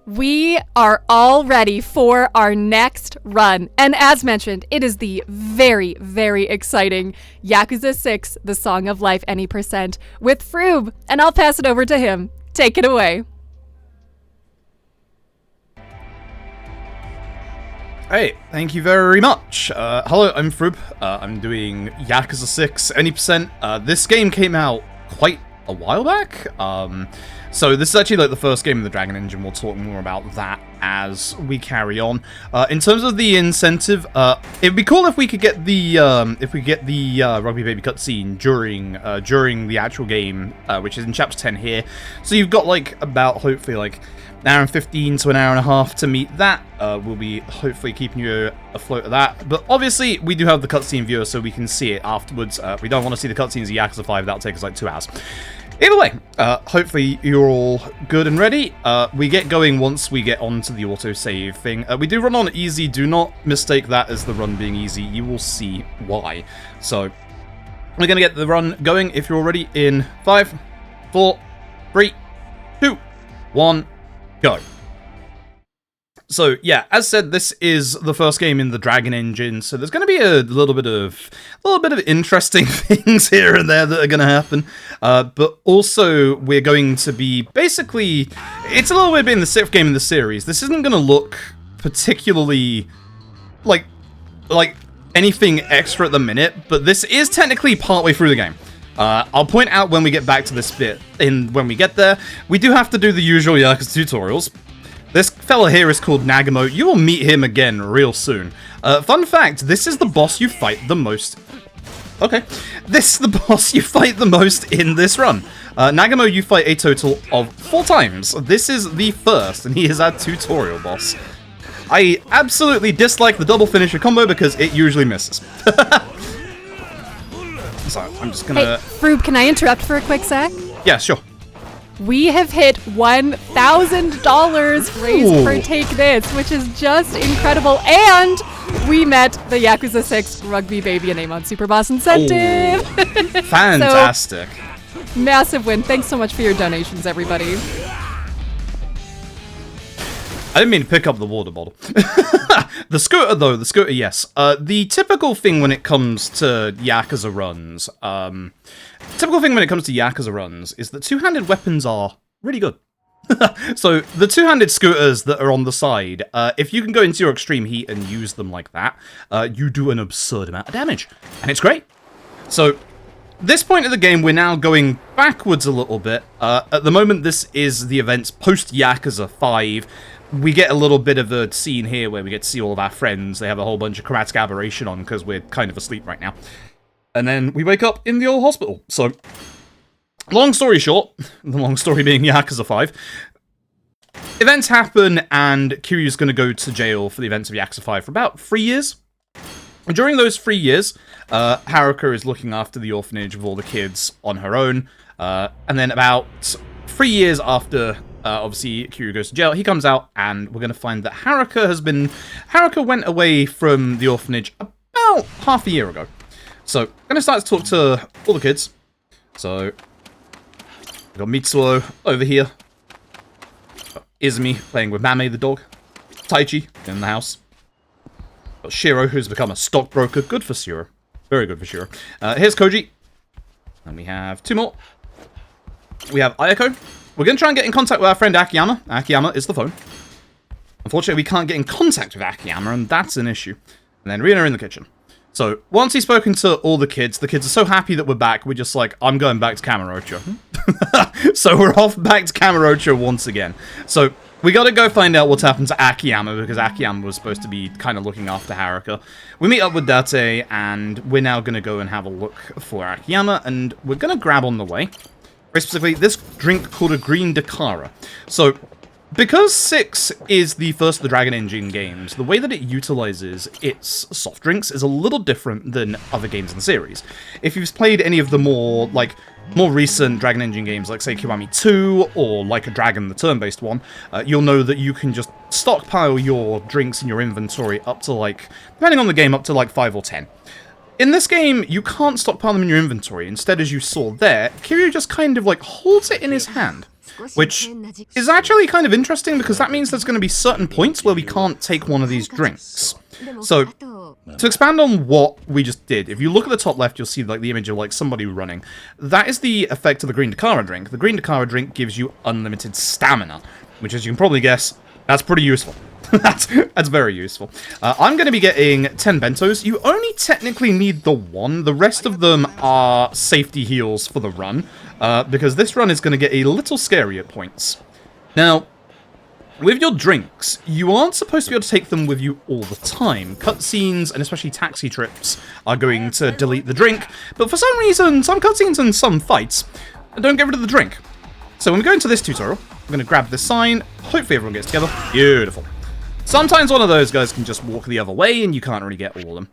We are all ready for our next run. And as mentioned, it is the very, very exciting Yakuza 6, The Song of Life Any Percent with Froob. And I'll pass it over to him. Take it away. Hey, thank you very much. Hello, I'm Froob. I'm doing Yakuza 6 Any Percent. This game came out quite a while back. So this is actually like the first game in the Dragon Engine. We'll talk more about that as we carry on. In terms of the incentive, it'd be cool if we could get the Rugby Baby cutscene during the actual game, which is in chapter 10 here. So you've got like about hopefully like an hour and 15 to an hour and a half to meet that. We'll be hopefully keeping you afloat of that. But obviously we do have the cutscene viewer, so we can see it afterwards. We don't want to see the cutscenes of Yakuza 5. That'll take us like 2 hours. Either way, hopefully you're all good and ready. We get going once we get onto the autosave thing. We do run on easy. Do not mistake that as the run being easy. You will see why. So, we're going to get the run going. If you're all ready in 5, 4, 3, 2, 1, go. So, yeah, as said, this is the first game in the Dragon Engine, so there's going to be a little bit of interesting things here and there that are going to happen. But also, we're going to be basically... It's a little weird being the 6th game in the series. This isn't going to look particularly like anything extra at the minute, but this is technically partway through the game. I'll point out when we get back to this bit, when we get there, we do have to do the usual Yakuza tutorials. This fella here is called Nagamo. You will meet him again real soon. Fun fact, this is the boss you fight the most... Okay. This is the boss you fight the most in this run. Nagamo you fight a total of 4 times. This is the first, and he is our tutorial boss. I absolutely dislike the double finisher combo because it usually misses. So, I'm just gonna... Hey, Froob, can I interrupt for a quick sec? Yeah, sure. We have hit $1,000 raised for Take This, which is just incredible. And we met the Yakuza 6 Rugby Baby and Amon Super Boss incentive. Oh, fantastic. So, massive win. Thanks so much for your donations, everybody. I didn't mean to pick up the water bottle. The scooter, though, yes. The typical thing when it comes to Yakuza runs, is that two-handed weapons are really good. So, the two-handed scooters that are on the side, if you can go into your extreme heat and use them like that, you do an absurd amount of damage. And it's great. So, this point of the game, we're now going backwards a little bit. At the moment, this is the events post-Yakuza 5. We get a little bit of a scene here where we get to see all of our friends. They have a whole bunch of chromatic aberration on because we're kind of asleep right now. And then we wake up in the old hospital. So, long story short, the long story being Yakuza 5, events happen and Kiryu's going to go to jail for the events of Yakuza 5 for about 3 years. During those 3 years, Haruka is looking after the orphanage of all the kids on her own. And then about 3 years after... obviously, Kiryu goes to jail. He comes out, and we're going to find that Haruka went away from the orphanage about half a year ago. So, I'm going to start to talk to all the kids. So, we've got Mitsuo over here. Got Izumi playing with Mame, the dog. Taichi in the house. Got Shiro, who's become a stockbroker. Good for Shiro. Very good for Shiro. Here's Koji. And we have 2 more. We have Ayako. We're going to try and get in contact with our friend Akiyama. Akiyama is the phone. Unfortunately, we can't get in contact with Akiyama, and that's an issue. And then Rina in the kitchen. So, once he's spoken to all the kids are so happy that we're back, we're just like, I'm going back to Kamurocho. So, we're off back to Kamurocho once again. So, we got to go find out what's happened to Akiyama, because Akiyama was supposed to be kind of looking after Haruka. We meet up with Date, and we're now going to go and have a look for Akiyama, and we're going to grab on the way. Very specifically, this drink called a Green Dakara. So, because 6 is the first of the Dragon Engine games, the way that it utilizes its soft drinks is a little different than other games in the series. If you've played any of the more recent Dragon Engine games, like, say, Kiwami 2, or Like a Dragon, the turn-based one, you'll know that you can just stockpile your drinks in your inventory up to, depending on the game, up to, 5 or 10. In this game, you can't stockpile them in your inventory. Instead, as you saw there, Kiryu just kind of, holds it in his hand. which is actually kind of interesting because that means there's going to be certain points where we can't take one of these drinks. So, to expand on what we just did, if you look at the top left, you'll see like the image of like somebody running. That is the effect of the green Dakara drink. The green Dakara drink gives you unlimited stamina, which, as you can probably guess, that's pretty useful. That's very useful. I'm going to be getting 10 bentos. You only technically need the one. The rest of them are safety heals for the run, because this run is going to get a little scary at points. Now, with your drinks, you aren't supposed to be able to take them with you all the time. Cutscenes, and especially taxi trips, are going to delete the drink, but for some reason, some cutscenes and some fights don't get rid of the drink. So when we go into this tutorial, I'm going to grab this sign. Hopefully everyone gets together. Beautiful. Sometimes one of those guys can just walk the other way, and you can't really get all of them.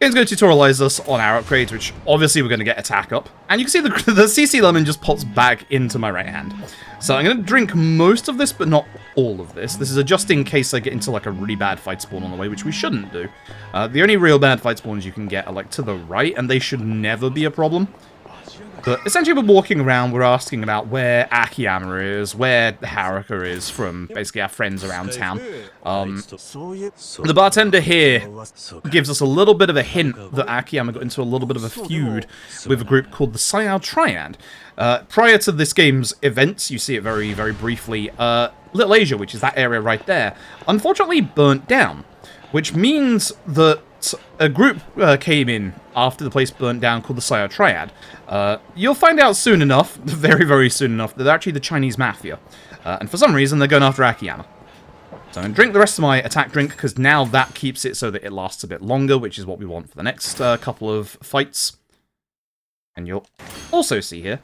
Game's going to tutorialize us on our upgrades, which obviously we're going to get attack up. And you can see the CC lemon just pops back into my right hand. So I'm going to drink most of this, but not all of this. This is just in case I get into like a really bad fight spawn on the way, which we shouldn't do. The only real bad fight spawns you can get are like to the right, and they should never be a problem. But essentially we're walking around, we're asking about where Akiyama is, where Haruka is from basically our friends around town. The bartender here gives us a little bit of a hint that Akiyama got into a little bit of a feud with a group called the Sayao Triad. Prior to this game's events, you see it very, very briefly, Little Asia, which is that area right there, unfortunately burnt down, which means that a group came in after the place burnt down called the Sayao Triad. You'll find out soon enough, very, very soon enough, that they're actually the Chinese mafia. And for some reason, they're going after Akiyama. So I'm going to drink the rest of my attack drink, because now that keeps it so that it lasts a bit longer, which is what we want for the next couple of fights. And you'll also see here,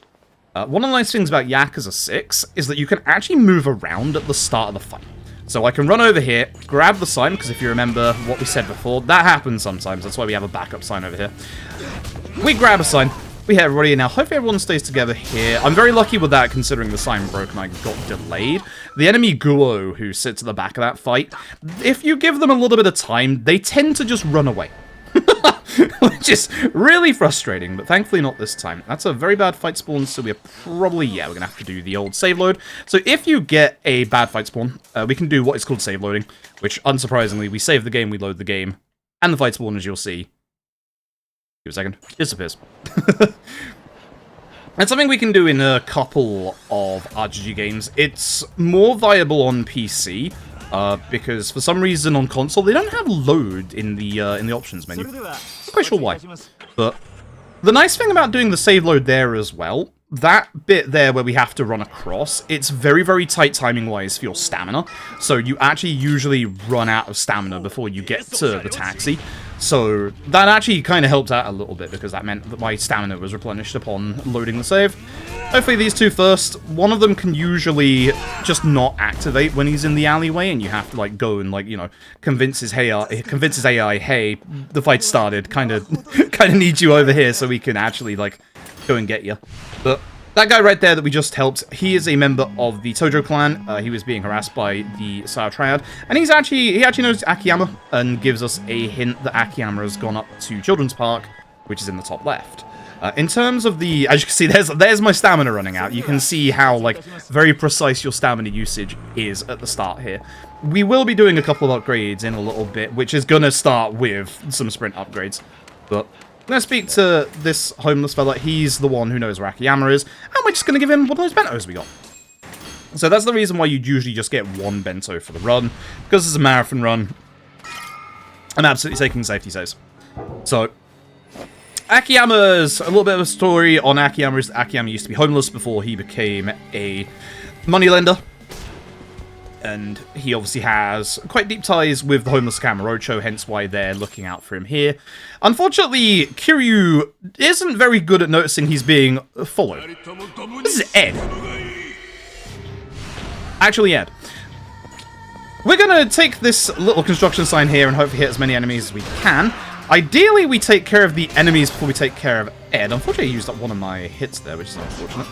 one of the nice things about Yakuza 6 is that you can actually move around at the start of the fight. So I can run over here, grab the sign, because if you remember what we said before, that happens sometimes. That's why we have a backup sign over here. We grab a sign. We hit everybody. Now, hopefully everyone stays together here. I'm very lucky with that, considering the sign broke and I got delayed. The enemy Guo, who sits at the back of that fight, if you give them a little bit of time, they tend to just run away. Which is really frustrating, but thankfully not this time. That's a very bad fight spawn, so we're probably, we're going to have to do the old save load. So if you get a bad fight spawn, we can do what is called save loading, which, unsurprisingly, we save the game, we load the game, and the fight spawn, as you'll see, give a second, disappears. That's something we can do in a couple of RPG games. It's more viable on PC, because for some reason on console they don't have load in the options menu. Not quite sure why, but the nice thing about doing the save load there as well, that bit there where we have to run across, it's very, very tight timing wise for your stamina. So you actually usually run out of stamina before you get to the taxi. So that actually kind of helped out a little bit, because that meant that my stamina was replenished upon loading the save. Hopefully these two first. One of them can usually just not activate when he's in the alleyway, and you have to like go and like, you know, convince his AI, hey, the fight started, kind of need you over here so we can actually like go and get you. But that guy right there that we just helped, he is a member of the Tojo clan. He was being harassed by the Sayao Triad, and he actually knows Akiyama, and gives us a hint that Akiyama has gone up to Children's Park, which is in the top left. In terms of the, as you can see, there's my stamina running out. You can see how like very precise your stamina usage is at the start here. We will be doing a couple of upgrades in a little bit, which is gonna start with some sprint upgrades. But I'm going to speak to this homeless fella. He's the one who knows where Akiyama is, and we're just going to give him one of those bentos we got. So that's the reason why you'd usually just get one bento for the run, because it's a marathon run. I'm absolutely taking safety saves. So, Akiyama's, a little bit of a story on Akiyama is that Akiyama used to be homeless before he became a moneylender. And he obviously has quite deep ties with the homeless Kamurocho, hence why they're looking out for him here. Unfortunately, Kiryu isn't very good at noticing he's being followed. This is Ed. Actually, Ed. We're going to take this little construction sign here and hopefully hit as many enemies as we can. Ideally, we take care of the enemies before we take care of Ed. Unfortunately, I used up one of my hits there, which is unfortunate.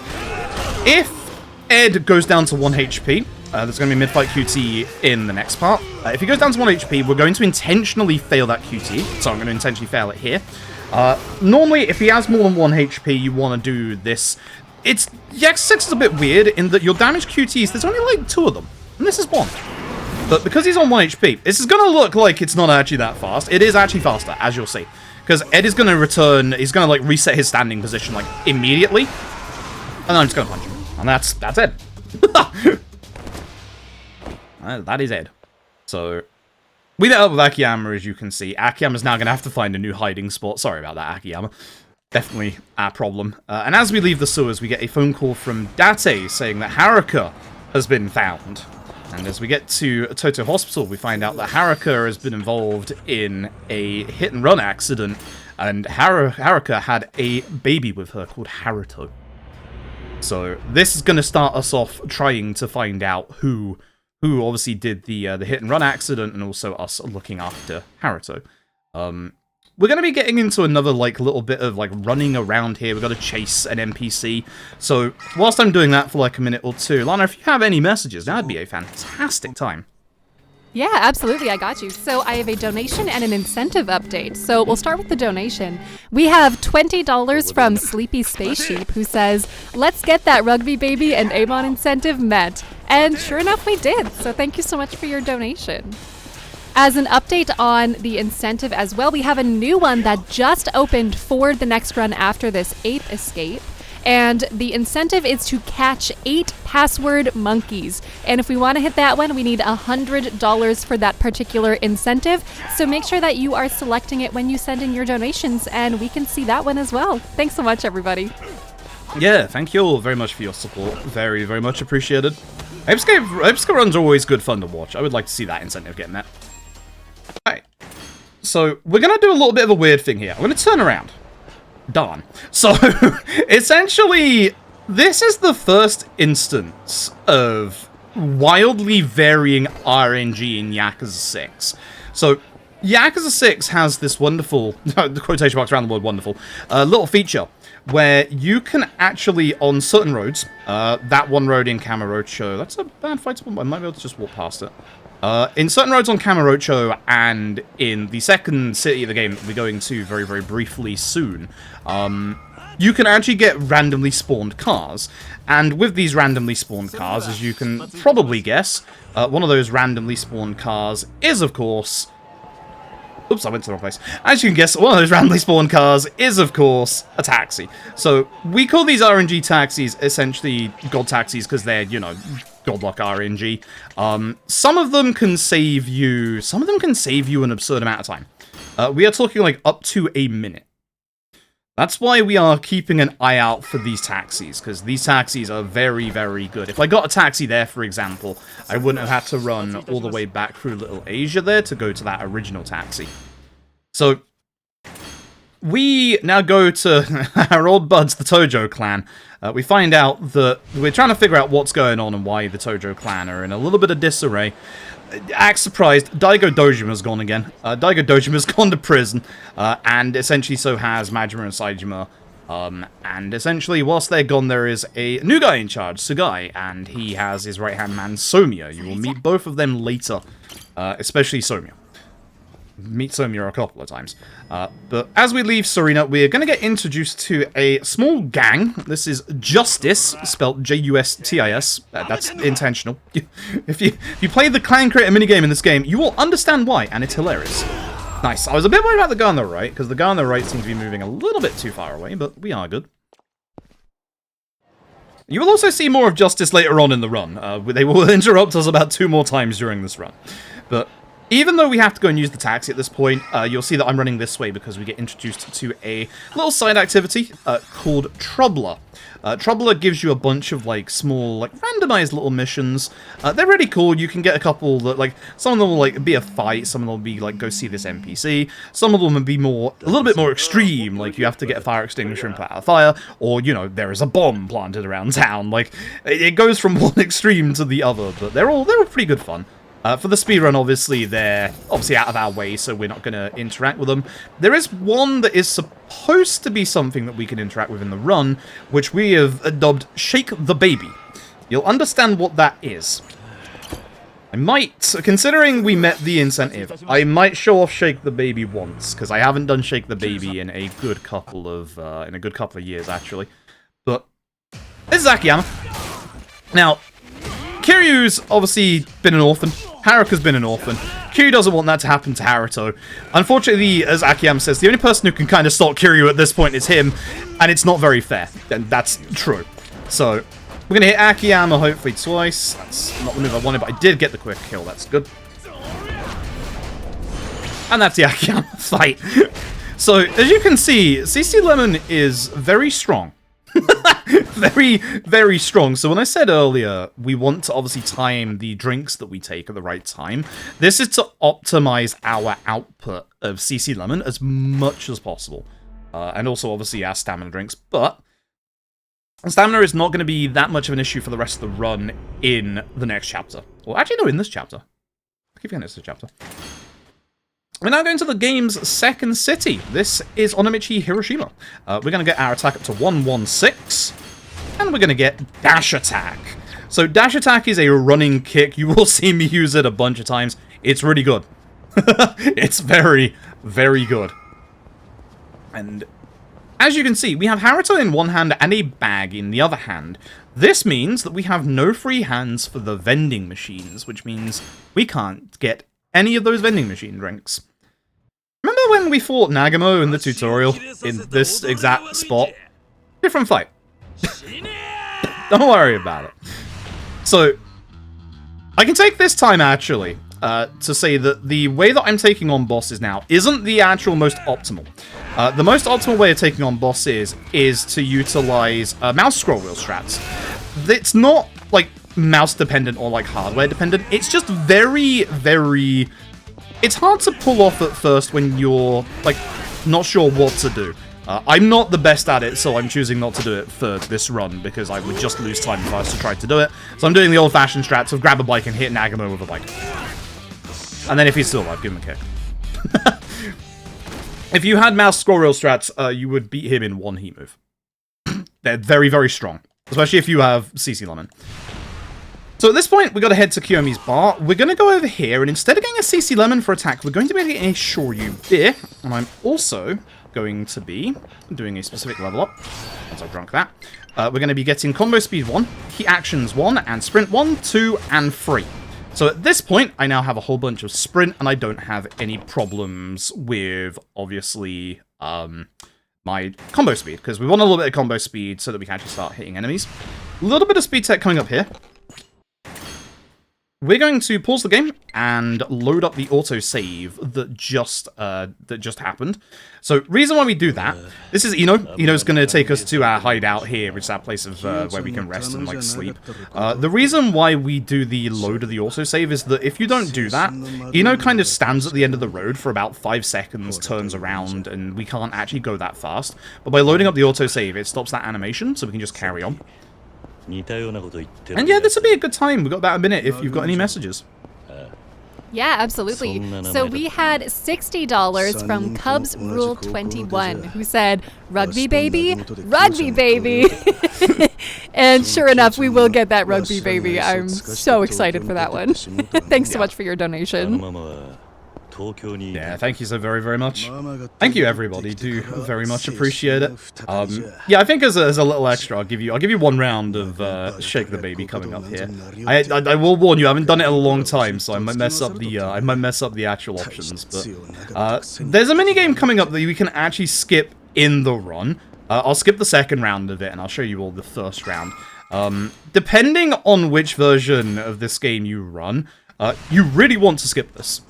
If Ed goes down to 1 HP... there's going to be mid-fight QT in the next part. If he goes down to 1 HP, we're going to intentionally fail that QT, so I'm going to intentionally fail it here. Normally, if he has more than 1 HP, you want to do this it's Yakuza 6 is a bit weird in that your damage QTs, there's only like 2 of them, and this is 1. But because he's on 1 HP, this is going to look like it's not actually that fast. It is actually faster, as you'll see. Because Ed is going to return, he's going to like reset his standing position like immediately. And then I'm just going to punch him. And that's Ed. That is Ed. So, we met up with Akiyama, as you can see. Akiyama's now going to have to find a new hiding spot. Sorry about that, Akiyama. Definitely our problem. And as we leave the sewers, we get a phone call from Date saying that Haruka has been found. And as we get to Toto Hospital, we find out that Haruka has been involved in a hit-and-run accident, and Haruka had a baby with her called Haruto. So this is going to start us off trying to find out who obviously did the hit-and-run accident, and also us looking after Haruto. We're going to be getting into another, like, little bit of, like, running around here. We've got to chase an NPC. So, whilst I'm doing that for, like, a minute or two, Lana, if you have any messages, that'd be a fantastic time. Yeah, absolutely. I got you. So I have a donation and an incentive update. So we'll start with the donation. We have $20 from Sleepy Space Sheep, who says, let's get that rugby baby and Amon incentive met. And sure enough, we did. So thank you so much for your donation. As an update on the incentive as well, we have a new one that just opened for the next run after this 8th escape. And the incentive is to catch 8 password monkeys. And if we want to hit that one, we need $100 for that particular incentive. So make sure that you are selecting it when you send in your donations, and we can see that one as well. Thanks so much, everybody. Yeah, thank you all very much for your support. Very, very much appreciated. Headspace runs are always good fun to watch. I would like to see that incentive get met. Alright, so we're going to do a little bit of a weird thing here. I'm going to turn around. Darn. So, essentially, this is the first instance of wildly varying RNG in Yakuza 6. So, Yakuza 6 has this wonderful, the quotation marks around the word wonderful, little feature where you can actually, on certain roads, that one road in Kamurocho, that's a bad fightable, I might be able to just walk past it. In certain roads on Kamurocho and in the second city of the game that we're going to very, very briefly soon, you can actually get randomly spawned cars. And with these randomly spawned cars, as you can probably guess, one of those randomly spawned cars is, of course... Oops, I went to the wrong place. As you can guess, one of those randomly spawned cars is, of course, a taxi. So, we call these RNG taxis essentially God taxis because they're, you know, godlike RNG. Some of them can save you an absurd amount of time. We are talking like up to a minute. That's why we are keeping an eye out for these taxis, because these taxis are very, very good. If I got a taxi there, for example, I wouldn't have had to run all the way back through Little Asia there to go to that original taxi. So, we now go to our old buds, the Tojo clan. We find out that we're trying to figure out what's going on and why the Tojo clan are in a little bit of disarray. Act surprised, Daigo Dojima's gone again. Daigo Dojima's gone to prison, and essentially so has Majima and Saejima. And essentially, whilst they're gone, there is a new guy in charge, Sugai, and he has his right-hand man, Somiya. You will meet both of them later, especially Somiya. Meet Somiya a couple of times. But as we leave Serena, we're going to get introduced to a small gang. This is Justice, spelled J-U-S-T-I-S. That's intentional. If you play the clan creator minigame in this game, you will understand why, and it's hilarious. Nice. I was a bit worried about the guy on the right, because the guy on the right seems to be moving a little bit too far away, but we are good. You will also see more of Justice later on in the run. They will interrupt us about 2 more times during this run. But even though we have to go and use the taxi at this point, you'll see that I'm running this way because we get introduced to a little side activity called Troubler. Troubler gives you a bunch of, like, small, like, randomized little missions. They're really cool. You can get a couple that, like, some of them will, like, be a fight. Some of them will be, like, go see this NPC. Some of them will be a little bit more extreme. Like, you have to get a fire extinguisher and put out a fire. Or, you know, there is a bomb planted around town. Like, it goes from one extreme to the other. But they're all pretty good fun. For the speedrun, obviously, they're obviously out of our way, so we're not going to interact with them. There is one that is supposed to be something that we can interact with in the run, which we have dubbed Shake the Baby. You'll understand what that is. I might, considering we met the incentive, I might show off Shake the Baby once, because I haven't done Shake the Baby in a good couple of years, actually. But This is Akiyama. Now, Kiryu's obviously been an orphan. Haruka's been an orphan. Kiryu doesn't want that to happen to Haruto. Unfortunately, as Akiyama says, the only person who can kind of stop Kiryu at this point is him, and it's not very fair. And that's true. So, we're going to hit Akiyama hopefully twice. That's not the move I wanted, but I did get the quick kill. That's good. And that's the Akiyama fight. So, as you can see, CC Lemon is very strong. Very, very strong. So when I said earlier, we want to obviously time the drinks that we take at the right time, this is to optimize our output of CC Lemon as much as possible. And also, obviously, our stamina drinks. But stamina is not going to be that much of an issue for the rest of the run in the next chapter. Well, actually, no, in this chapter. I keep forgetting it's this chapter. We're now going to the game's second city. This is Onomichi Hiroshima. We're going to get our attack up to 116. And we're going to get dash attack. So dash attack is a running kick. You will see me use it a bunch of times. It's really good. It's very, very good. And as you can see, we have Haruto in one hand and a bag in the other hand. This means that we have no free hands for the vending machines, which means we can't get any of those vending machine drinks. Remember when we fought Nagamo in the tutorial in this exact spot? Different fight. Don't worry about it. So, I can take this time actually to say that the way that I'm taking on bosses now isn't the actual most optimal. The most optimal way of taking on bosses is to utilize mouse scroll wheel strats. It's not like mouse dependent or like hardware dependent. It's just very, very... It's hard to pull off at first when you're like not sure what to do. I'm not the best at it, so I'm choosing not to do it for this run because I would just lose time if I was to try to do it. So I'm doing the old-fashioned strats of grab a bike and hit Nagamo with a bike. And then if he's still alive, give him a kick. If you had mouse scroll wheel strats, you would beat him in one heat move. They're very, very strong, especially if you have CC Lemon. So at this point, we've got to head to Kiyomi's bar. We're going to go over here, and instead of getting a CC Lemon for attack, we're going to be getting a Shoryu beer. And I'm also going to be doing a specific level up, as I drunk that. We're going to be getting Combo Speed 1, Heat Actions 1, and Sprint 1, 2, and 3. So at this point, I now have a whole bunch of Sprint, and I don't have any problems with, obviously, my combo speed, because we want a little bit of combo speed so that we can actually start hitting enemies. A little bit of speed tech coming up here. We're going to pause the game and load up the autosave that just happened. So, reason why we do that, this is Ino. Ino's going to take us to our hideout here, which is our place of where we can rest and, like, sleep. The reason why we do the load of the autosave is that if you don't do that, Ino kind of stands at the end of the road for about 5 seconds, turns around, and we can't actually go that fast. But by loading up the autosave, it stops that animation, so we can just carry on. And yeah, this would be a good time. We've got about a minute if you've got any messages. Yeah, absolutely. So we had $60 from Cubs Rule 21, who said, "Rugby baby, rugby baby." And sure enough, we will get that rugby baby. I'm so excited for that one. Thanks so much for your donation. Yeah, thank you so very, very much. Thank you, everybody. Do very much appreciate it. Yeah, I think as a little extra, I'll give you one round of Shake the Baby coming up here. I will warn you, I haven't done it in a long time, so I might mess up the actual options. But there's a mini game coming up that we can actually skip in the run. I'll skip the second round of it, and I'll show you all the first round. Depending on which version of this game you run, you really want to skip this.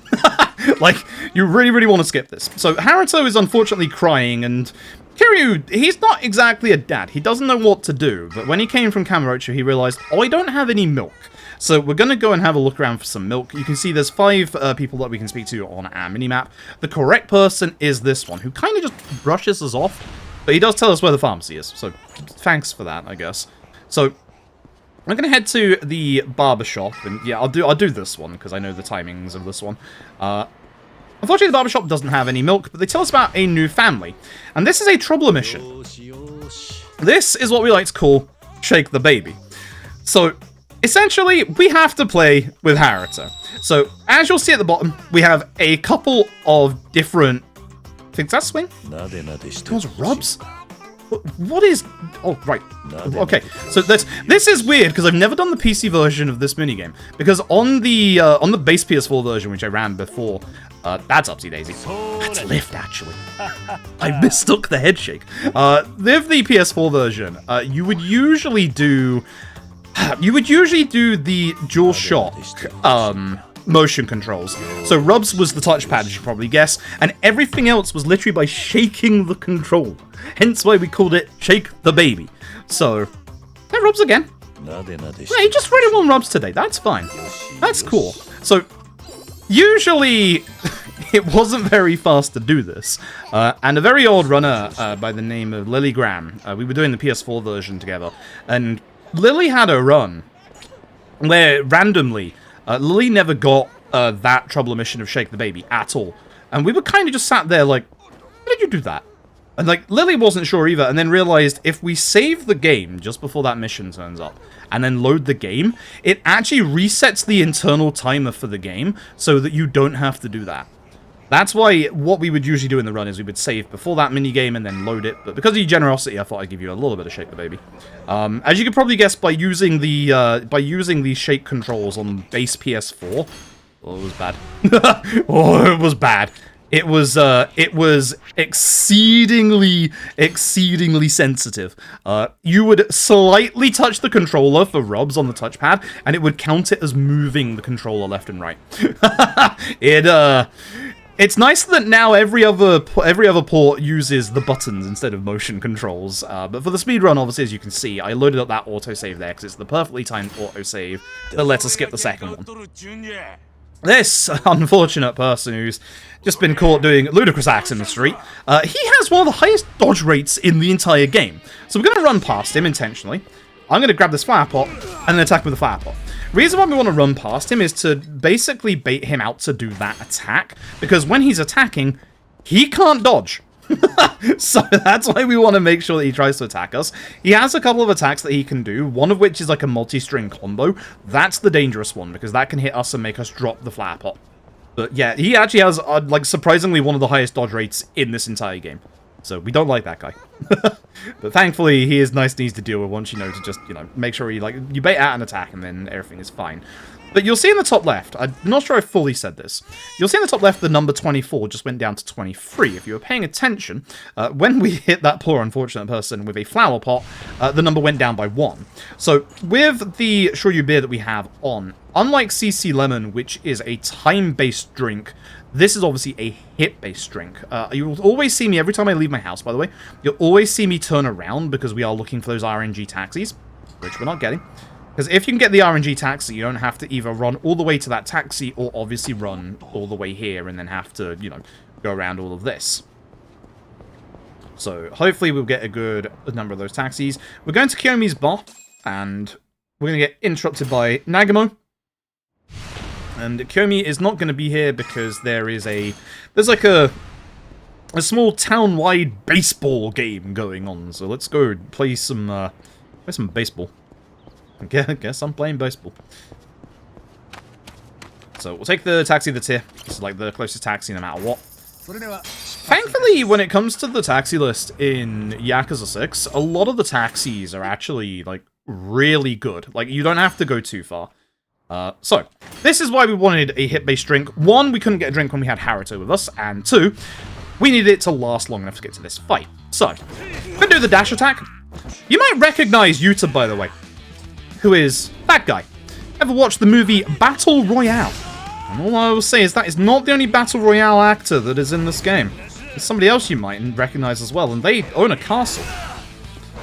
Like, you really, really want to skip this. So, Haruto is unfortunately crying, and Kiryu, he's not exactly a dad. He doesn't know what to do, but when he came from Kamurocho, he realized, oh, I don't have any milk. So, we're going to go and have a look around for some milk. You can see there's 5 people that we can speak to on our minimap. The correct person is this one, who kind of just brushes us off, but he does tell us where the pharmacy is. So, thanks for that, I guess. So, I'm going to head to the barbershop, and yeah, I'll do this one, because I know the timings of this one. Unfortunately, the barbershop doesn't have any milk, but they tell us about a new family. And this is a trouble mission. This is what we like to call Shake the Baby. So, essentially, we have to play with Haruto. So, as you'll see at the bottom, we have a couple of different... I think that's swing? Those rubs? What is... Oh, right. Okay, so this is weird, because I've never done the PC version of this minigame. Because on the base PS4 version, which I ran before, that's Upsy Daisy. That's Lift, actually. I mistook the head shake. With the PS4 version, you would usually do the DualShock motion controls. So Rubs was the touchpad, as you probably guess, and everything else was literally by shaking the controller. Hence why we called it Shake the Baby. So, hey, Rubs again. Hey, just really want Rubs today. That's fine. That's cool. So, usually, it wasn't very fast to do this. And a very old runner by the name of Lily Graham, we were doing the PS4 version together, and Lily had a run where, randomly, Lily never got that trouble mission of Shake the Baby at all. And we were kind of just sat there like, how did you do that? And like, Lily wasn't sure either, and then realized if we save the game just before that mission turns up, and then load the game, it actually resets the internal timer for the game, so that you don't have to do that. That's why what we would usually do in the run is we would save before that minigame and then load it, but because of your generosity, I thought I'd give you a little bit of Shake the Baby. As you could probably guess by using the shake controls on base PS4, oh, it was bad. Oh, it was bad. It was exceedingly sensitive. You would slightly touch the controller for rubs on the touchpad, and it would count it as moving the controller left and right. It's nice that now every other port uses the buttons instead of motion controls. But for the speedrun, obviously, as you can see, I loaded up that autosave there because it's the perfectly timed autosave that lets us skip the second one. This unfortunate person who's just been caught doing ludicrous acts in the street, he has one of the highest dodge rates in the entire game. So we're going to run past him intentionally. I'm going to grab this fire pot and then attack with the fire pot. Reason why we want to run past him is to basically bait him out to do that attack, because when he's attacking, he can't dodge. So that's why we want to make sure that he tries to attack us. He has a couple of attacks that he can do, one of which is like a multi-string combo. That's the dangerous one, because that can hit us and make us drop the flower pot. But yeah, he actually has, like, surprisingly one of the highest dodge rates in this entire game. So we don't like that guy. But thankfully, he is nice and easy to deal with once you know to just, make sure you bait out an attack and then everything is fine. But you'll see in the top left, I'm not sure I fully said this, you'll see in the top left the number 24 just went down to 23. If you were paying attention, when we hit that poor unfortunate person with a flower pot, the number went down by 1. So with the Shoryu beer that we have on, unlike CC Lemon, which is a time-based drink, this is obviously a hit-based drink. You'll always see me, every time I leave my house, by the way, you'll always see me turn around because we are looking for those RNG taxis, which we're not getting. Because if you can get the RNG taxi, you don't have to either run all the way to that taxi or obviously run all the way here and then have to, go around all of this. So hopefully we'll get a good number of those taxis. We're going to Kiyomi's bar, and we're going to get interrupted by Nagamo. And Kiyomi is not going to be here because there's like a small town-wide baseball game going on. So let's go play some baseball. I guess I'm playing baseball. So we'll take the taxi that's here. This is like the closest taxi no matter what. Thankfully, when it comes to the taxi list in Yakuza 6, a lot of the taxis are actually, like, really good. Like, you don't have to go too far. So, this is why we wanted a hit-based drink. 1, we couldn't get a drink when we had Haruto with us, and 2, we needed it to last long enough to get to this fight. So, we're gonna do the dash attack. You might recognize Yuta, by the way, who is that guy. Ever watched the movie Battle Royale? And all I will say is that is not the only Battle Royale actor that is in this game. There's somebody else you might recognize as well, and they own a castle.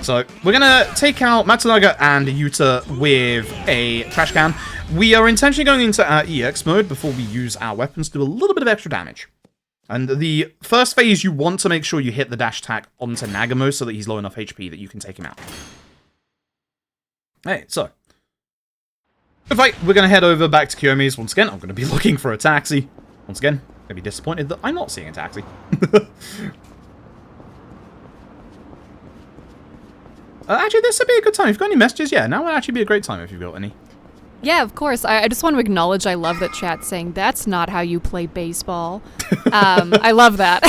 So, we're gonna take out Matsunaga and Yuta with a trash can. We are intentionally going into our EX mode before we use our weapons to do a little bit of extra damage. And the first phase, you want to make sure you hit the dash attack onto Nagamo so that he's low enough HP that you can take him out. Hey, so. Good fight. We're going to head over back to Kiyomi's once again. I'm going to be looking for a taxi. Once again, I'm going to be disappointed that I'm not seeing a taxi. Actually, this would be a good time. If you've got any messages, yeah, now would actually be a great time if you've got any. Yeah, of course. I just want to acknowledge I love that chat saying that's not how you play baseball. I love that.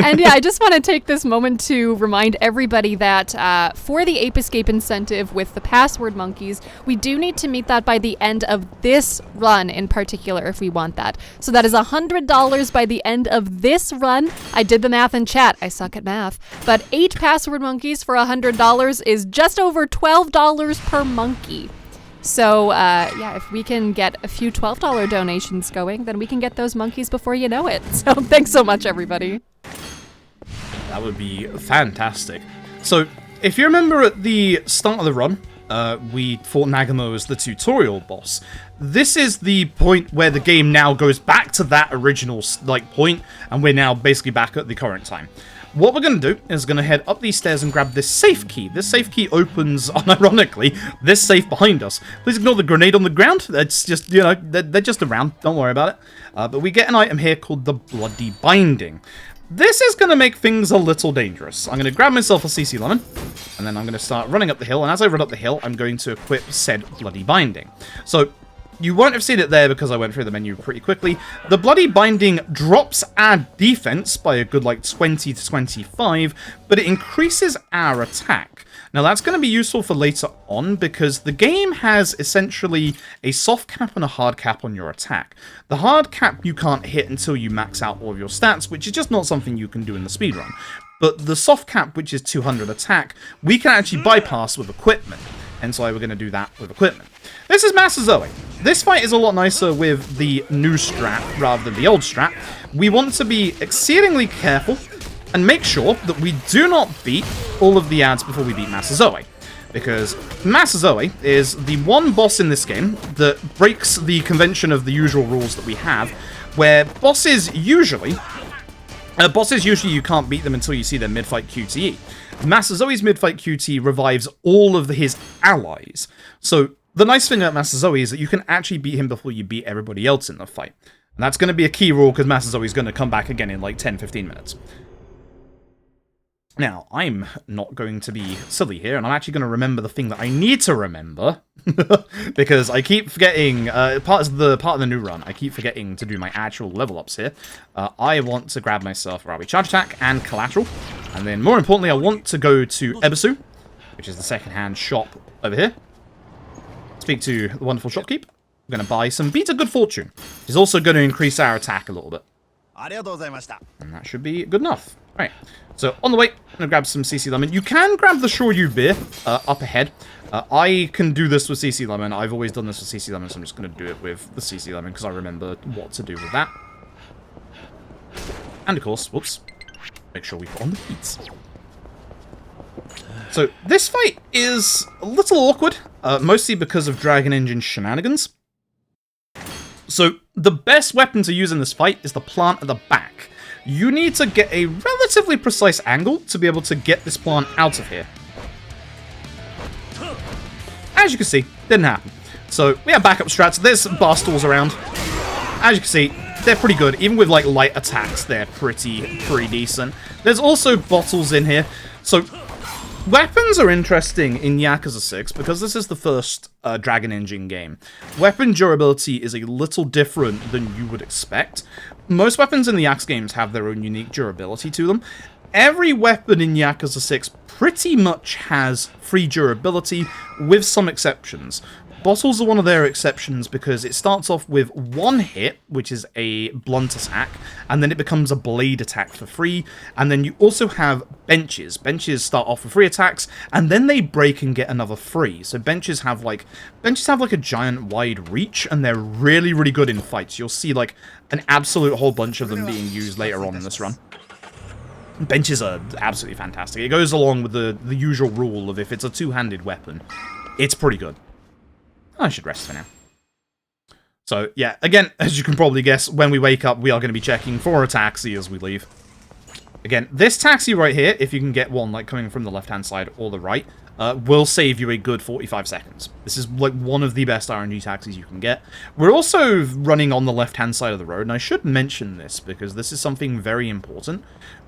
And yeah, I just want to take this moment to remind everybody that for the Ape Escape incentive with the password monkeys, we do need to meet that by the end of this run in particular if we want that. So that is $100 by the end of this run. I did the math in chat. I suck at math. But 8 password monkeys for $100 is just over $12 per monkey. So, yeah, if we can get a few $12 donations going, then we can get those monkeys before you know it. So, thanks so much, everybody. That would be fantastic. So, if you remember at the start of the run, we fought Nagamo as the tutorial boss. This is the point where the game now goes back to that original, point, and we're now basically back at the current time. What we're going to do is going to head up these stairs and grab this safe key. This safe key opens, unironically, this safe behind us. Please ignore the grenade on the ground. It's just, you know, they're just around. Don't worry about it. But we get an item here called the Bloody Binding. This is going to make things a little dangerous. I'm going to grab myself a CC Lemon, and then I'm going to start running up the hill. And as I run up the hill, I'm going to equip said Bloody Binding. So, you won't have seen it there because I went through the menu pretty quickly. The Bloody Binding drops our defense by a good 20 to 25, but it increases our attack. Now that's going to be useful for later on because the game has essentially a soft cap and a hard cap on your attack. The hard cap you can't hit until you max out all of your stats, which is just not something you can do in the speedrun. But the soft cap, which is 200 attack, we can actually bypass with equipment. Hence why we're going to do that with equipment. This is Master Zoe. This fight is a lot nicer with the new strat rather than the old strat. We want to be exceedingly careful and make sure that we do not beat all of the ads before we beat Master Zoe. Because Master Zoe is the one boss in this game that breaks the convention of the usual rules that we have, where bosses usually you can't beat them until you see their mid-fight QTE. Master Zoe's mid-fight QT revives all of his allies. So the nice thing about Master Zoe is that you can actually beat him before you beat everybody else in the fight. And that's going to be a key rule because Master Zoe's going to come back again in 10-15 minutes. Now, I'm not going to be silly here, and I'm actually going to remember the thing that I need to remember, because I keep forgetting, part of the new run, I keep forgetting to do my actual level ups here. I want to grab myself Rabi Charge Attack and Collateral, and then more importantly, I want to go to Ebisu, which is the second-hand shop over here. Speak to the wonderful shopkeep. I'm going to buy some Beat of Good Fortune. It's also going to increase our attack a little bit. And that should be good enough. Alright, so on the way, I'm going to grab some CC Lemon. You can grab the Shoryu beer up ahead. I can do this with CC Lemon. I've always done this with CC Lemon, so I'm just going to do it with the CC Lemon because I remember what to do with that. And of course, whoops, make sure we put on the heats. So this fight is a little awkward, mostly because of Dragon Engine shenanigans. So the best weapon to use in this fight is the plant at the back. You need to get a relatively precise angle to be able to get this plant out of here. As you can see, didn't happen. So we have backup strats. There's bar stools around. As you can see, they're pretty good. Even with light attacks, they're pretty decent. There's also bottles in here. So weapons are interesting in Yakuza 6 because this is the first Dragon Engine game. Weapon durability is a little different than you would expect. Most weapons in the Yakuza games have their own unique durability to them. Every weapon in Yakuza 6 pretty much has free durability, with some exceptions. Bottles are one of their exceptions because it starts off with one hit, which is a blunt attack, and then it becomes a blade attack for free, and then you also have benches. Benches start off with free attacks, and then they break and get another free. So benches have like a giant wide reach, and they're really good in fights. You'll see an absolute whole bunch of them being used later on in this run. Benches are absolutely fantastic. It goes along with the usual rule of if it's a two-handed weapon, it's pretty good. I should rest for now. So, yeah, again, as you can probably guess, when we wake up, we are going to be checking for a taxi as we leave. Again, this taxi right here, if you can get one coming from the left-hand side or the right, will save you a good 45 seconds. This is one of the best RNG taxis you can get. We're also running on the left-hand side of the road, and I should mention this because this is something very important.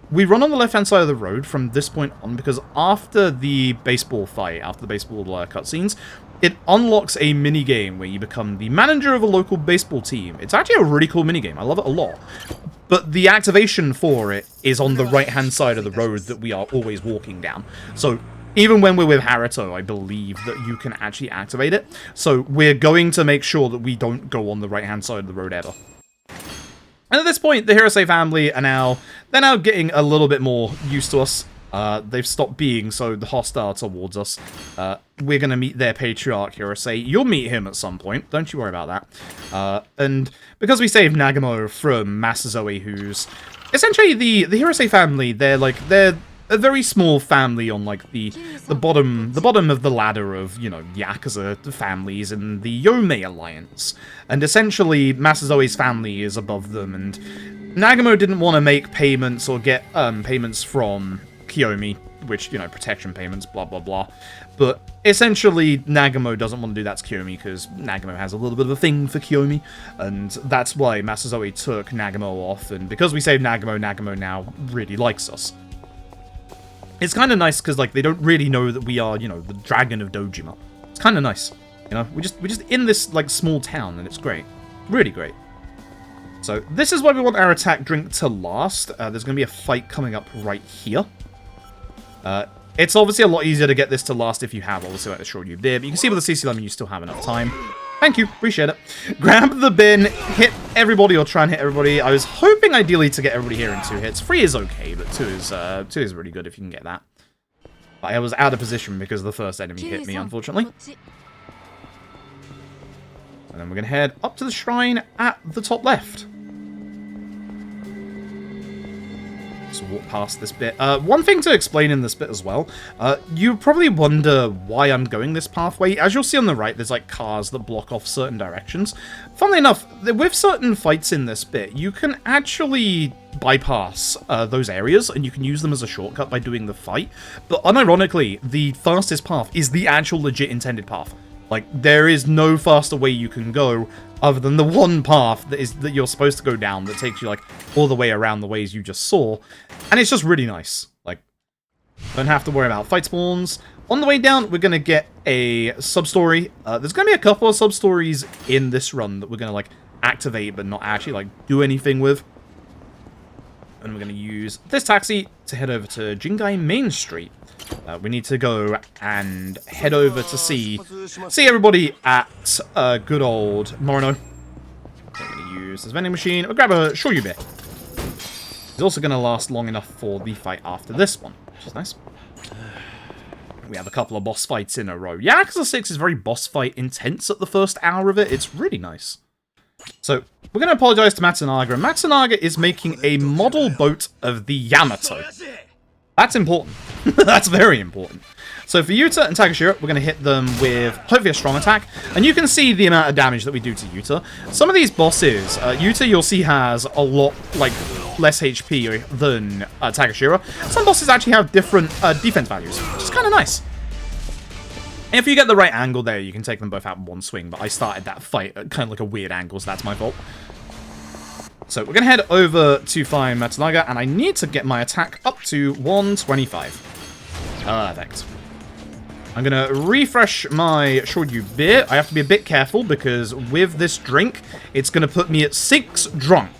We run on the left-hand side of the road from this point on because after the baseball fight, after the baseball cutscenes, it unlocks a mini game where you become the manager of a local baseball team. It's actually a really cool mini game. I love it a lot. But the activation for it is on the right-hand side of the road that we are always walking down. So even when we're with Haruto, I believe that you can actually activate it. So we're going to make sure that we don't go on the right-hand side of the road ever. And at this point, the Hirose family are now getting a little bit more used to us. They've stopped being so hostile towards us. We're going to meet their patriarch, Hirose. You'll meet him at some point. Don't you worry about that. And because we saved Nagamo from Masazoe, who's essentially the Hirose family, they're a very small family on like the bottom of the ladder of, you know, Yakuza families in the Yomei Alliance. And essentially Masazoe's family is above them, and Nagamo didn't want to make payments or get payments from Kiyomi, which, you know, protection payments, blah blah blah. But essentially Nagamo doesn't want to do that to Kiyomi because Nagamo has a little bit of a thing for Kiyomi, and that's why Masazoe took Nagamo off, and because we saved Nagamo, Nagamo now really likes us. It's kind of nice because, like, they don't really know that we are, you know, the Dragon of Dojima. It's kind of nice, you know. We're just in this, like, small town, and it's great. Really great. So, this is why we want our attack drink to last. There's going to be a fight coming up right here. It's obviously a lot easier to get this to last if you have, obviously, like the Shoryu beer, but you can see with the CC Lemon you still have enough time. Thank you, appreciate it. Grab the bin, hit everybody, or try and hit everybody. I was hoping ideally to get everybody here in 2 hits. 3 is okay, but 2 is really good if you can get that. But I was out of position because the first enemy hit me, unfortunately. And then we're going to head up to the shrine at the top left. Just walk past this bit. One thing to explain in this bit as well, you probably wonder why I'm going this pathway. As you'll see on the right, there's like cars that block off certain directions. Funnily enough, with certain fights in this bit, you can actually bypass those areas, and you can use them as a shortcut by doing the fight. But unironically, the fastest path is the actual legit intended path. Like, there is no faster way you can go other than the one path that you're supposed to go down that takes you, like, all the way around the ways you just saw. And it's just really nice. Like, don't have to worry about fight spawns. On the way down, we're going to get a sub-story. There's going to be a couple of sub-stories in this run that we're going to, like, activate but not actually, like, do anything with. And we're going to use this taxi to head over to Jingai Main Street. We need to go and head over to see everybody at good old Morino. I'm going to use this vending machine. I'll grab a Shoryu beer. It's also going to last long enough for the fight after this one, which is nice. We have a couple of boss fights in a row. Yakuza 6 is very boss fight intense at the first hour of it. It's really nice. So, we're going to apologize to Matsunaga. And Matsunaga is making a model boat of the Yamato. That's important. That's very important. So for Yuta and Takashira, we're going to hit them with hopefully a strong attack. And you can see the amount of damage that we do to Yuta. Some of these bosses, Yuta you'll see has a lot, like, less HP than Takashira. Some bosses actually have different defense values, which is kind of nice. If you get the right angle there, you can take them both out in one swing. But I started that fight at kind of like a weird angle, so that's my fault. So we're going to head over to find Matsunaga, and I need to get my attack up to 125. Perfect. I'm going to refresh my Shoryu beer. I have to be a bit careful, because with this drink, it's going to put me at 6 drunk.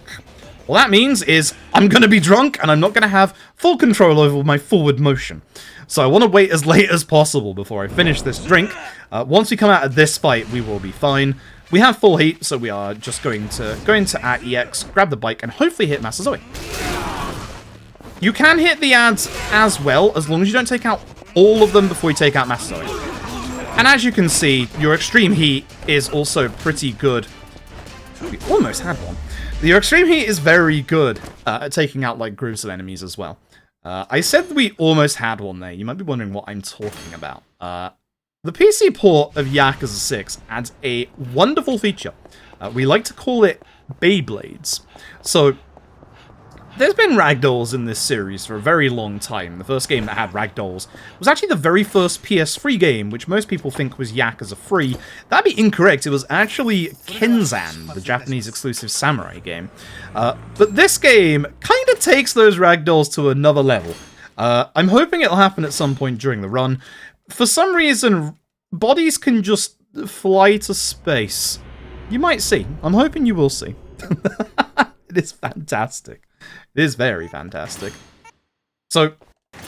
All that means is I'm going to be drunk, and I'm not going to have full control over my forward motion. So I want to wait as late as possible before I finish this drink. Once we come out of this fight, we will be fine. We have full heat, so we are just going to go into at EX, grab the bike, and hopefully hit Masazoe. You can hit the ads as well, as long as you don't take out all of them before you take out Masazoe. And as you can see, your extreme heat is also pretty good. We almost had one. Your extreme heat is very good at taking out, like, groups of enemies as well. I said we almost had one there. You might be wondering what I'm talking about. The PC port of Yakuza 6 adds a wonderful feature. We like to call it Beyblades. So, there's been ragdolls in this series for a very long time. The first game that had ragdolls was actually the very first PS3 game, which most people think was Yakuza 3. That'd be incorrect. It was actually Kenzan, the Japanese exclusive samurai game. But this game kind of takes those ragdolls to another level. I'm hoping it'll happen at some point during the run. For some reason, bodies can just fly to space. You might see. I'm hoping you will see. It is fantastic. It is very fantastic. So,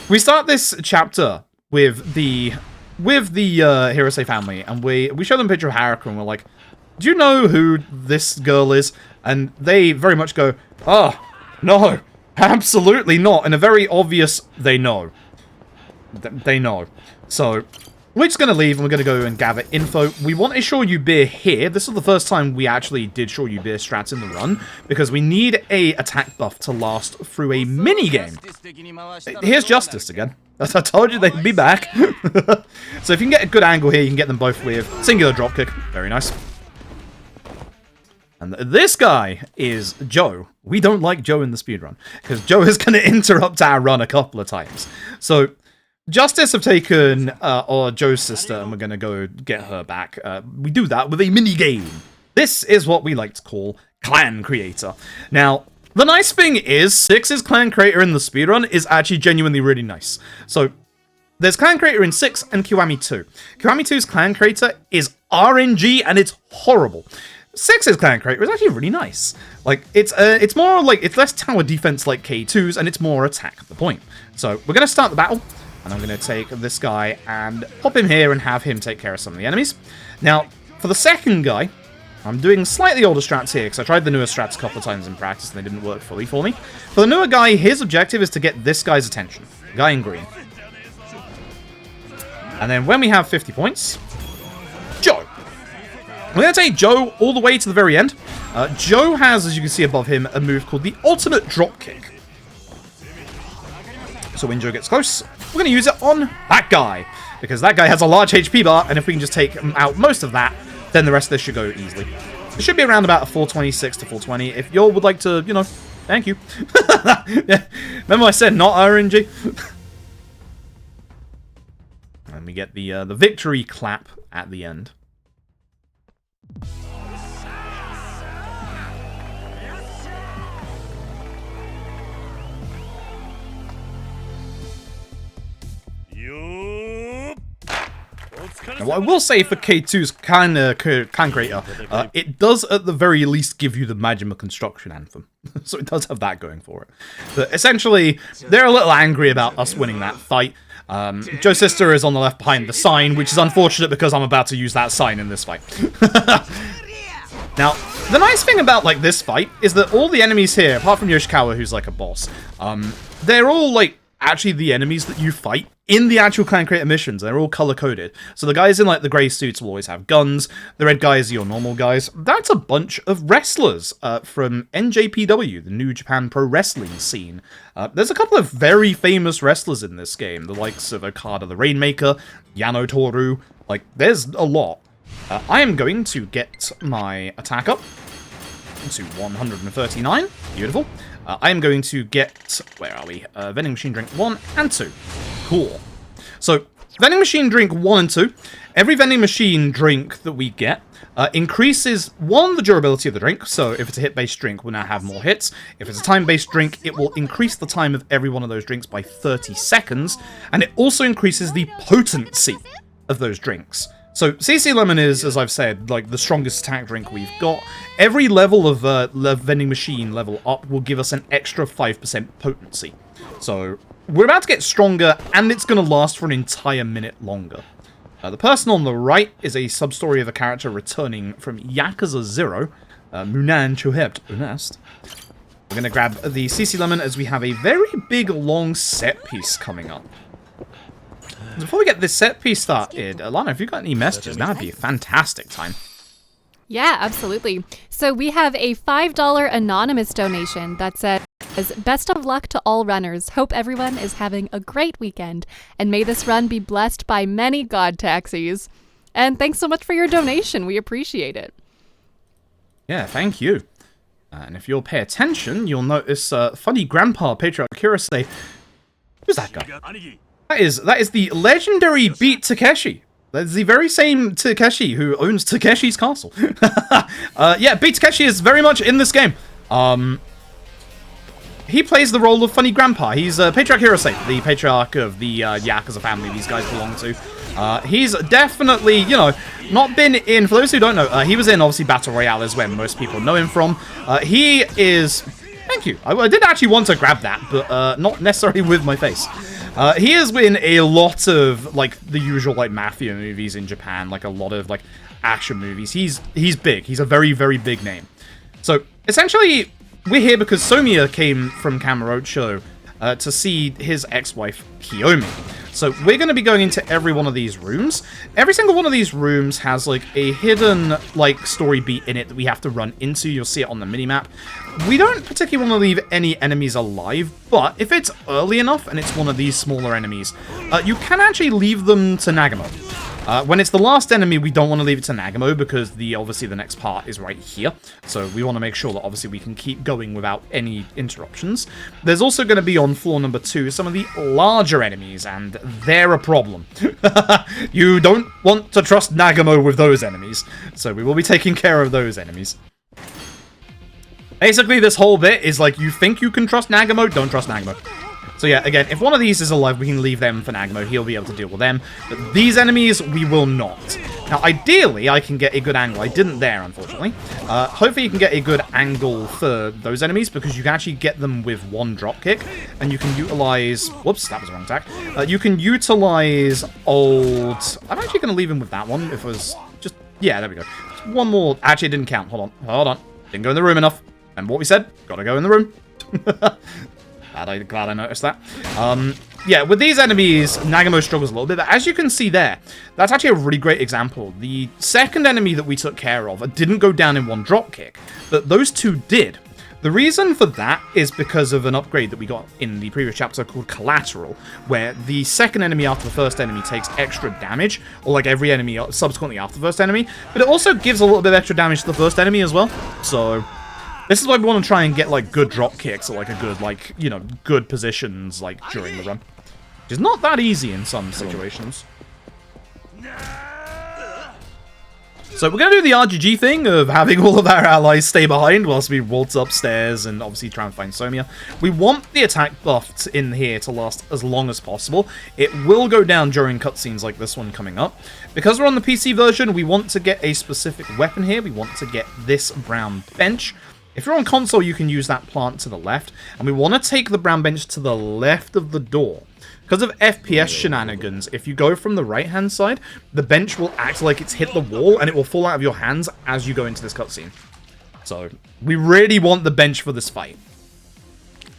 we start this chapter with the Hirose family, and we show them a picture of Haruka, and we're like, do you know who this girl is? And they very much go, oh, no, absolutely not. In a very obvious, they know. They know. So, we're just going to leave, and we're going to go and gather info. We want a Shoryu Beer here. This is the first time we actually did Shoryu Beer strats in the run, because we need a attack buff to last through a mini-game. Here's Justice again. As I told you, they'd be back. So if you can get a good angle here, you can get them both with singular dropkick. Very nice. And this guy is Joe. We don't like Joe in the speedrun, because Joe is going to interrupt our run a couple of times. So, Justice have taken Joe's sister, and we're going to go get her back. We do that with a mini-game. This is what we like to call Clan Creator. Now, the nice thing is, 6's Clan Creator in the speedrun is actually genuinely really nice. So, there's Clan Creator in 6 and Kiwami 2. Kiwami 2's Clan Creator is RNG, and it's horrible. 6's Clan Creator is actually really nice. Like, it's more like, it's less tower defense like K2's, and it's more attack at the point. So, we're going to start the battle, and I'm going to take this guy and pop him here and have him take care of some of the enemies. Now, for the second guy, I'm doing slightly older strats here, because I tried the newer strats a couple of times in practice, and they didn't work fully for me. For the newer guy, his objective is to get this guy's attention. The guy in green. And then when we have 50 points, Joe. We're going to take Joe all the way to the very end. Joe has, as you can see above him, a move called the Ultimate Dropkick. So when Joe gets close, we're going to use it on that guy, because that guy has a large HP bar, and if we can just take out most of that, then the rest of this should go easily. It should be around about a 426 to 420. If y'all would like to, you know, thank you. Yeah. Remember I said not RNG? And we get the victory clap at the end. Now, what I will say for K2's Clan Creator, it does at the very least give you the Majima Construction Anthem. So it does have that going for it. But essentially, they're a little angry about us winning that fight. Joe's sister is on the left behind the sign, which is unfortunate because I'm about to use that sign in this fight. Now, the nice thing about like this fight is that all the enemies here, apart from Yoshikawa, who's like a boss, they're all like actually the enemies that you fight in the actual Clan Creator missions. They're all color-coded. So the guys in like the grey suits will always have guns. The red guys are your normal guys. That's a bunch of wrestlers from NJPW, the New Japan Pro Wrestling scene. There's a couple of very famous wrestlers in this game, the likes of Okada the Rainmaker, Yano Toru. Like, there's a lot. I am going to get my attack up to 139. Beautiful. I am going to get, where are we? Vending machine drink 1 and 2. Cool. So, vending machine drink 1 and 2. Every vending machine drink that we get increases, 1, the durability of the drink. So, if it's a hit-based drink, we'll now have more hits. If it's a time-based drink, it will increase the time of every one of those drinks by 30 seconds. And it also increases the potency of those drinks. So, CC Lemon is, as I've said, like the strongest attack drink we've got. Every level of vending machine level up will give us an extra 5% potency. So, we're about to get stronger, and it's going to last for an entire minute longer. The person on the right is a sub-story of a character returning from Yakuza 0, Munan Chohebt Unest. We're going to grab the CC Lemon as we have a very big, long set piece coming up. Before we get this set piece started, Alana, if you've got any messages, that would be a fantastic time. Yeah, absolutely. So we have a $5 anonymous donation that says, best of luck to all runners. Hope everyone is having a great weekend, and may this run be blessed by many god taxis. And thanks so much for your donation. We appreciate it. Yeah, thank you. And if you'll pay attention, you'll notice funny grandpa Patriarch Kurose. Who's that guy? That is the legendary Beat Takeshi. That's the very same Takeshi who owns Takeshi's Castle. Yeah, Beat Takeshi is very much in this game. he plays the role of funny grandpa. He's Patriarch Hirose, the patriarch of the Yakuza family these guys belong to. He's definitely, you know, not been in, for those who don't know, he was in, obviously, Battle Royale is where most people know him from. He is, thank you, I did actually want to grab that, but not necessarily with my face. He has been a lot of, like, the usual, like, mafia movies in Japan, like, a lot of, like, action movies. He's big. He's a very, very big name. So, essentially, we're here because Somiya came from Kamurocho to see his ex-wife, Kiyomi. So we're going to be going into every one of these rooms. Every single one of these rooms has, like, a hidden, like, story beat in it that we have to run into. You'll see it on the minimap. We don't particularly want to leave any enemies alive, but if it's early enough and it's one of these smaller enemies, you can actually leave them to Nagamo. When it's the last enemy, we don't want to leave it to Nagamo because obviously the next part is right here. So we want to make sure that obviously we can keep going without any interruptions. There's also going to be on floor number 2 some of the larger enemies, and they're a problem. You don't want to trust Nagamo with those enemies. So we will be taking care of those enemies. Basically, this whole bit is like, you think you can trust Nagamo, don't trust Nagamo. So yeah, again, if one of these is alive, we can leave them for Nagamo. He'll be able to deal with them. But these enemies, we will not. Now, ideally, I can get a good angle. I didn't there, unfortunately. Hopefully, you can get a good angle for those enemies, because you can actually get them with one dropkick. And you can utilize... Whoops, that was the wrong attack. You can utilize old... I'm actually going to leave him with that one. If it was just... Yeah, there we go. Just one more... Actually, it didn't count. Hold on. Didn't go in the room enough. And what we said, gotta go in the room. Glad I noticed that. Yeah, with these enemies, Nagamo struggles a little bit, but as you can see there, that's actually a really great example. The second enemy that we took care of didn't go down in one dropkick, but those two did. The reason for that is because of an upgrade that we got in the previous chapter called Collateral, where the second enemy after the first enemy takes extra damage, or like every enemy subsequently after the first enemy, but it also gives a little bit of extra damage to the first enemy as well, so... This is why we want to try and get, like, good drop kicks, or, like, a good, like, you know, good positions, like, during the run. Which is not that easy in some situations. So we're going to do the RGG thing of having all of our allies stay behind whilst we waltz upstairs and obviously try and find Somiya. We want the attack buff in here to last as long as possible. It will go down during cutscenes like this one coming up. Because we're on the PC version, we want to get a specific weapon here. We want to get this brown bench. If you're on console, you can use that plant to the left, and we want to take the brown bench to the left of the door. Because of FPS shenanigans, if you go from the right-hand side, the bench will act like it's hit the wall, and it will fall out of your hands as you go into this cutscene. So, we really want the bench for this fight.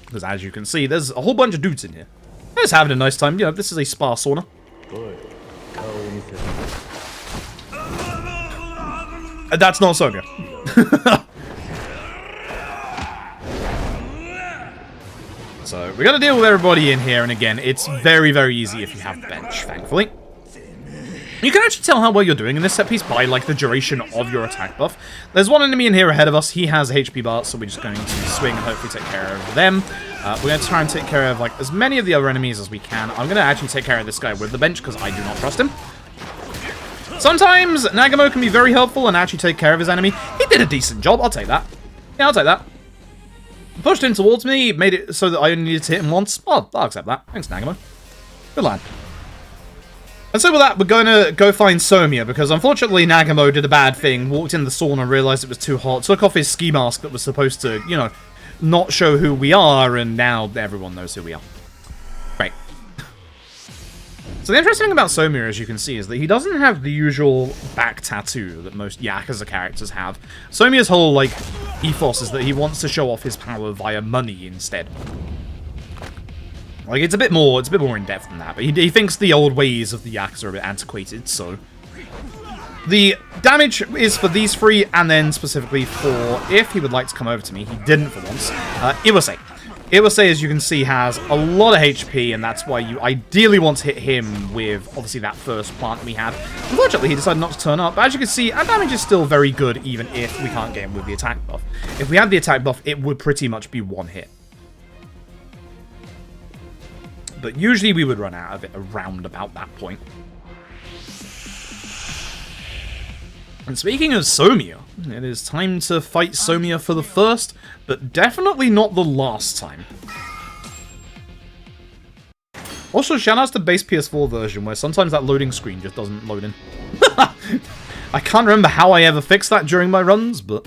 Because as you can see, there's a whole bunch of dudes in here. They're just having a nice time. You know, this is a spa sauna. That's not Somiya. So, we're going to deal with everybody in here, and again, it's very, very easy if you have the bench, thankfully. You can actually tell how well you're doing in this set piece by, like, the duration of your attack buff. There's one enemy in here ahead of us. He has a HP bar, so we're just going to swing and hopefully take care of them. We're going to try and take care of, like, as many of the other enemies as we can. I'm going to actually take care of this guy with the bench, because I do not trust him. Sometimes Nagamo can be very helpful and actually take care of his enemy. He did a decent job. I'll take that. Yeah, I'll take that. Pushed him towards me, made it so that I only needed to hit him once. Oh, I'll accept that. Thanks, Nagamo. Good lad. And so with that, we're going to go find Somiya, because unfortunately Nagamo did a bad thing, walked in the sauna, realized it was too hot, took off his ski mask that was supposed to, you know, not show who we are, and now everyone knows who we are. Great. So the interesting thing about Somiya, as you can see, is that he doesn't have the usual back tattoo that most Yakuza characters have. Somiya's whole, like, ethos is that he wants to show off his power via money instead. Like, it's a bit more in-depth than that, but he thinks the old ways of the Yakuza are a bit antiquated, so... The damage is for these three, and then specifically for if he would like to come over to me. He didn't for once. Iwase. Iwase, as you can see, has a lot of HP, and that's why you ideally want to hit him with, obviously, that first plant we had. Unfortunately, he decided not to turn up, but as you can see, our damage is still very good, even if we can't get him with the attack buff. If we had the attack buff, it would pretty much be one hit. But usually we would run out of it around about that point. And speaking of Somiya, it is time to fight Somiya for the first, but definitely not the last time. Also, shoutouts to base PS4 version, where sometimes that loading screen just doesn't load in. I can't remember how I ever fixed that during my runs, but...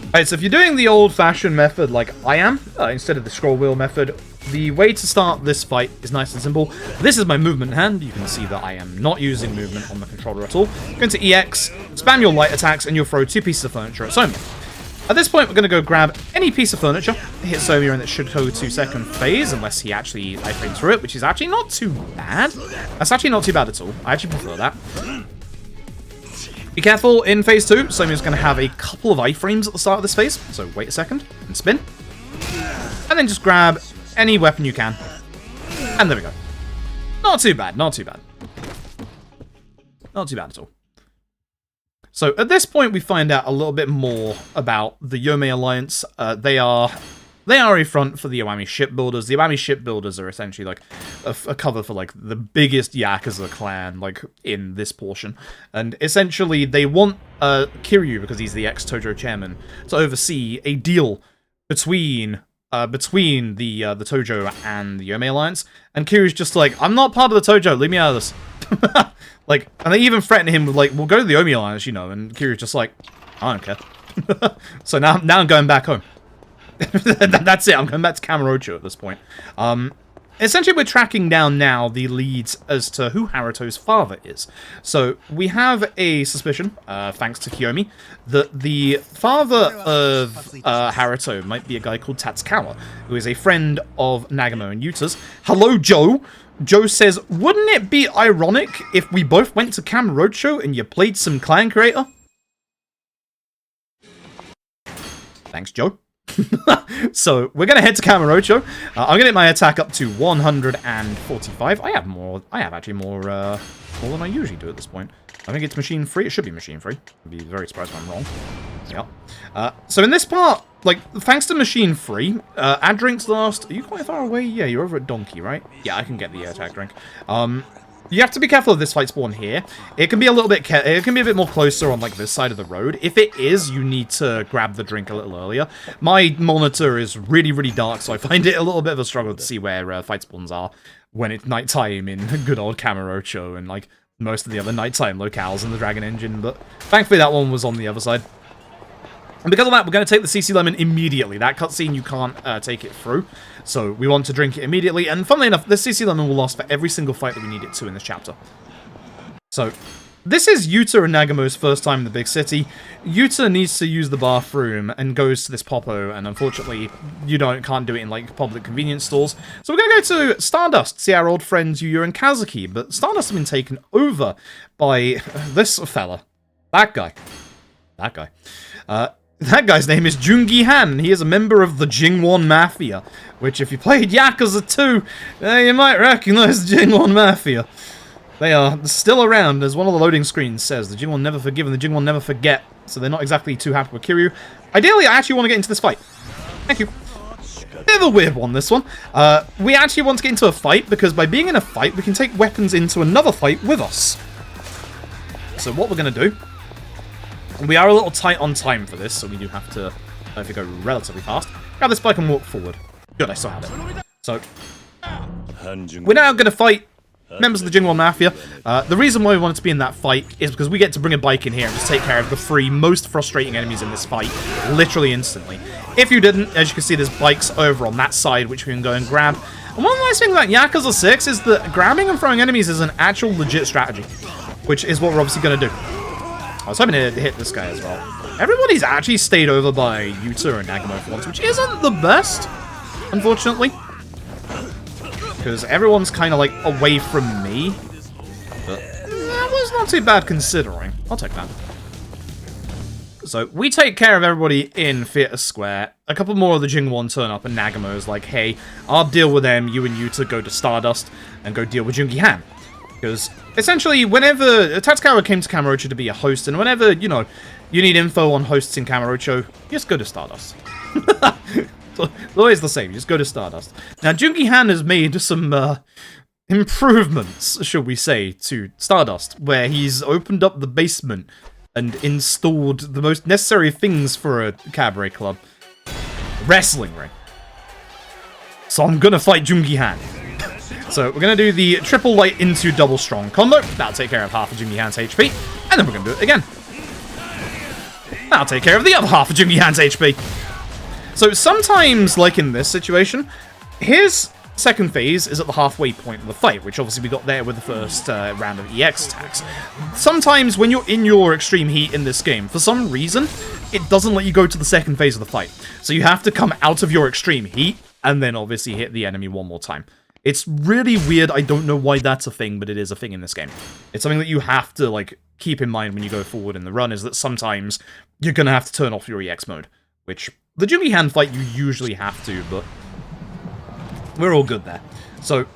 Alright, so if you're doing the old-fashioned method like I am, instead of the scroll wheel method, the way to start this fight is nice and simple. This is my movement hand. You can see that I am not using movement on the controller at all. Go into EX, spam your light attacks, and you'll throw 2 pieces of furniture at Somiya. At this point, we're going to go grab any piece of furniture, hit Somiya, and it should go to second phase, unless he actually iframes through it, which is actually not too bad. That's actually not too bad at all. I actually prefer that. Be careful in phase 2. Somiya's going to have a couple of iframes at the start of this phase, so wait a second and spin. And then just grab any weapon you can. And there we go. Not too bad, not too bad. Not too bad at all. So at this point we find out a little bit more about the Yomei Alliance. They are a front for the Iwami shipbuilders. The Iwami shipbuilders are essentially like a cover for like the biggest Yakuza clan like in this portion. And essentially they want Kiryu, because he's the ex-Tojo chairman, to oversee a deal between the Tojo and the Yomei Alliance. And Kiryu's just like, I'm not part of the Tojo, leave me out of this. Like, and they even threaten him with like, we'll go to the Yomei Alliance, you know, and Kiryu's just like, I don't care. So now I'm going back home. That's it, I'm going back to Kamurocho at this point. Essentially, we're tracking down now the leads as to who Haruto's father is. So, we have a suspicion, thanks to Kiyomi, that the father of Haruto might be a guy called Tatsukawa, who is a friend of Nagamo and Yuta's. Hello, Joe! Joe says, wouldn't it be ironic if we both went to Kamurocho and you played some Clan Creator? Thanks, Joe. So, we're going to head to Kamurocho. I'm going to get my attack up to 145. I have actually more than I usually do at this point. I think it's machine free. It should be machine free. I'd be very surprised if I'm wrong. Yeah. So in this part, like, thanks to machine free, add drinks last. Are you quite far away? Yeah, you're over at Donkey, right? Yeah, I can get the attack drink. You have to be careful of this fight spawn here. It can be a little bit, it can be a bit more closer on like this side of the road. If it is, you need to grab the drink a little earlier. My monitor is really, really dark, so I find it a little bit of a struggle to see where fight spawns are when it's nighttime in good old Kamurocho and like most of the other nighttime locales in the Dragon Engine. But thankfully that one was on the other side. And because of that, we're going to take the CC Lemon immediately. That cutscene, you can't take it through. So we want to drink it immediately. And funnily enough, the CC Lemon will last for every single fight that we need it to in this chapter. So this is Yuta and Nagamo's first time in the big city. Yuta needs to use the bathroom and goes to this Poppo. And unfortunately, you can't do it in like public convenience stores. So we're going to go to Stardust, see our old friends Yuya and Kazuki. But Stardust has been taken over by this fella. That guy. That guy. That guy's name is Jungi Han. He is a member of the Jingwon Mafia, which if you played Yakuza 2, you might recognize the Jingwon Mafia. They are still around, as one of the loading screens says. The Jingwon never forgive and the Jingwon never forget, so they're not exactly too happy with Kiryu. Ideally, I actually want to get into this fight. Thank you. Bit of a weird one, this one. We actually want to get into a fight, because by being in a fight, we can take weapons into another fight with us. So what we're going to do... We are a little tight on time for this, so we do have to go relatively fast. Grab this bike and walk forward. Good, I still have it. So, we're now going to fight members of the Jingwon Mafia. The reason why we wanted to be in that fight is because we get to bring a bike in here and just take care of the 3 most frustrating enemies in this fight, literally instantly. If you didn't, as you can see, there's bikes over on that side, which we can go and grab. And one of the nice things about Yakuza 6 is that grabbing and throwing enemies is an actual legit strategy, which is what we're obviously going to do. I was hoping to hit this guy as well. Everybody's actually stayed over by Yuta and Nagamo for once, which isn't the best, unfortunately. Because everyone's kind of like away from me. But that was not too bad considering. I'll take that. So we take care of everybody in Theatre Square. A couple more of the Jingwon turn up and Nagamo's like, hey, I'll deal with them. You and Yuta go to Stardust and go deal with Jungi Han. Because, essentially, whenever... Tatsukawa came to Kamurocho to be a host, and whenever, you know, you need info on hosts in Kamurocho, just go to Stardust. It's always the same, just go to Stardust. Now, Jungi Han has made some improvements, shall we say, to Stardust, where he's opened up the basement and installed the most necessary things for a cabaret club. Wrestling ring. So I'm gonna fight Jungi Han. So we're gonna do the triple light into double strong combo. That'll take care of half of Jungi Han's HP. And then we're gonna do it again. That'll take care of the other half of Jungi Han's HP. So sometimes, like in this situation, his second phase is at the halfway point of the fight, which obviously we got there with the first round of EX attacks. Sometimes when you're in your extreme heat in this game, for some reason, it doesn't let you go to the second phase of the fight. So you have to come out of your extreme heat, and then obviously hit the enemy one more time. It's really weird. I don't know why that's a thing, but it is a thing in this game. It's something that you have to, like, keep in mind when you go forward in the run, is that sometimes you're gonna have to turn off your EX mode, which the Jungi Han fight you usually have to, but we're all good there. So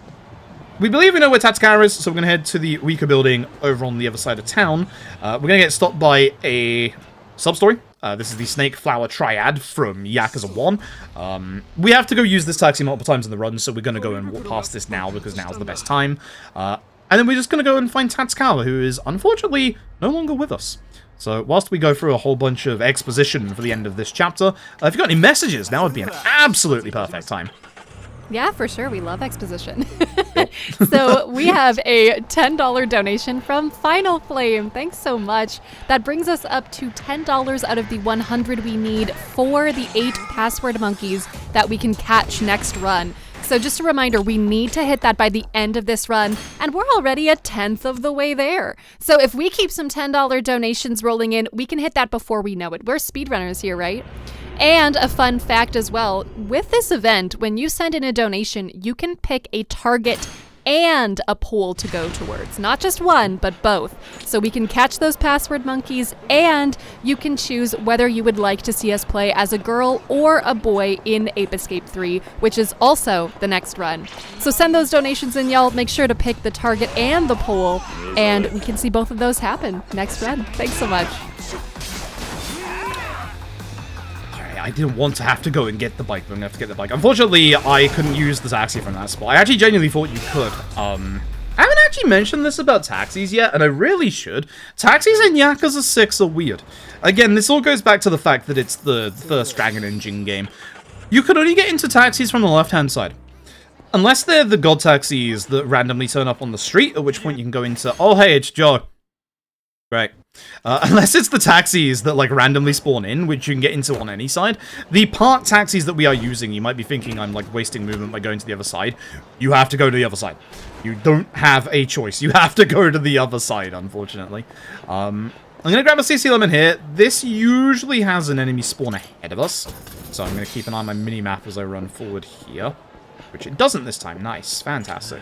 we believe we know where Tatsukawa is, so we're gonna head to the weaker building over on the other side of town. We're gonna get stopped by a sub-story. This is the Snake Flower Triad from Yakuza 1. We have to go use this taxi multiple times in the run, so we're going to go and walk past this now, because now's the best time. And then we're just going to go and find Tatsukawa, who is, unfortunately, no longer with us. So, whilst we go through a whole bunch of exposition for the end of this chapter, if you've got any messages, now would be an absolutely perfect time. Yeah, for sure. We love exposition. So we have a $10 donation from Final Flame. Thanks so much. That brings us up to $10 out of the 100 we need for the 8 password monkeys that we can catch next run. So just a reminder, we need to hit that by the end of this run, and we're already a 10th of the way there. So if we keep some $10 donations rolling in, we can hit that before we know it. We're speedrunners here, right? And a fun fact as well, with this event, when you send in a donation, you can pick a target and a pool to go towards. Not just one, but both. So we can catch those password monkeys, and you can choose whether you would like to see us play as a girl or a boy in Ape Escape 3, which is also the next run. So send those donations in, y'all. Make sure to pick the target and the pool, and we can see both of those happen next run. Thanks so much. I didn't want to have to go and get the bike, but I'm gonna have to get the bike. Unfortunately, I couldn't use the taxi from that spot. I actually genuinely thought you could. I haven't actually mentioned this about taxis yet, and I really should. Taxis in Yakuza 6 are weird. Again, this all goes back to the fact that it's the first Dragon Engine game. You could only get into taxis from the left-hand side. Unless they're the god taxis that randomly turn up on the street, at which point you can go into, oh hey, it's Joe. Great. Unless it's the taxis that, like, randomly spawn in, which you can get into on any side. The park taxis that we are using, you might be thinking I'm, like, wasting movement by going to the other side. You have to go to the other side. You don't have a choice. You have to go to the other side, unfortunately. I'm going to grab a CC lemon here. This usually has an enemy spawn ahead of us. So I'm going to keep an eye on my mini-map as I run forward here. Which it doesn't this time. Nice. Fantastic.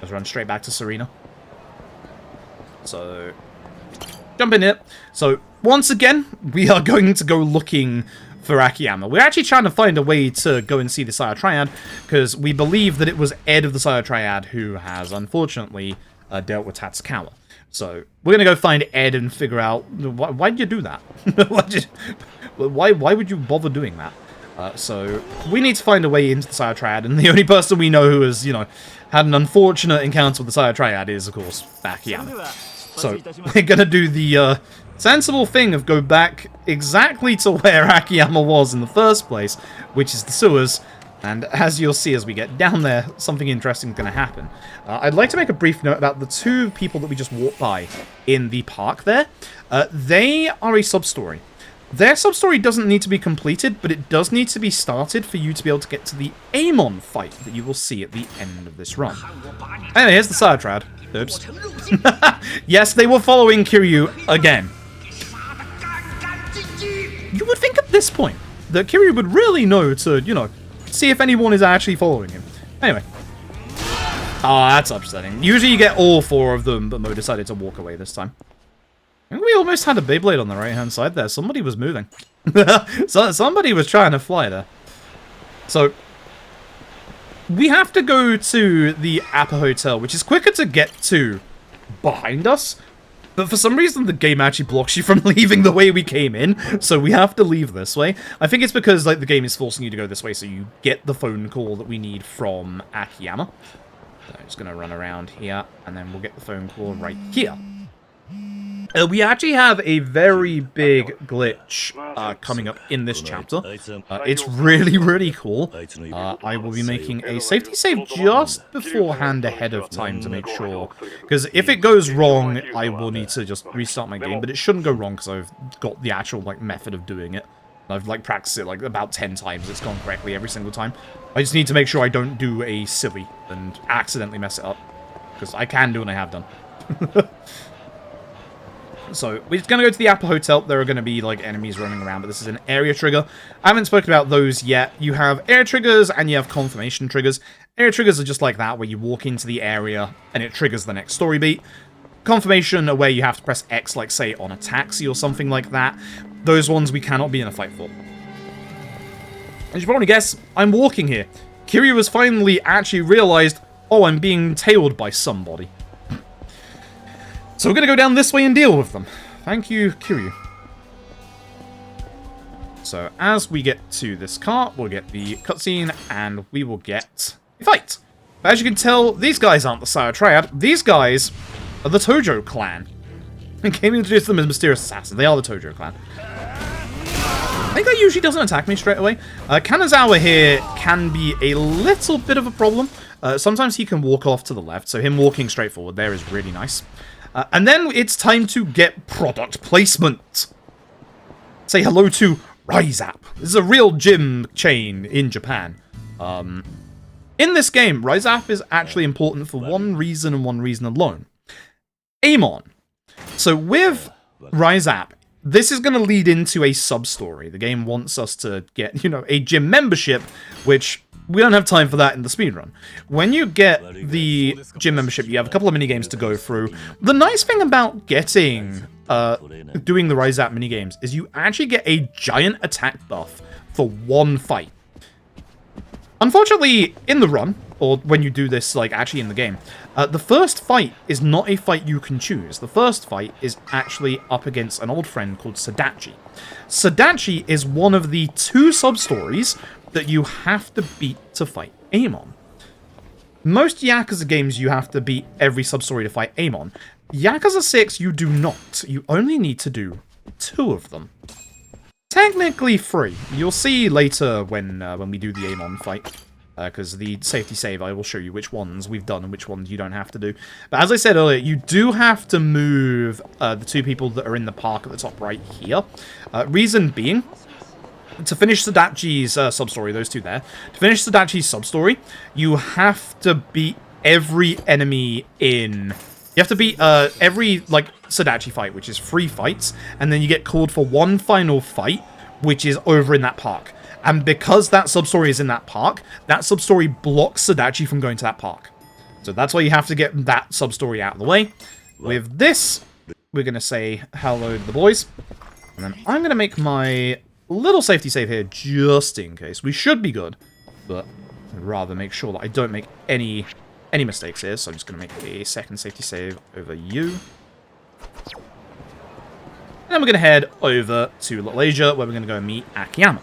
Let's run straight back to Serena. So jump in here. So, once again, we are going to go looking for Akiyama. We're actually trying to find a way to go and see the Saya Triad, because we believe that it was Ed of the Saya Triad who has, unfortunately, dealt with Tatsukawa. So, we're going to go find Ed and figure out, why'd you do that? Why would you bother doing that? So, we need to find a way into the Saya Triad, and the only person we know who has, had an unfortunate encounter with the Saya Triad is, of course, Akiyama. So, we're gonna do the sensible thing of go back exactly to where Akiyama was in the first place, which is the sewers, and as you'll see as we get down there, something interesting is gonna happen. I'd like to make a brief note about the 2 people that we just walked by in the park there. They are a sub-story. Their sub-story doesn't need to be completed, but it does need to be started for you to be able to get to the Amon fight that you will see at the end of this run. Anyway, here's the Saya Triad. Oops. Yes, they were following Kiryu again. You would think at this point that Kiryu would really know to, see if anyone is actually following him. Anyway. Ah, that's upsetting. Usually you get all 4 of them, but Mo decided to walk away this time. I think we almost had a Beyblade on the right-hand side there. Somebody was moving. So somebody was trying to fly there. So we have to go to the Appa Hotel, which is quicker to get to behind us. But for some reason, the game actually blocks you from leaving the way we came in, so we have to leave this way. I think it's because, like, the game is forcing you to go this way, so you get the phone call that we need from Akiyama. So I'm just going to run around here, and then we'll get the phone call right here. We actually have a very big glitch coming up in this chapter. It's really, really cool. I will be making a safety save just beforehand ahead of time to make sure. Because if it goes wrong, I will need to just restart my game. But it shouldn't go wrong because I've got the actual method of doing it. I've practiced it about 10 times. It's gone correctly every single time. I just need to make sure I don't do a silly and accidentally mess it up. Because I can do and I have done. So, we're just going to go to the Apple Hotel. There are going to be, enemies running around, but this is an area trigger. I haven't spoken about those yet. You have air triggers, and you have confirmation triggers. Air triggers are just like that, where you walk into the area, and it triggers the next story beat. Confirmation are where you have to press X, say, on a taxi or something like that. Those ones we cannot be in a fight for. As you probably guess, I'm walking here. Kiryu has finally actually realized, oh, I'm being tailed by somebody. So we're going to go down this way and deal with them. Thank you, Kiryu. So as we get to this car, we'll get the cutscene and we will get a fight. But as you can tell, these guys aren't the Sire Triad. These guys are the Tojo clan. I came to introduce them as mysterious assassins. They are the Tojo clan. I think that usually doesn't attack me straight away. Kanazawa here can be a little bit of a problem. Sometimes he can walk off to the left, so him walking straight forward there is really nice. And then it's time to get product placement. Say hello to RiseApp. This is a real gym chain in Japan. In this game, RiseApp is actually important for one reason and one reason alone. Amon. So with RiseApp, this is going to lead into a sub-story. The game wants us to get, a gym membership, which we don't have time for that in the speedrun. When you get the gym membership, you have a couple of minigames to go through. The nice thing about getting, doing the RiseApp minigames is you actually get a giant attack buff for one fight. Unfortunately, in the run, or when you do this, actually in the game, the first fight is not a fight you can choose. The first fight is actually up against an old friend called Sadachi. Sadachi is one of the 2 sub-stories that you have to beat to fight Amon. Most Yakuza games, you have to beat every sub-story to fight Amon. Yakuza 6, you do not. You only need to do 2 of them. Technically 3. You'll see later when we do the Amon fight. Because the safety save, I will show you which ones we've done and which ones you don't have to do. But as I said earlier, you do have to move the 2 people that are in the park at the top right here. Reason being, to finish Sadachi's sub-story, those 2 there, to finish Sadachi's sub-story, you have to beat every enemy in... You have to beat every, Sadachi fight, which is 3 fights, and then you get called for one final fight, which is over in that park. And because that sub-story is in that park, that sub-story blocks Sadachi from going to that park. So that's why you have to get that sub-story out of the way. With this, we're going to say hello to the boys. And then I'm going to make my little safety save here just in case. We should be good, but I'd rather make sure that I don't make any mistakes here. So I'm just going to make a second safety save over you. And then we're going to head over to Little Asia, where we're going to go meet Akiyama.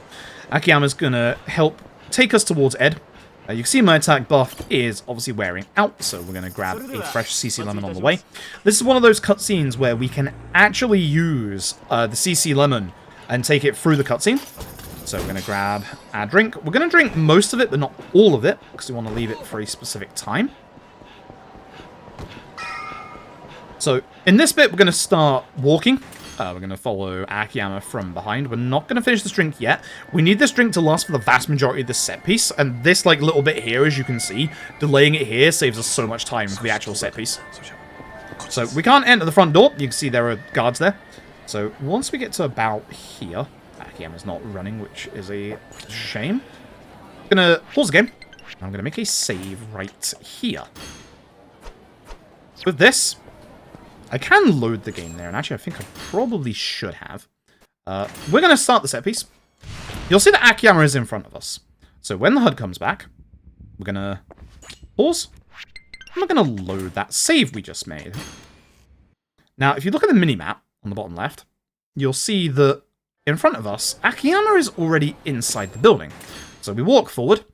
Akiyama's going to help take us towards Ed. You can see my attack buff is obviously wearing out, so we're going to grab a fresh CC Lemon on the way. This is one of those cutscenes where we can actually use the CC Lemon and take it through the cutscene. So we're going to grab our drink. We're going to drink most of it, but not all of it, because we want to leave it for a specific time. So in this bit, we're going to start walking. We're going to follow Akiyama from behind. We're not going to finish this drink yet. We need this drink to last for the vast majority of this set piece. And this little bit here, as you can see, delaying it here saves us so much time for the actual set piece. So we can't enter the front door. You can see there are guards there. So once we get to about here, Akiyama's not running, which is a shame. I'm going to pause the game. I'm going to make a save right here. With this, I can load the game there, and actually I think I probably should have. We're going to start the set piece. You'll see that Akiyama is in front of us. So when the HUD comes back, we're going to pause. And we're going to load that save we just made. Now, if you look at the minimap on the bottom left, you'll see that in front of us, Akiyama is already inside the building. So we walk forward,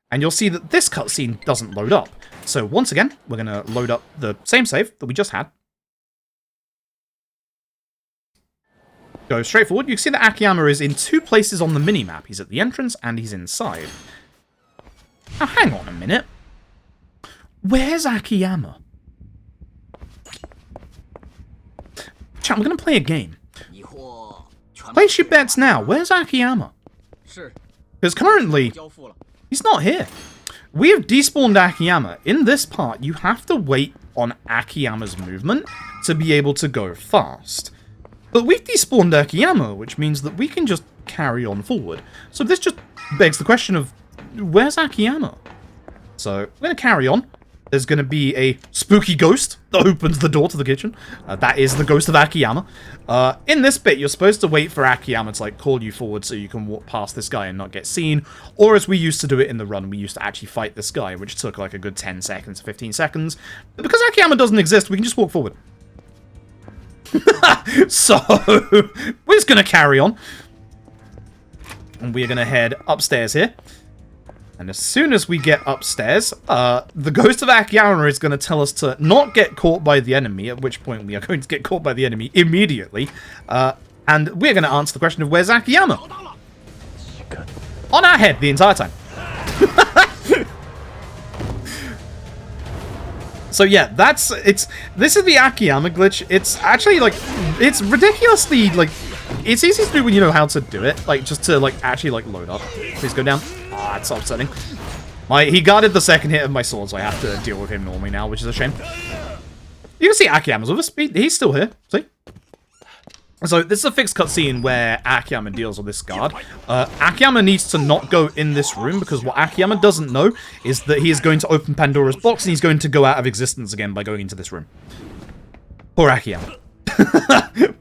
and you'll see that this cutscene doesn't load up. So once again, we're going to load up the same save that we just had. go straight forward, you can see that Akiyama is in 2 places on the minimap. He's at the entrance and he's inside. Now, hang on a minute. Where's Akiyama? Chat, I'm going to play a game. Place your bets now. Where's Akiyama? Because currently, he's not here. We have despawned Akiyama. In this part, you have to wait on Akiyama's movement to be able to go fast. But we've despawned Akiyama, which means that we can just carry on forward. So this just begs the question of, where's Akiyama? So we're going to carry on. There's going to be a spooky ghost that opens the door to the kitchen. That is the ghost of Akiyama. In this bit, you're supposed to wait for Akiyama to like call you forward so you can walk past this guy and not get seen. Or as we used to do it in the run, we used to actually fight this guy, which took like a good 10 seconds, 15 seconds. But because Akiyama doesn't exist, we can just walk forward. So, we're just going to carry on. And we're going to head upstairs here. And as soon as we get upstairs, the ghost of Akiyama is going to tell us to not get caught by the enemy, at which point we are going to get caught by the enemy immediately. And we're going to answer the question of where's Akiyama? On our head the entire time. So yeah, this is the Akiyama glitch. It's actually like, it's ridiculously like, it's easy to do when you know how to do it. Like, just to like actually like load up. Please go down. Ah, it's so upsetting. He guarded the second hit of my sword, so I have to deal with him normally now, which is a shame. You can see Akiyama's with us. He's still here. See? So this is a fixed cutscene where Akiyama deals with this guard. Akiyama needs to not go in this room because what Akiyama doesn't know is that he is going to open Pandora's box and he's going to go out of existence again by going into this room. Poor Akiyama.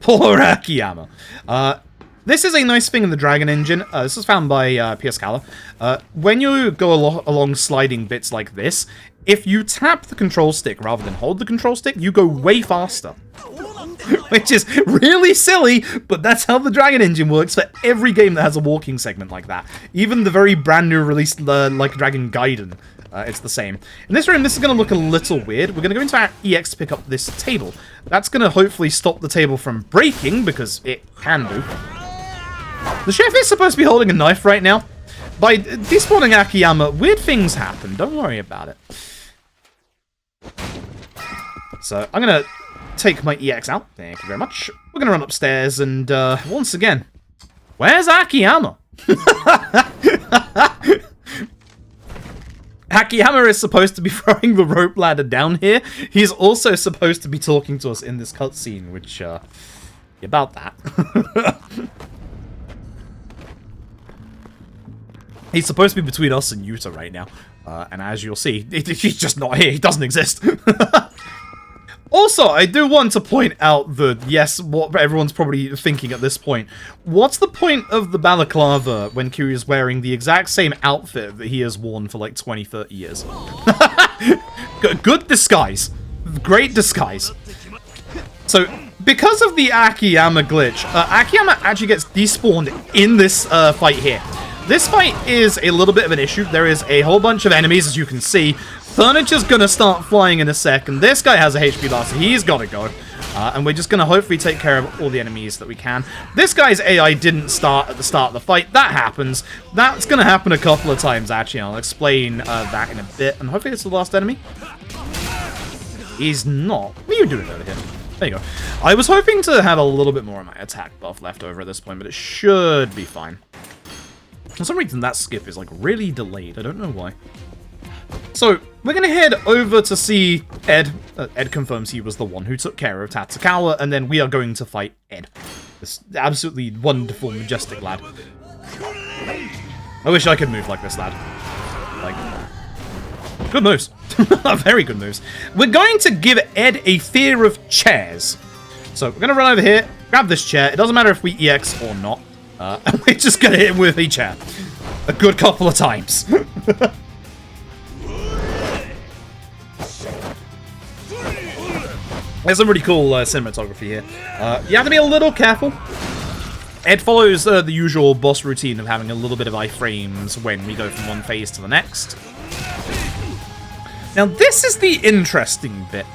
Poor Akiyama. This is a nice thing in the Dragon Engine. This is found by PS Cala. When you go along sliding bits like this, if you tap the control stick rather than hold the control stick, you go way faster. Which is really silly, but that's how the Dragon Engine works for every game that has a walking segment like that. Even the very brand new released Like Dragon Gaiden, it's the same. In this room, this is going to look a little weird. We're going to go into our EX to pick up this table. That's going to hopefully stop the table from breaking, because it can do. The chef is supposed to be holding a knife right now. By despawning Akiyama, weird things happen. Don't worry about it. So, I'm going to take my EX out. Thank you very much. We're going to run upstairs and, once again, where's Akiyama? Akiyama is supposed to be throwing the rope ladder down here. He's also supposed to be talking to us in this cutscene, which, about that. He's supposed to be between us and Yuta right now. And as you'll see, he's just not here. He doesn't exist. Also, I do want to point out that, yes, what everyone's probably thinking at this point. What's the point of the balaclava when Kiryu's wearing the exact same outfit that he has worn for like 20, 30 years? Good disguise. Great disguise. So, because of the Akiyama glitch, Akiyama actually gets despawned in this fight here. This fight is a little bit of an issue. There is a whole bunch of enemies, as you can see. Furniture's gonna start flying in a second. This guy has a HP bar, so he's gotta go. And we're just gonna hopefully take care of all the enemies that we can. This guy's AI didn't start at the start of the fight. That happens. That's gonna happen a couple of times, actually. I'll explain that in a bit. And hopefully it's the last enemy. He's not. What are you doing over here? There you go. I was hoping to have a little bit more of my attack buff left over at this point, but it should be fine. For some reason, that skip is, like, really delayed. I don't know why. So, we're going to head over to see Ed. Ed confirms he was the one who took care of Tatsukawa, and then we are going to fight Ed. This absolutely wonderful, majestic lad. I wish I could move like this lad. Like, good moves. Very good moves. We're going to give Ed a fear of chairs. So, we're going to run over here, grab this chair. It doesn't matter if we EX or not. And we're just going to hit him with a chair. A good couple of times. There's some really cool cinematography here. You have to be a little careful. Ed follows the usual boss routine of having a little bit of iframes when we go from one phase to the next. Now, this is the interesting bit.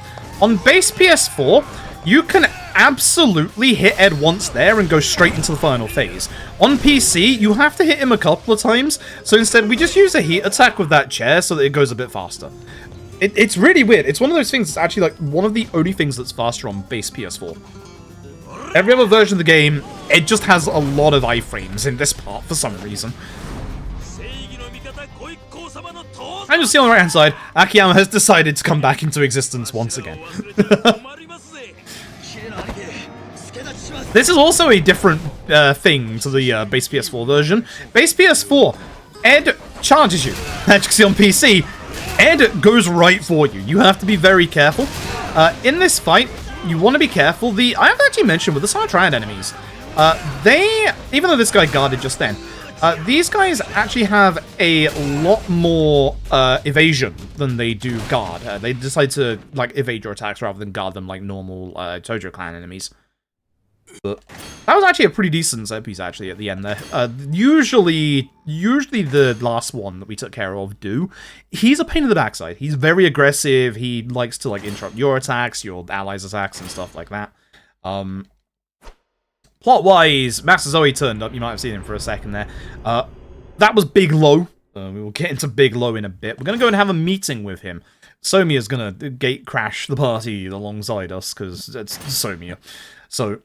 On base PS4, you can absolutely hit Ed once there and go straight into the final phase. On PC, you have to hit him a couple of times, so instead we just use a heat attack with that chair so that it goes a bit faster. It's really weird. It's one of those things that's actually like one of the only things that's faster on base PS4. Every other version of the game, it just has a lot of iframes in this part for some reason. And you'll see on the right hand side, Akiyama has decided to come back into existence once again. This is also a different thing to the base PS4 version. Base PS4, Ed charges you. As you can see on PC, Ed goes right for you. You have to be very careful. In this fight, you want to be careful. I have actually mentioned with the Star Triad enemies, even though this guy guarded just then, these guys actually have a lot more evasion than they do guard. They decide to like evade your attacks rather than guard them like normal Tojo clan enemies. But that was actually a pretty decent set piece actually at the end there. Usually the last one that we took care of, he's a pain in the backside. He's very aggressive. He likes to like interrupt your attacks, your allies' attacks, and stuff like that. Plot-wise, Master Zoe turned up. You might have seen him for a second there. That was Big Low. We will get into Big Low in a bit. We're going to go and have a meeting with him. Somia's going to gate crash the party alongside us, because it's Somia. So,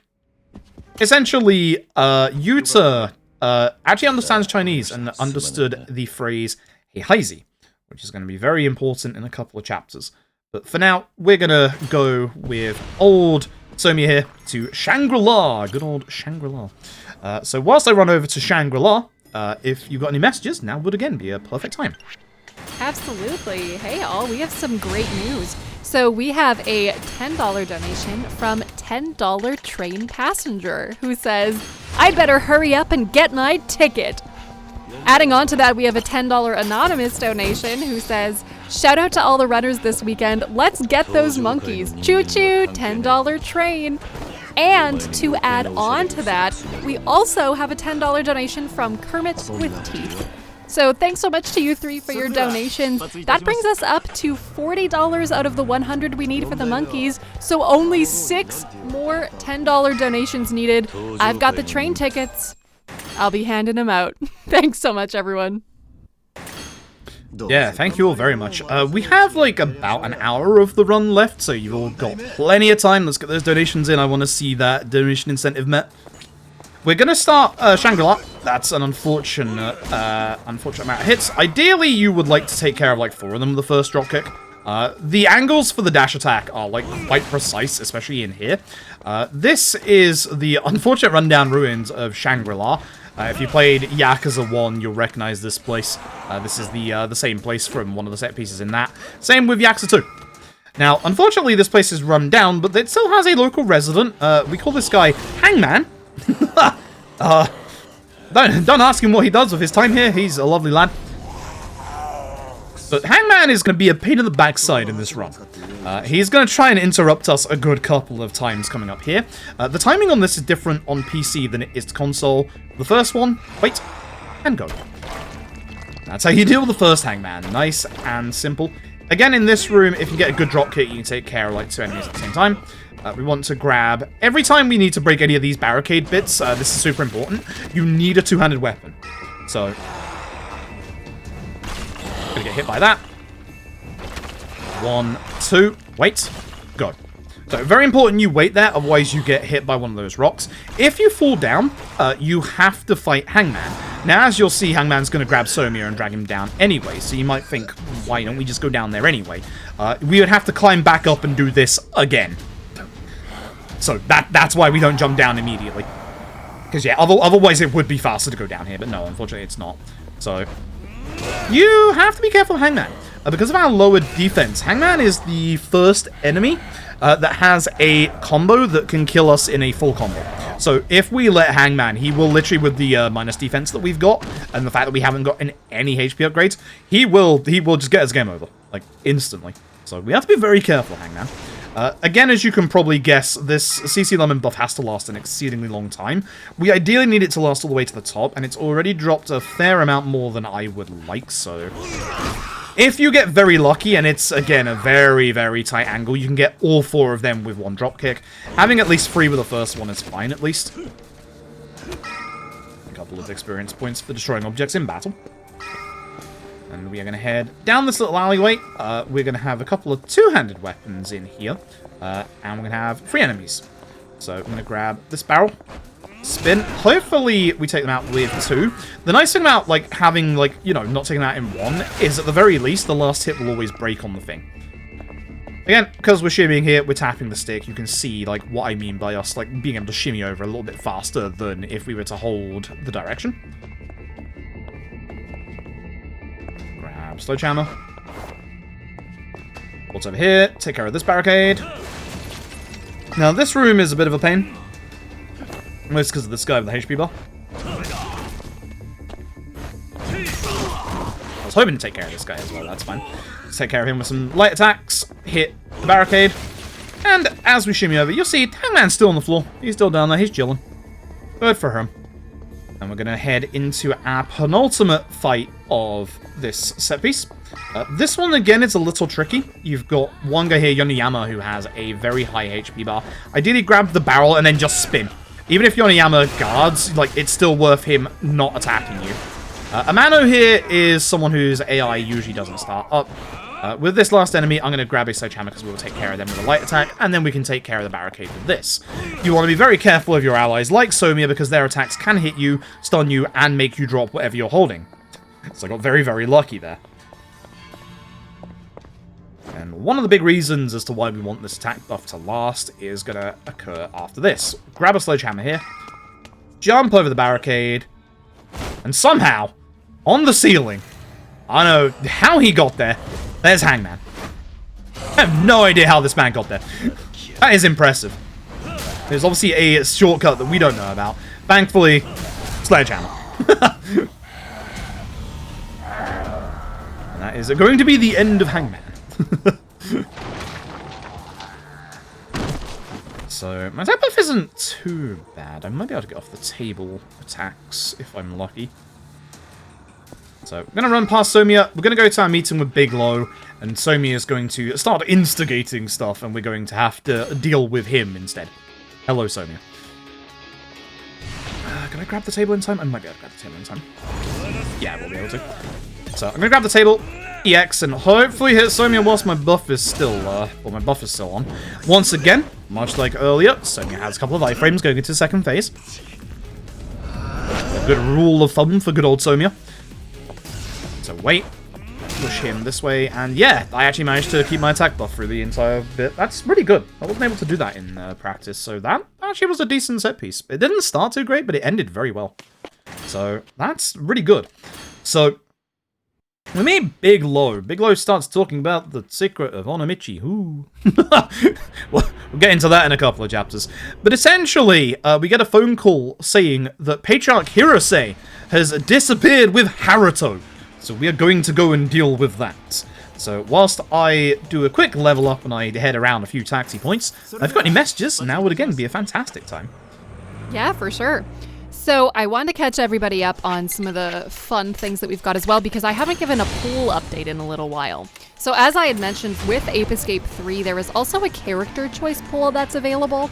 essentially, Yuta actually understands Chinese and understood the phrase Heizi, which is going to be very important in a couple of chapters. But for now, we're going to go with old Somia here to Shangri-La. Good old Shangri-La. So whilst I run over to Shangri-La, if you've got any messages, now would again be a perfect time. Absolutely. Hey all, we have some great news. So we have a $10 donation from $10 Train Passenger who says, I'd better hurry up and get my ticket. Adding on to that, we have a $10 anonymous donation who says, shout out to all the runners this weekend. Let's get those monkeys. Choo-choo, $10 train. And to add on to that, we also have a $10 donation from Kermit with Teeth. So thanks so much to you three for your donations. That brings us up to $40 out of the 100 we need for the monkeys. So only 6 more $10 donations needed. I've got the train tickets. I'll be handing them out. Thanks so much, everyone. Yeah, thank you all very much. We have like about an hour of the run left, so you've all got plenty of time. Let's get those donations in. I want to see that donation incentive met. We're going to start Shangri-La. That's an unfortunate amount of hits. Ideally, you would like to take care of like 4 of them with the first dropkick. The angles for the dash attack are like quite precise, especially in here. This is the unfortunate rundown ruins of Shangri-La. If you played Yakuza 1, you'll recognize this place. This is the same place from one of the set pieces in that. Same with Yakuza 2. Now, unfortunately, this place is run down, but it still has a local resident. We call this guy Hangman. Don't ask him what he does with his time here. He's a lovely lad. But Hangman is going to be a pain in the backside in this run. He's going to try and interrupt us a good couple of times coming up here. The timing on this is different on PC than it is to console. The first one, wait, and go. That's how you deal with the first Hangman. Nice and simple. Again, in this room, if you get a good drop kit, you can take care of like 2 enemies at the same time. We want to grab... Every time we need to break any of these barricade bits, this is super important, you need a 2-handed weapon. So... Gonna get hit by that. 1, 2, wait, go. So very important you wait there, otherwise you get hit by one of those rocks. If you fall down, you have to fight Hangman. Now, as you'll see, Hangman's going to grab Somia and drag him down anyway, so you might think, why don't we just go down there anyway? We would have to climb back up and do this again. So that's why we don't jump down immediately. Because, yeah, otherwise it would be faster to go down here, but no, unfortunately it's not. So... You have to be careful of Hangman. Because of our lower defense, Hangman is the first enemy that has a combo that can kill us in a full combo. So if we let Hangman, he will literally, with the minus defense that we've got, and the fact that we haven't got any HP upgrades, he will just get us game over, like, instantly. So we have to be very careful, Hangman. Again, as you can probably guess, this CC Lemon buff has to last an exceedingly long time. We ideally need it to last all the way to the top, and it's already dropped a fair amount more than I would like, so... If you get very lucky, and it's, again, a very, very tight angle, you can get all 4 of them with 1 dropkick. Having at least 3 with the first one is fine, at least. A couple of experience points for destroying objects in battle. And we are going to head down this little alleyway. We're going to have a couple of two-handed weapons in here. And we're going to have 3 enemies. So I'm going to grab this barrel. Spin. Hopefully we take them out with 2. The nice thing about, like, having, like, you know, not taking them out in 1 is at the very least the last hit will always break on the thing. Again, because we're shimmying here, we're tapping the stick. You can see, like, what I mean by us, like, being able to shimmy over a little bit faster than if we were to hold the direction. Grab sledgehammer. What's over here? Take care of this barricade. Now, this room is a bit of a pain. Most because of this guy with the HP bar. I was hoping to take care of this guy as well, that's fine. Let's take care of him with some light attacks, hit the barricade, and as we shimmy over, you'll see Hangman's still on the floor. He's still down there, he's chilling. Good for him. And we're going to head into our penultimate fight of this set piece. This one, again, is a little tricky. You've got one guy here, Yoniyama, who has a very high HP bar. Ideally, grab the barrel and then just spin. Even if Yoniyama guards, like, it's still worth him not attacking you. Amano here is someone whose AI usually doesn't start up. With this last enemy, I'm going to grab a sledgehammer because we will take care of them with a light attack, and then we can take care of the barricade with this. You want to be very careful of your allies, like Somia, because their attacks can hit you, stun you, and make you drop whatever you're holding. So I got very, very lucky there. And one of the big reasons as to why we want this attack buff to last is going to occur after this. Grab a sledgehammer here, jump over the barricade, and somehow, on the ceiling, I don't know how he got there, there's Hangman. I have no idea how this man got there. That is impressive. There's obviously a shortcut that we don't know about. Thankfully, sledgehammer. And that is going to be the end of Hangman. So, my attack buff isn't too bad. I might be able to get off the table attacks if I'm lucky. So, we're going to run past Somia. We're going to go to our meeting with Big Low, and Somia is going to start instigating stuff, and we're going to have to deal with him instead. Hello, Somia. Can I grab the table in time? I might be able to grab the table in time. Yeah, we'll be able to. So, I'm going to grab the table. EX and hopefully hit Somia whilst my buff is still, my buff is still on. Once again, much like earlier, Somia has a couple of iframes going into the second phase. A good rule of thumb for good old Somia. So wait, push him this way, and yeah, I actually managed to keep my attack buff through the entire bit. That's really good. I wasn't able to do that in practice, so that actually was a decent set piece. It didn't start too great, but it ended very well. So that's really good. So we meet Big Low. Big Low starts talking about the secret of Onomichi. Ooh. We'll get into that in a couple of chapters. But essentially, we get a phone call saying that Patriarch Hirose has disappeared with Haruto. So we are going to go and deal with that. So whilst I do a quick level up and I head around a few taxi points, if I've got any messages, now would again be a fantastic time. Yeah, for sure. So I wanted to catch everybody up on some of the fun things that we've got as well, because I haven't given a pool update in a little while. So as I had mentioned, with Ape Escape 3, there is also a character choice pool that's available,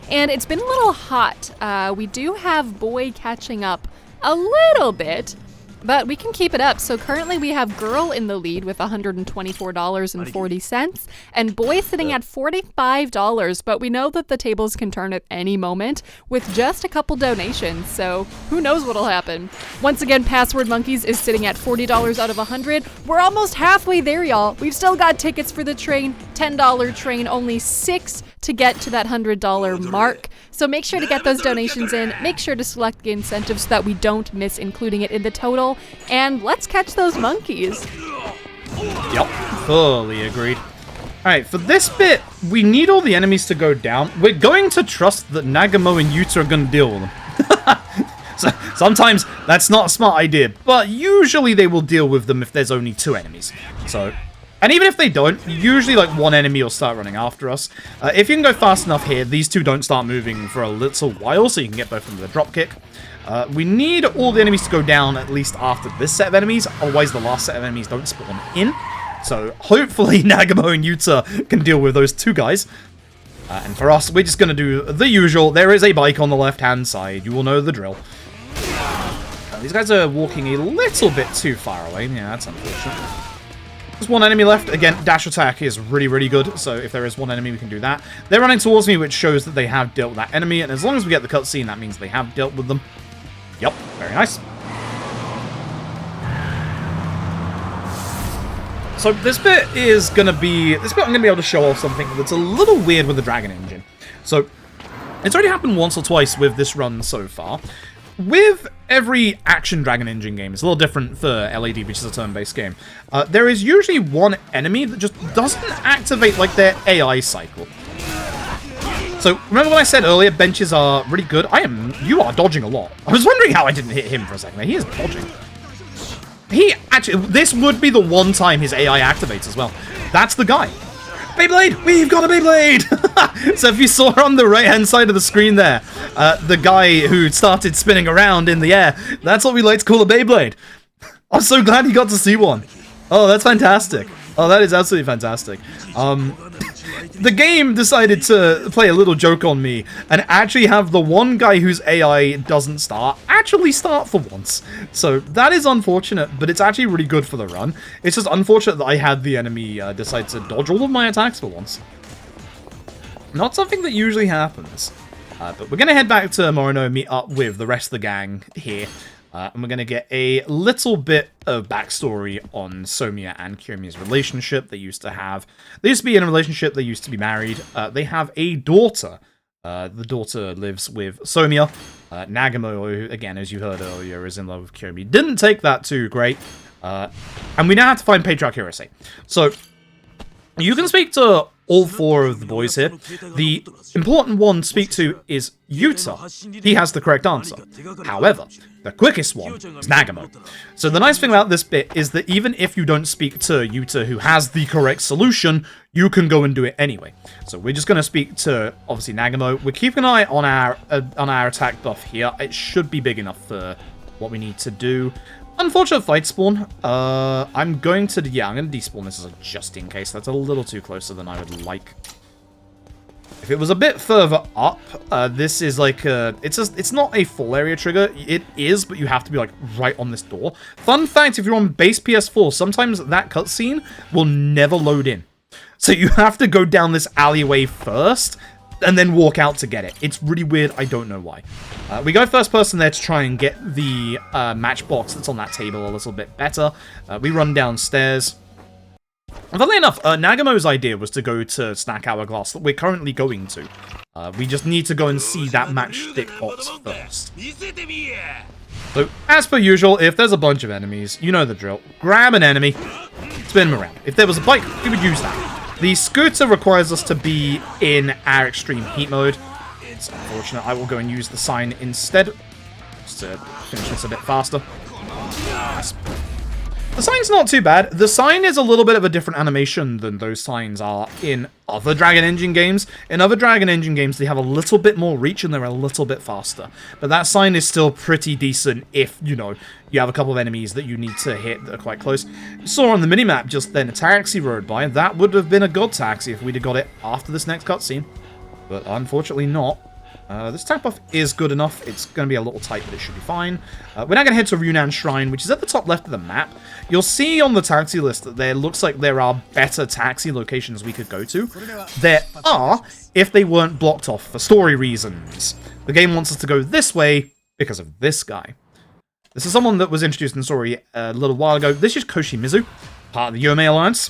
and it's been a little hot. We do have Boy catching up a little bit, but we can keep it up. So currently we have Girl in the lead with $124.40, and Boy sitting at $45, but we know that the tables can turn at any moment with just a couple donations, so who knows what'll happen. Once again, Password Monkeys is sitting at $40 out of 100. We're almost halfway there, y'all. We've still got tickets for the train, $10 train, only 6 to get to that $100 mark. So make sure to get those donations in, make sure to select the incentives so that we don't miss including it in the total, and let's catch those monkeys. Yep, fully agreed. Alright, for this bit, we need all the enemies to go down. We're going to trust that Nagamo and Yuta are going to deal with them. So, sometimes that's not a smart idea, but usually they will deal with them if there's only 2 enemies. So, and even if they don't, usually like 1 enemy will start running after us. If you can go fast enough here, these 2 don't start moving for a little while, so you can get both of them with a drop kick. We need all the enemies to go down at least after this set of enemies, otherwise the last set of enemies don't spawn in. So hopefully Nagamo and Yuta can deal with those two guys. And for us, we're just going to do the usual. There is a bike on the left-hand side. You will know the drill. These guys are walking a little bit too far away. Yeah, that's unfortunate. There's one enemy left. Again, dash attack is really, really good. So if there is one enemy, we can do that. They're running towards me, which shows that they have dealt with that enemy. And as long as we get the cutscene, that means they have dealt with them. Yep, very nice. So this bit is going to be... I'm going to be able to show off something that's a little weird with the Dragon Engine. So it's already happened once or twice with this run so far. With every action Dragon Engine game, it's a little different for LAD, which is a turn-based game. There is usually one enemy that just doesn't activate like their AI cycle. So remember when I said earlier, benches are really good? You are dodging a lot. I was wondering how I didn't hit him for a second there. He is dodging. This would be the one time his AI activates as well. That's the guy. Beyblade! We've got a Beyblade! So if you saw on the right-hand side of the screen there, the guy who started spinning around in the air, that's what we like to call a Beyblade. I'm so glad you got to see one. Oh, that's fantastic. Oh, that is absolutely fantastic. The game decided to play a little joke on me and actually have the one guy whose AI doesn't start actually start for once. So that is unfortunate, but it's actually really good for the run. It's just unfortunate that I had the enemy decide to dodge all of my attacks for once. Not something that usually happens. But we're going to head back to Morino and meet up with the rest of the gang here. And we're going to get a little bit of backstory on Somiya and Kiyomiya's relationship. They used to be in a relationship, they used to be married. They have a daughter. The daughter lives with Somiya. Nagamo, who, again, as you heard earlier, is in love with Kiyomi. Didn't take that too great. And we now have to find Patriarch Hirose. So, you can speak to all four of the boys here. The important one to speak to is Yuta. He has the correct answer. However, the quickest one is Nagamo. So the nice thing about this bit is that even if you don't speak to Yuta, who has the correct solution, you can go and do it anyway. So we're just going to speak to, obviously, Nagamo. We're keeping an eye on our attack buff here. It should be big enough for what we need to do. Unfortunate fight spawn. I'm going to despawn this as a just in case. That's a little too closer than I would like. If it was a bit further up, this is like it's not a full area trigger. It is, but you have to be like right on this door. Fun fact, if you're on base PS4, sometimes that cutscene will never load in. So you have to go down this alleyway first, and then walk out to get it. It's really weird. I don't know why. We go first person there to try and get the matchbox that's on that table a little bit better. We run downstairs. And funnily enough, Nagamo's idea was to go to Snack Hourglass that we're currently going to. We just need to go and see that matchstick box first. So, as per usual, if there's a bunch of enemies, you know the drill. Grab an enemy, spin them around. If there was a bike, we would use that. The scooter requires us to be in our extreme heat mode. It's unfortunate. I will go and use the sign instead, just to finish this a bit faster. Nice. The sign's not too bad. The sign is a little bit of a different animation than those signs are in other Dragon Engine games. In other Dragon Engine games, they have a little bit more reach and they're a little bit faster. But that sign is still pretty decent if, you know, you have a couple of enemies that you need to hit that are quite close. You saw on the minimap just then a taxi rode by. That would have been a good taxi if we'd have got it after this next cutscene. But unfortunately not. This attack buff is good enough. It's going to be a little tight, but it should be fine. We're now going to head to Runan Shrine, which is at the top left of the map. You'll see on the taxi list that there looks like there are better taxi locations we could go to. There are, if they weren't blocked off for story reasons. The game wants us to go this way because of this guy. This is someone that was introduced in the story a little while ago. This is Koshimizu, part of the Yomei Alliance.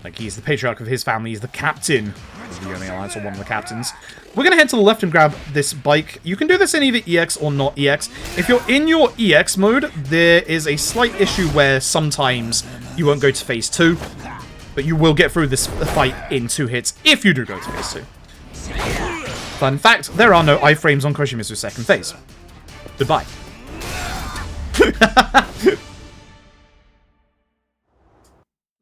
Like, he's the patriarch of his family. He's the captain of the Yomei Alliance, or one of the captains. We're going to head to the left and grab this bike. You can do this in either EX or not EX. If you're in your EX mode, there is a slight issue where sometimes you won't go to phase 2, but you will get through this fight in 2 hits if you do go to phase 2. Fun fact, there are no iframes on Koshimizu's second phase. Goodbye.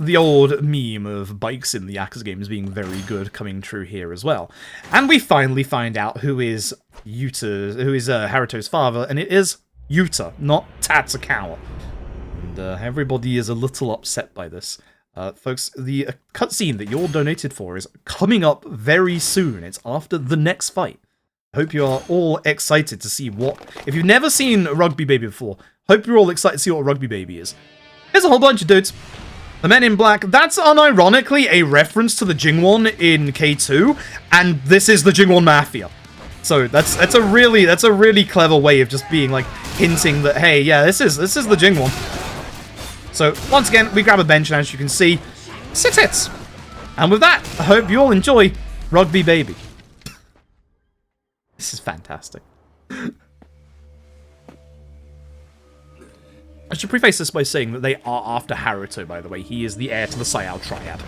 The old meme of bikes in the Yakuza games being very good coming true here as well. And we finally find out who is Haruto's father, and it is Yuta, not Tatsukawa. and everybody is a little upset by this. Folks, the cutscene that you're donated for is coming up very soon. It's after the next fight. I hope you are all excited to see what... If you've never seen Rugby Baby before, hope you're all excited to see what Rugby Baby is. There's a whole bunch of dudes. The Men in Black, that's unironically a reference to the Jingwon in K2, and this is the Jingwon Mafia. So that's a really clever way of just being like hinting that, hey, yeah, this is the Jingwon. So once again, we grab a bench, and as you can see, 6 hits. And with that, I hope you all enjoy Rugby Baby. This is fantastic. I should preface this by saying that they are after Haruto, by the way. He is the heir to the Sayao Triad.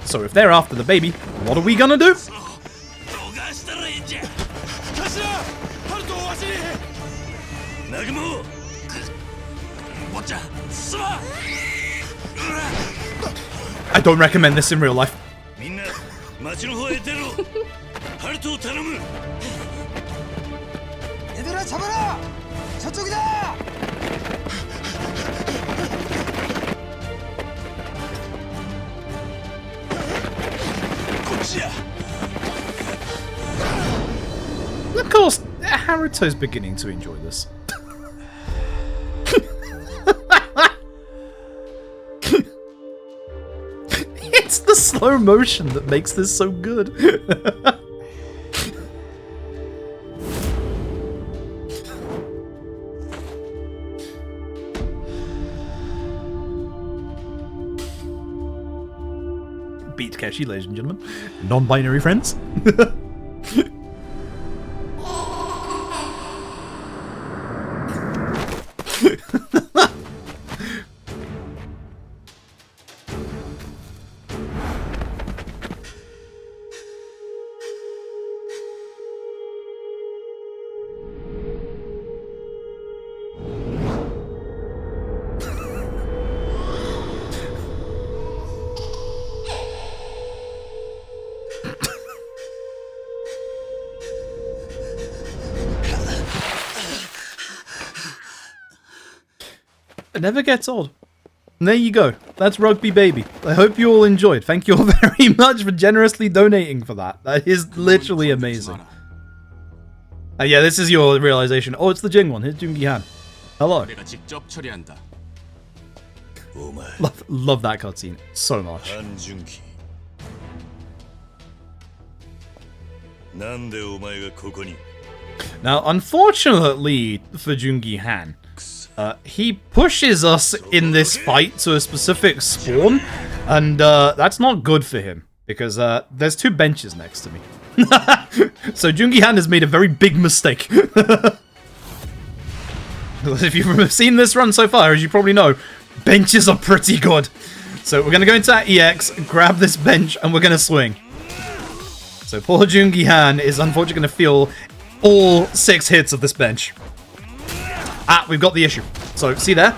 So if they're after the baby, what are we gonna do? I don't recommend this in real life. Of course, Haruto's beginning to enjoy this. It's the slow motion that makes this so good. Beat Keshi, ladies and gentlemen. Non-binary friends. It never gets old. And there you go. That's Rugby Baby. I hope you all enjoyed. Thank you all very much for generously donating for that. That is literally amazing. Yeah, this is your realization. Oh, it's the Jingwon. Here's Jungi-han. Hello. Love that cutscene so much. Now, unfortunately for Jungi-han, he pushes us in this fight to a specific spawn, and that's not good for him, because there's 2 benches next to me. So Jungi-han has made a very big mistake. If you've seen this run so far, as you probably know, benches are pretty good. So we're going to go into our EX, grab this bench, and we're going to swing. So poor Jungi-han is unfortunately going to feel all 6 hits of this bench. Ah, we've got the issue. So, see there?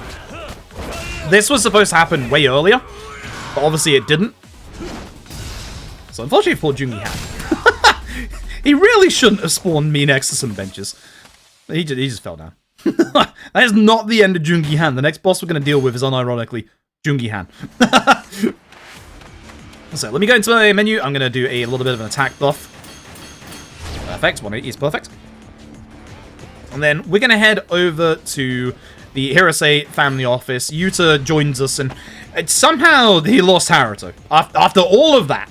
This was supposed to happen way earlier, but obviously it didn't. So, unfortunately for Jungi-han, he really shouldn't have spawned me next to some benches. He just fell down. That is not the end of Jungi-han. The next boss we're going to deal with is unironically Jungi-han. So, let me go into my menu. I'm going to do a little bit of an attack buff. Perfect. 180 is perfect. And then we're going to head over to the Hirose family office. Yuta joins us, and somehow he lost Haruto. After all of that,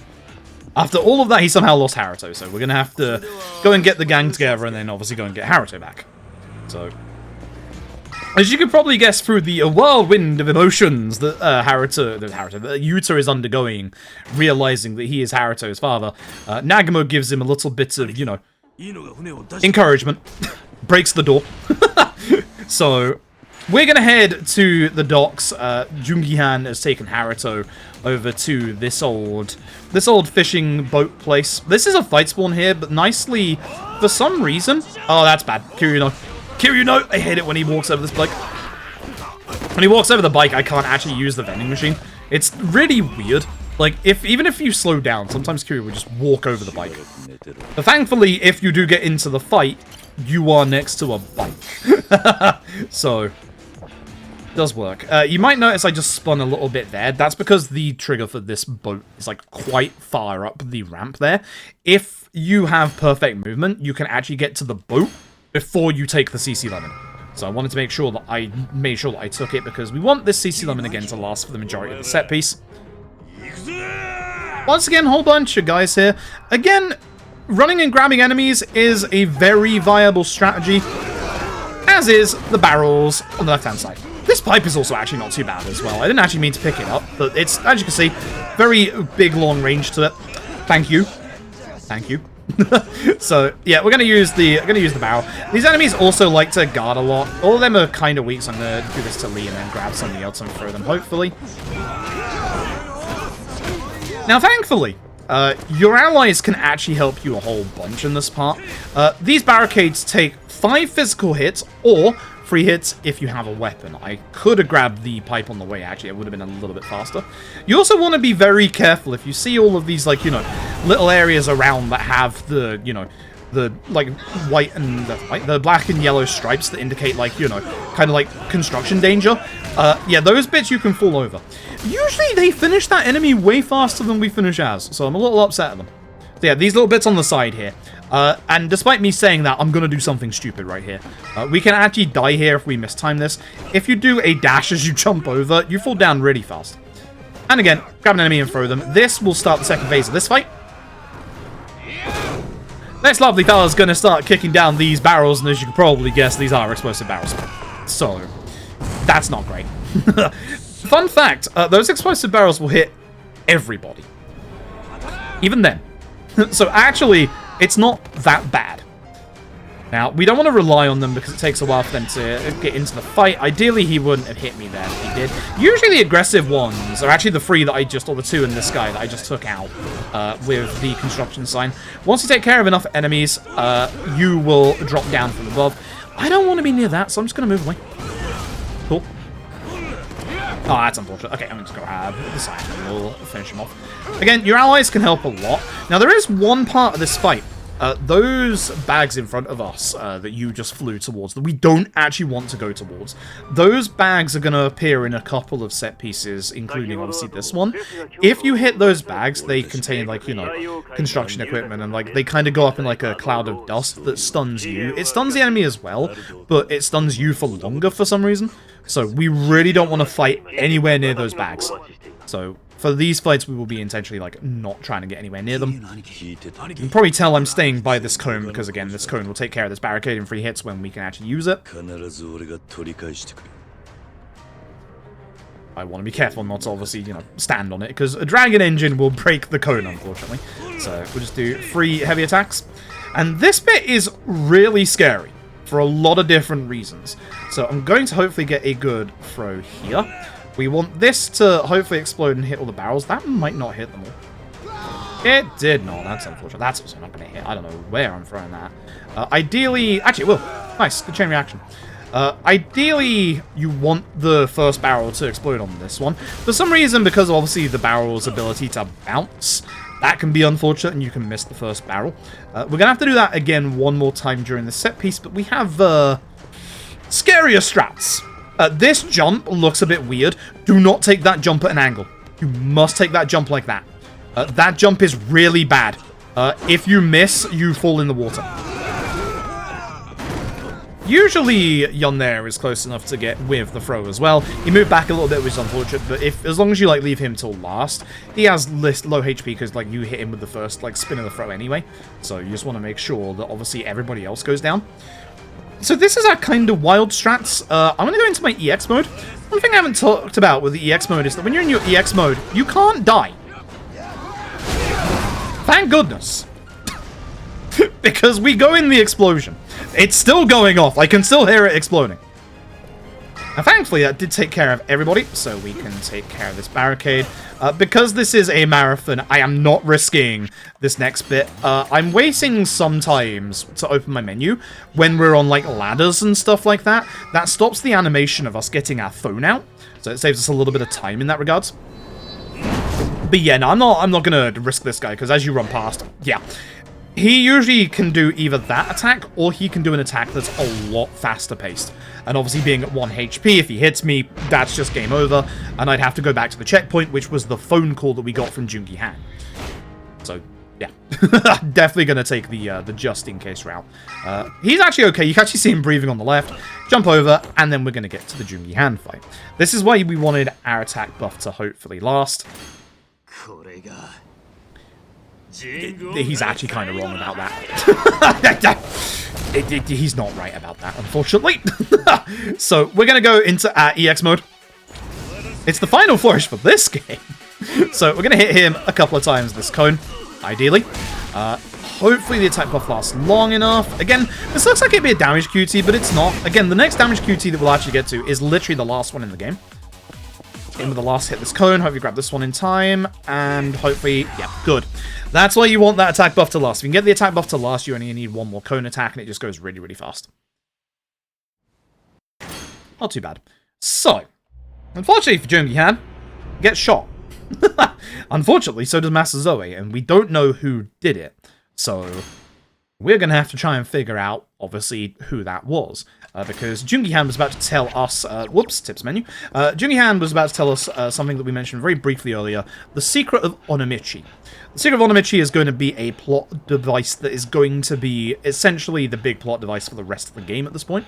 he somehow lost Haruto. So we're going to have to go and get the gang together, and then obviously go and get Haruto back. So, as you can probably guess through the whirlwind of emotions that Yuta is undergoing, realizing that he is Haruto's father, Nagumo gives him a little bit of, you know, encouragement. Breaks the door. So, we're gonna head to the docks. Jungi-han has taken Haruto over to this old fishing boat place. This is a fight spawn here, but nicely, for some reason... Oh, that's bad. Kiryu-no! I hate it when he walks over this bike. When he walks over the bike, I can't actually use the vending machine. It's really weird. Like, even if you slow down, sometimes Kiryu would just walk over the bike. But thankfully, if you do get into the fight, you are next to a bike. So, it does work. You might notice I just spun a little bit there. That's because the trigger for this boat is, like, quite far up the ramp there. If you have perfect movement, you can actually get to the boat before you take the CC lemon. So I wanted to make sure that I made sure that I took it, because we want this CC lemon again to last for the majority of the set piece. Once again, whole bunch of guys here. Again, running and grabbing enemies is a very viable strategy, as is the barrels on the left-hand side. This pipe is also actually not too bad as well. I didn't actually mean to pick it up, but it's, as you can see, very big, long range to it. Thank you. Thank you. So, yeah, we're going to use the barrel. These enemies also like to guard a lot. All of them are kind of weak, so I'm going to do this to Lee and then grab something else and throw them, hopefully. Now, thankfully, your allies can actually help you a whole bunch in this part. These barricades take 5 physical hits, or 3 hits if you have a weapon. I could have grabbed the pipe on the way, actually. It would have been a little bit faster. You also want to be very careful. If you see all of these, like, you know, little areas around that have the, you know, the, like, white and the black and yellow stripes that indicate, like, you know, kind of like construction danger. Yeah, those bits you can fall over. Usually they finish that enemy way faster than we finish as, so I'm a little upset at them. So yeah, these little bits on the side here. And despite me saying that, I'm going to do something stupid right here. We can actually die here if we mistime this. If you do a dash as you jump over, you fall down really fast. And again, grab an enemy and throw them. This will start the second phase of this fight. This lovely fella's going to start kicking down these barrels, and as you can probably guess, these are explosive barrels. So, that's not great. Fun fact, those explosive barrels will hit everybody. Even then. So actually, it's not that bad. Now, we don't want to rely on them because it takes a while for them to get into the fight. Ideally, he wouldn't have hit me there if he did. Usually the aggressive ones are actually the 3 that I just, or the 2 in this guy that I just took out with the construction sign. Once you take care of enough enemies, you will drop down from above. I don't want to be near that, so I'm just going to move away. Cool. Oh, that's unfortunate. Okay, I'm going to grab the sign and we'll finish him off. Again, your allies can help a lot. Now, there is one part of this fight. Those bags in front of us that you just flew towards, that we don't actually want to go towards, those bags are going to appear in a couple of set pieces, including, obviously, this one. If you hit those bags, they contain, like, you know, construction equipment, and, like, they kind of go up in, like, a cloud of dust that stuns you. It stuns the enemy as well, but it stuns you for longer for some reason. So we really don't want to fight anywhere near those bags. So for these fights, we will be intentionally, like, not trying to get anywhere near them. You can probably tell I'm staying by this cone because, again, this cone will take care of this barricade in 3 hits when we can actually use it. I want to be careful not to, obviously, you know, stand on it, because a dragon engine will break the cone, unfortunately. So we'll just do 3 heavy attacks. And this bit is really scary for a lot of different reasons. So I'm going to hopefully get a good throw here. We want this to hopefully explode and hit all the barrels. That might not hit them all. It did not. That's unfortunate. That's also not going to hit. I don't know where I'm throwing that. Ideally... Actually, it will. Nice. Good chain reaction. Ideally, you want the first barrel to explode on this one. For some reason, because of obviously the barrel's ability to bounce, that can be unfortunate and you can miss the first barrel. We're going to have to do that again one more time during the set piece, but we have scarier strats. This jump looks a bit weird. Do not take that jump at an angle. You must take that jump like that. That jump is really bad. If you miss, you fall in the water. Usually, Yon there is close enough to get with the throw as well. He moved back a little bit, which is unfortunate, but as long as you, like, leave him till last, he has low HP because, like, you hit him with the first, like, spin of the throw anyway. So you just want to make sure that, obviously, everybody else goes down. So this is our kind of wild strats. I'm going to go into my EX mode. One thing I haven't talked about with the EX mode is that when you're in your EX mode, you can't die. Thank goodness. Because we go in the explosion. It's still going off. I can still hear it exploding. And thankfully, that did take care of everybody, so we can take care of this barricade. Because this is a marathon, I am not risking this next bit. I'm waiting sometimes to open my menu when we're on, like, ladders and stuff like that. That stops the animation of us getting our phone out, so it saves us a little bit of time in that regards. But yeah, no, I'm not gonna risk this guy, because as you run past, yeah. He usually can do either that attack, or he can do an attack that's a lot faster paced. And obviously being at 1 HP, if he hits me, that's just game over, and I'd have to go back to the checkpoint, which was the phone call that we got from Jungi Han. So, yeah. Definitely gonna take the just-in-case route. He's actually okay, you can actually see him breathing on the left, jump over, and then we're gonna get to the Jungi Han fight. This is why we wanted our attack buff to hopefully last. He's actually kind of wrong about that. He's not right about that, unfortunately. So, we're going to go into our EX mode. It's the final flourish for this game. So, we're going to hit him a couple of times this cone, ideally. Hopefully the attack buff lasts long enough. Again, this looks like it'd be a damage QT, but it's not. Again, the next damage QT that we'll actually get to is literally the last one in the game. In with the last hit this cone, hopefully grab this one in time, and hopefully, yeah, good. That's why you want that attack buff to last. If you can get the attack buff to last, you only need one more cone attack, and it just goes really, really fast. Not too bad. So, unfortunately for Jungi Han, gets shot. Unfortunately, so does Master Zoe, and we don't know who did it. So, we're going to have to try and figure out, obviously, who that was. Because Jungi Han was about to tell us... whoops, tips menu. Jungi Han was about to tell us something that we mentioned very briefly earlier. The Secret of Onomichi. The Secret of Onomichi is going to be a plot device that is going to be essentially the big plot device for the rest of the game at this point.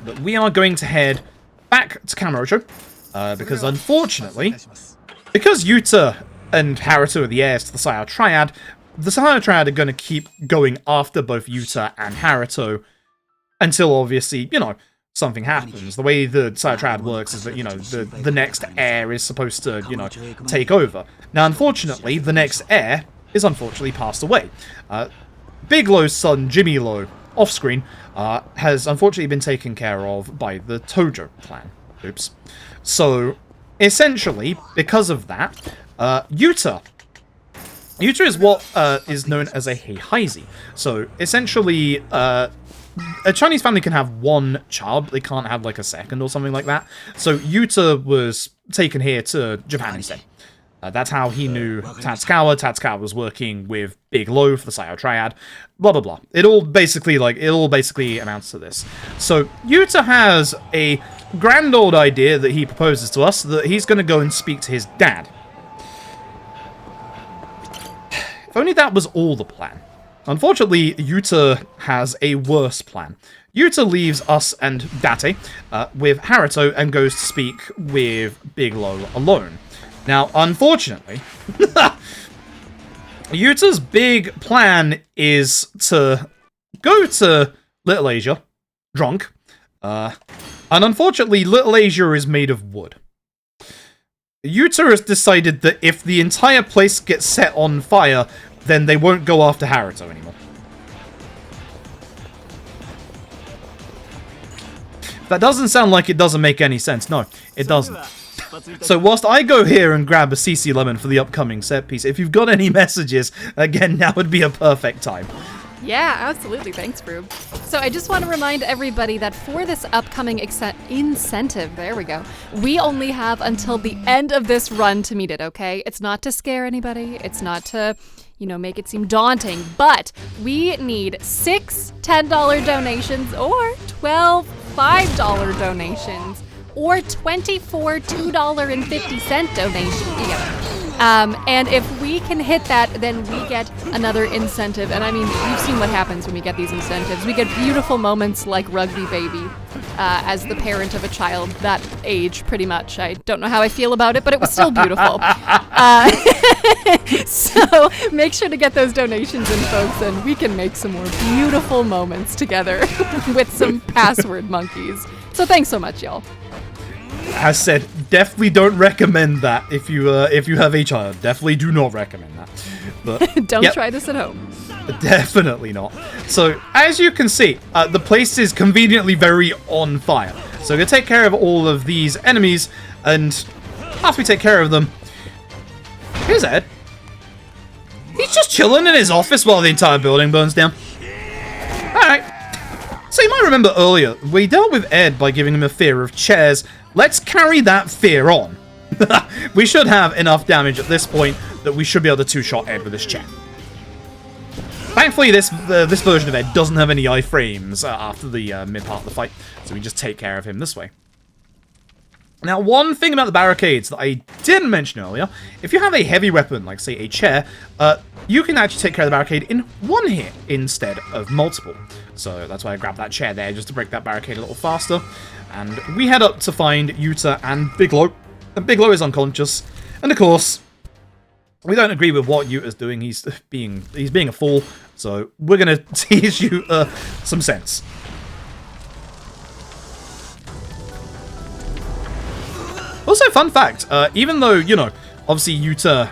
But we are going to head back to Kamurocho. Because unfortunately, because Yuta and Haruto are the heirs to the Sayo Triad, the Sayo Triad are going to keep going after both Yuta and Haruto until, obviously, you know, something happens. The way the Sayo Triad works is that, you know, the next heir is supposed to, you know, take over. Now, unfortunately, the next heir is unfortunately passed away. Big Low's son, Jimmy Low, off-screen, has unfortunately been taken care of by the Tojo clan. Oops. So, essentially, because of that, Yuta is what is known as a Heihaizi. So, essentially, a Chinese family can have one child, but they can't have, like, a second or something like that. So, Yuta was taken here to Japan instead. That's how he knew Tatsukawa. Tatsukawa was working with Big Low for the Sayo Triad. Blah, blah, blah. It all basically amounts to this. So, Yuta has a grand old idea that he proposes to us, that he's going to go and speak to his dad. If only that was all the plan. Unfortunately, Yuta has a worse plan. Yuta leaves us and Date with Haruto and goes to speak with Big Low alone. Now, unfortunately, Yuta's big plan is to go to Little Asia, drunk, and unfortunately, Little Asia is made of wood. Yuta has decided that if the entire place gets set on fire, then they won't go after Haruto anymore. That doesn't sound like it doesn't make any sense. No, it doesn't. So whilst I go here and grab a CC Lemon for the upcoming set piece, if you've got any messages, again, now would be a perfect time. Yeah, absolutely. Thanks, Froob. So I just want to remind everybody that for this upcoming incentive, there we go, we only have until the end of this run to meet it, okay? It's not to scare anybody. It's not to, you know, make it seem daunting, but we need 6 $10 donations or 12 $5 donations or 24 $2.50 donations. Yeah. And if we can hit that, then we get another incentive. And I mean, you've seen what happens when we get these incentives. We get beautiful moments like Rugby Baby as the parent of a child that age, pretty much. I don't know how I feel about it, but it was still beautiful. So make sure to get those donations in, folks, and we can make some more beautiful moments together with some password monkeys. So thanks so much, y'all. As said, definitely don't recommend that if you have a child. Definitely do not recommend that. But don't try this at home. Definitely not. So, as you can see, the place is conveniently very on fire. So we're going to take care of all of these enemies, and after we take care of them, here's Ed. He's just chilling in his office while the entire building burns down. Alright. So you might remember earlier, we dealt with Ed by giving him a fear of chairs. Let's carry that fear on. We should have enough damage at this point that we should be able to two-shot Ed with this chair. Thankfully, this version of Ed doesn't have any iframes after the mid-part of the fight, so we just take care of him this way. Now, one thing about the barricades that I didn't mention earlier, if you have a heavy weapon, like, say, a chair, you can actually take care of the barricade in one hit instead of multiple. So that's why I grabbed that chair there, just to break that barricade a little faster. And we head up to find Yuta and Bigelow. And Bigelow is unconscious. And, of course, we don't agree with what Yuta's doing. He's being a fool. So we're going to teach Yuta some sense. Also, fun fact, even though, you know, obviously Yuta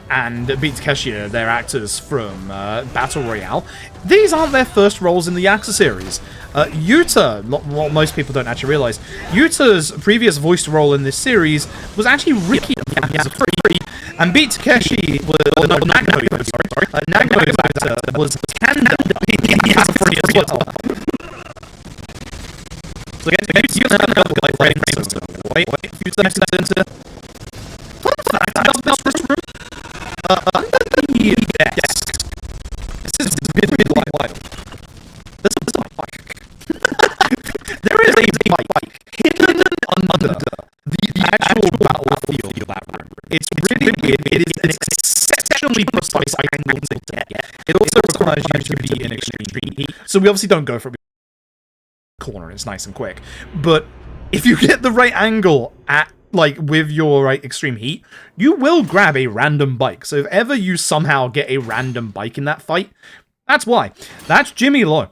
and Beat Takeshi, they're actors from Battle Royale, these aren't their first roles in the Yakuza series. Yuta, what most people don't actually realize, Yuta's previous voiced role in this series was actually Ricky in Yakuza 3, and Beat Takeshi was, Nagamo's actor was Kanda in Yakuza 3 as well. So again, Yuta and another guy right in frame. Wait, Yuta next to fun fact, I got this room under the desk. This is really wild. There's a bike. There is a bike hidden under the actual battlefield of that room. It's really weird. It is an exceptionally precise angle to get. It also requires you to be in extreme heat. So we obviously don't go for corner, it's nice and quick. But if you get the right angle at, like, with your right extreme heat, you will grab a random bike. So if ever you somehow get a random bike in that fight, that's why. That's Jimmy Lowe.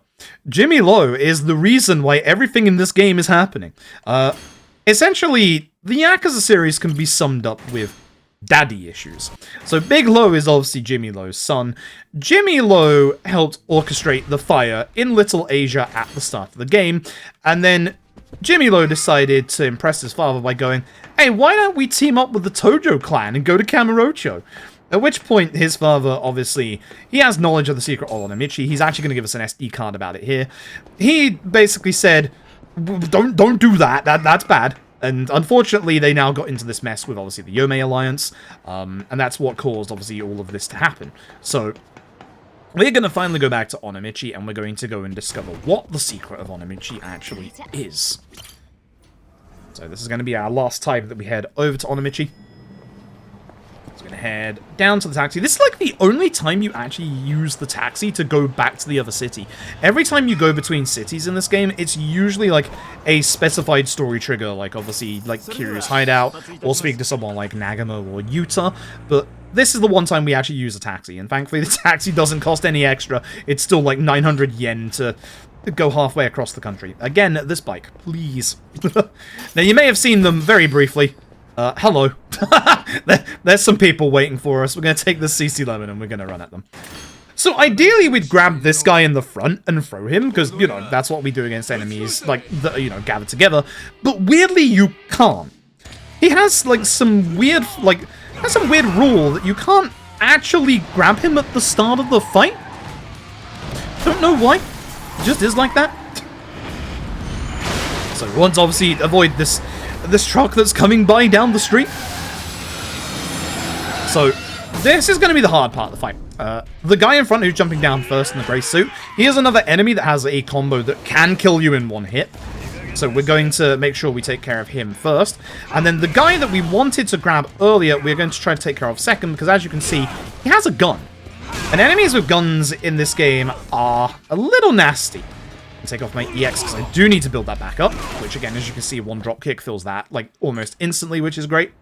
Jimmy Lowe is the reason why everything in this game is happening. Essentially, the Yakuza series can be summed up with daddy issues. So Big Lowe is obviously Jimmy Lowe's son. Jimmy Lowe helped orchestrate the fire in Little Asia at the start of the game, and then Jimmy Lowe decided to impress his father by going, hey, why don't we team up with the Tojo clan and go to Kamurocho? At which point, his father, obviously, he has knowledge of the secret of Onomichi. He's actually going to give us an SD card about it here. He basically said, don't do that. That's bad. And unfortunately, they now got into this mess with, obviously, the Yomei Alliance. And that's what caused, obviously, all of this to happen. So we're going to finally go back to Onomichi, and we're going to go and discover what the secret of Onomichi actually is. So this is going to be our last time that we head over to Onomichi. So we're going to head down to the taxi. This is like the only time you actually use the taxi to go back to the other city. Every time you go between cities in this game, it's usually like a specified story trigger, like obviously like Kiryu's hideout, or speaking to someone like Nagamo or Yuta, but this is the one time we actually use a taxi, and thankfully the taxi doesn't cost any extra. It's still like 900 yen to go halfway across the country. Again, this bike, please. Now, you may have seen them very briefly. Hello. There's some people waiting for us. We're going to take the CC Lemon and we're going to run at them. So ideally, we'd grab this guy in the front and throw him, because, you know, that's what we do against enemies, like, that, you know, gathered together. But weirdly, you can't. He has, like, some weird rule that you can't actually grab him at the start of the fight. Don't know why. It just is like that. So we want to obviously avoid this truck that's coming by down the street. So this is going to be the hard part of the fight. The guy in front who's jumping down first in the gray suit, he is another enemy that has a combo that can kill you in one hit. So we're going to make sure we take care of him first. And then the guy that we wanted to grab earlier, we're going to try to take care of second, because as you can see, he has a gun. And enemies with guns in this game are a little nasty. I'll take off my EX because I do need to build that back up, which again, as you can see, one drop kick fills that like almost instantly, which is great.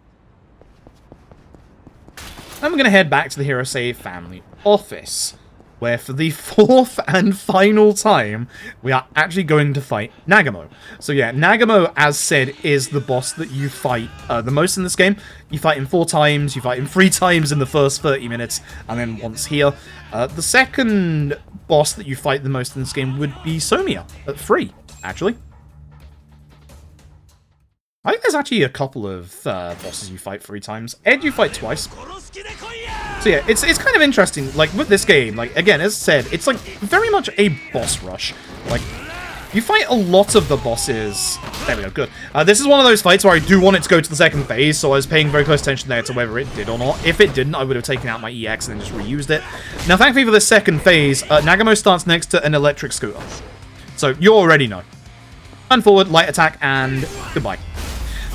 And we're going to head back to the Hirosei family office, where for the fourth and final time, we are actually going to fight Nagamo. So yeah, Nagamo, as said, is the boss that you fight the most in this game. You fight him 4 times, you fight him 3 times in the first 30 minutes, and then once here. The second boss that you fight the most in this game would be Somiya, at 3, actually. I think there's actually a couple of bosses you fight 3 times. Ed you fight twice. So yeah, it's kind of interesting, like, with this game, like, again, as said, it's, like, very much a boss rush. Like, You fight a lot of the bosses. There we go, good. This is one of those fights where I do want it to go to the second phase, so I was paying very close attention there to whether it did or not. If it didn't, I would have taken out my EX and then just reused it. Now, thankfully for this second phase, Nagamo starts next to an electric scooter. So, you already know. Turn forward, light attack, and goodbye.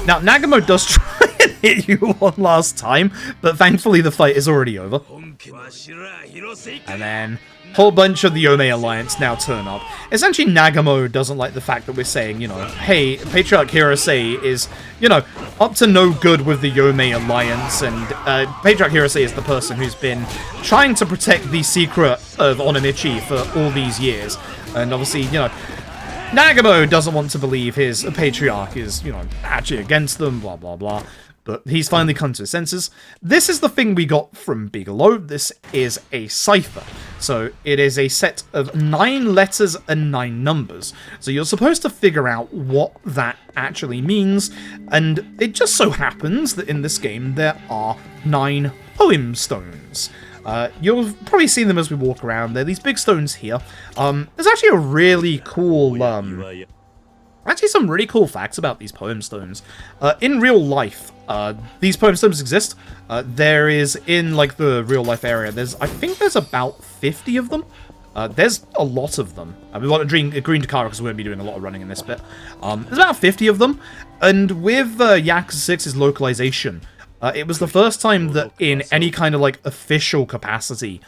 Now, Nagamo does try and hit you one last time, but thankfully the fight is already over. And then, a whole bunch of the Yomei Alliance now turn up. Essentially, Nagamo doesn't like the fact that we're saying, you know, hey, Patriarch Hirosei is, you know, up to no good with the Yomei Alliance, and Patriarch Hirosei is the person who's been trying to protect the secret of Onamichi for all these years. And obviously, you know, Nagamo doesn't want to believe his Patriarch is, you know, actually against them, blah, blah, blah. But he's finally come to his senses. This is the thing we got from Bigelow. This is a cipher. So it is a set of 9 letters and 9 numbers. So you're supposed to figure out what that actually means. And it just so happens that in this game there are 9 poem stones. You'll probably see them as we walk around. They're these big stones here. There's actually a really cool... actually some really cool facts about these poem stones. In real life, these poem stones exist. There is, in like the real life area, I think there's about 50 of them. There's a lot of them. We want to drink green Takara because we're going to be doing a lot of running in this bit. There's about 50 of them. And with Yakuza 6's localization, it was the first time that in any kind of like official capacity,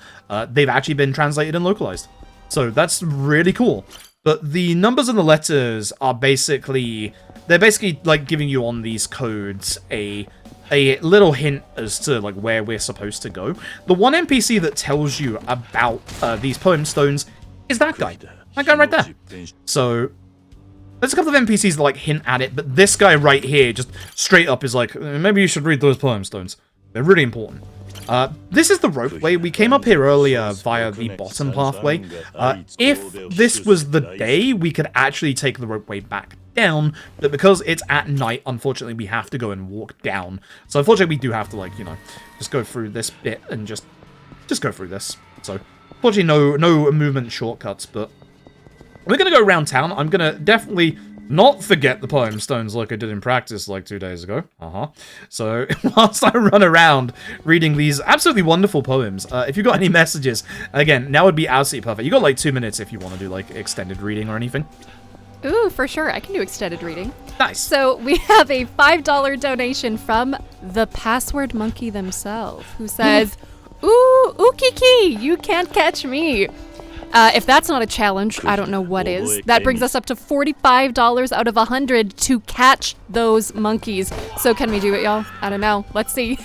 they've actually been translated and localized. So that's really cool. But the numbers and the letters are basically, they're basically like giving you on these codes a little hint as to like where we're supposed to go. The one NPC that tells you about these poem stones is that guy. That guy right there. So there's a couple of NPCs that like hint at it, but this guy right here just straight up is like, maybe you should read those poem stones. They're really important. This is the ropeway. We came up here earlier via the bottom pathway. If this was the day, we could actually take the ropeway back down, but because it's at night, unfortunately, we have to go and walk down. So unfortunately, we do have to, like, you know, just go through this bit and just go through this. So unfortunately, no movement shortcuts, but we're going to go around town. I'm going to definitely not forget the poem stones like I did in practice like 2 days ago. So whilst I run around reading these absolutely wonderful poems, if you've got any messages, again, now would be absolutely perfect. You got like 2 minutes if you want to do like extended reading or anything. Ooh, for sure. I can do extended reading. Nice. So we have a $5 donation from the password monkey themselves, who says, ooh, Ukiki, you can't catch me. If that's not a challenge, I don't know what is. That brings us up to $45 out of 100 to catch those monkeys. So can we do it, y'all? I don't know. Let's see.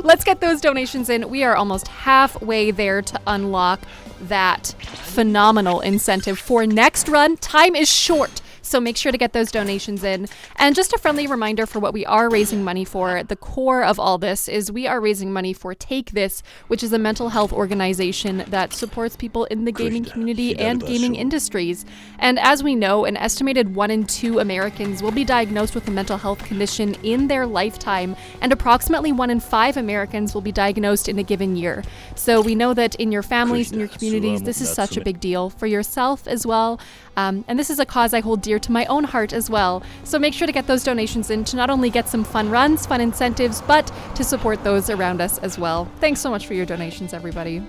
Let's get those donations in. We are almost halfway there to unlock that phenomenal incentive for next run. Time is short, so make sure to get those donations in. And just a friendly reminder for what we are raising money for. The core of all this is we are raising money for Take This, which is a mental health organization that supports people in the gaming community and gaming industries. And as we know, an estimated 1 in 2 Americans will be diagnosed with a mental health condition in their lifetime, and approximately 1 in 5 Americans will be diagnosed in a given year. So we know that in your families, in your communities, this is such a big deal for yourself as well. And this is a cause I hold dear to my own heart as well. So make sure to get those donations in to not only get some fun runs, fun incentives, but to support those around us as well. Thanks so much for your donations, everybody.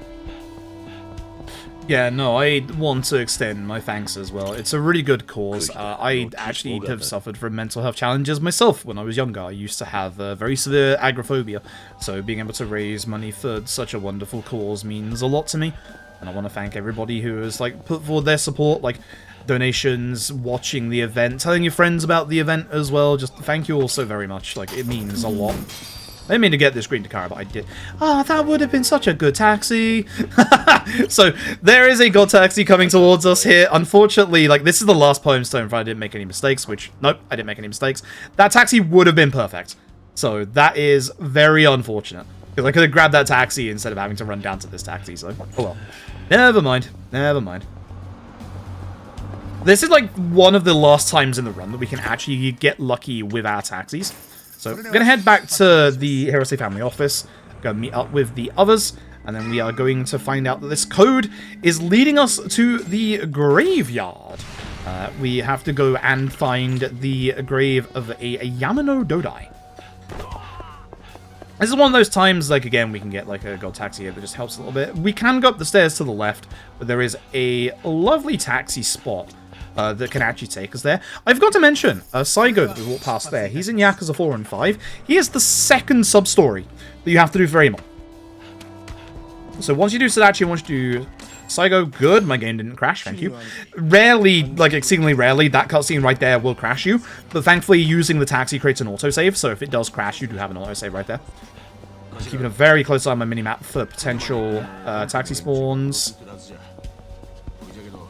Yeah, no, I want to extend my thanks as well. It's a really good cause. I actually have suffered from mental health challenges myself when I was younger. I used to have very severe agoraphobia, so being able to raise money for such a wonderful cause means a lot to me. And I want to thank everybody who has like put forward their support, like donations, watching the event, telling your friends about the event as well. Just thank you all so very much. Like, it means a lot. I didn't mean to get this green car, but I did. Ah, that would have been such a good taxi. So, there is a god taxi coming towards us here. Unfortunately, like, this is the last poem stone if I didn't make any mistakes, which, nope, I didn't make any mistakes. That taxi would have been perfect. So, that is very unfortunate. Because I could have grabbed that taxi instead of having to run down to this taxi, so, oh well. Never mind. Never mind. This is, like, one of the last times in the run that we can actually get lucky with our taxis. So, we're going to head back to the Hirose family office, go meet up with the others, and then we are going to find out that this code is leading us to the graveyard. we have to go and find the grave of a Yamano Dodai. This is one of those times, like, again, we can get, like, a gold taxi here that just helps a little bit. We can go up the stairs to the left, but there is a lovely taxi spot that can actually take us there. I've got to mention, Saigo that we walked past there, he's in Yakuza 4 and 5. He is the second sub-story that you have to do for Amon. So once you do Sadachi, once you do Saigo, good, my game didn't crash, thank you. Rarely, like exceedingly rarely, that cutscene right there will crash you, but thankfully using the taxi creates an autosave, so if it does crash, you do have an autosave right there. Keeping a very close eye on my minimap for potential taxi spawns.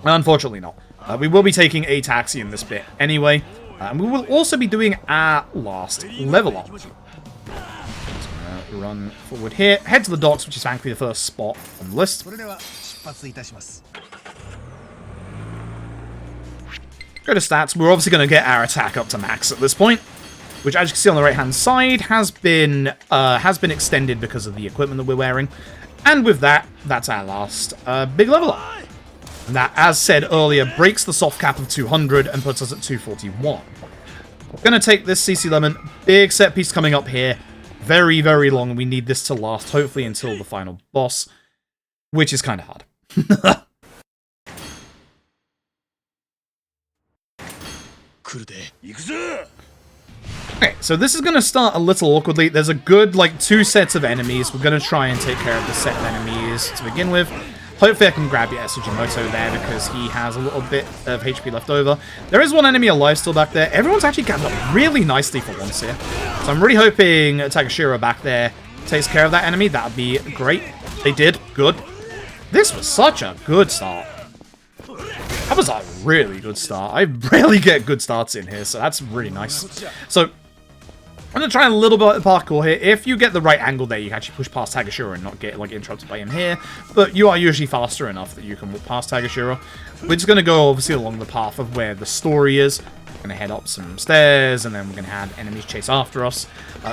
Unfortunately not. We will be taking a taxi in this bit anyway, and we will also be doing our last level up. Run forward here, head to the docks, which is thankfully the first spot on the list. Go to stats. We're obviously going to get our attack up to max at this point, which, as you can see on the right hand side, has been extended because of the equipment that we're wearing. And with that, that's our last big level up. And that, as said earlier, breaks the soft cap of 200 and puts us at 241. We're going to take this CC Lemon. Big set piece coming up here. Very, very long. We need this to last, hopefully, until the final boss, which is kind of hard. Okay, so this is going to start a little awkwardly. There's a good, like, 2 sets of enemies. We're going to try and take care of the set of enemies to begin with. Hopefully I can grab your Sugimoto there because he has a little bit of HP left over. There is one enemy alive still back there. Everyone's actually gathered up really nicely for once here. So I'm really hoping Takashiro back there takes care of that enemy. That would be great. They did. Good. This was such a good start. That was a really good start. I rarely get good starts in here, so that's really nice. So I'm going to try a little bit of parkour here. If you get the right angle there, you can actually push past Takashiro and not get, like, interrupted by him here. But you are usually faster enough that you can walk past Takashiro. We're just going to go, obviously, along the path of where the story is. We're going to head up some stairs, and then we're going to have enemies chase after us.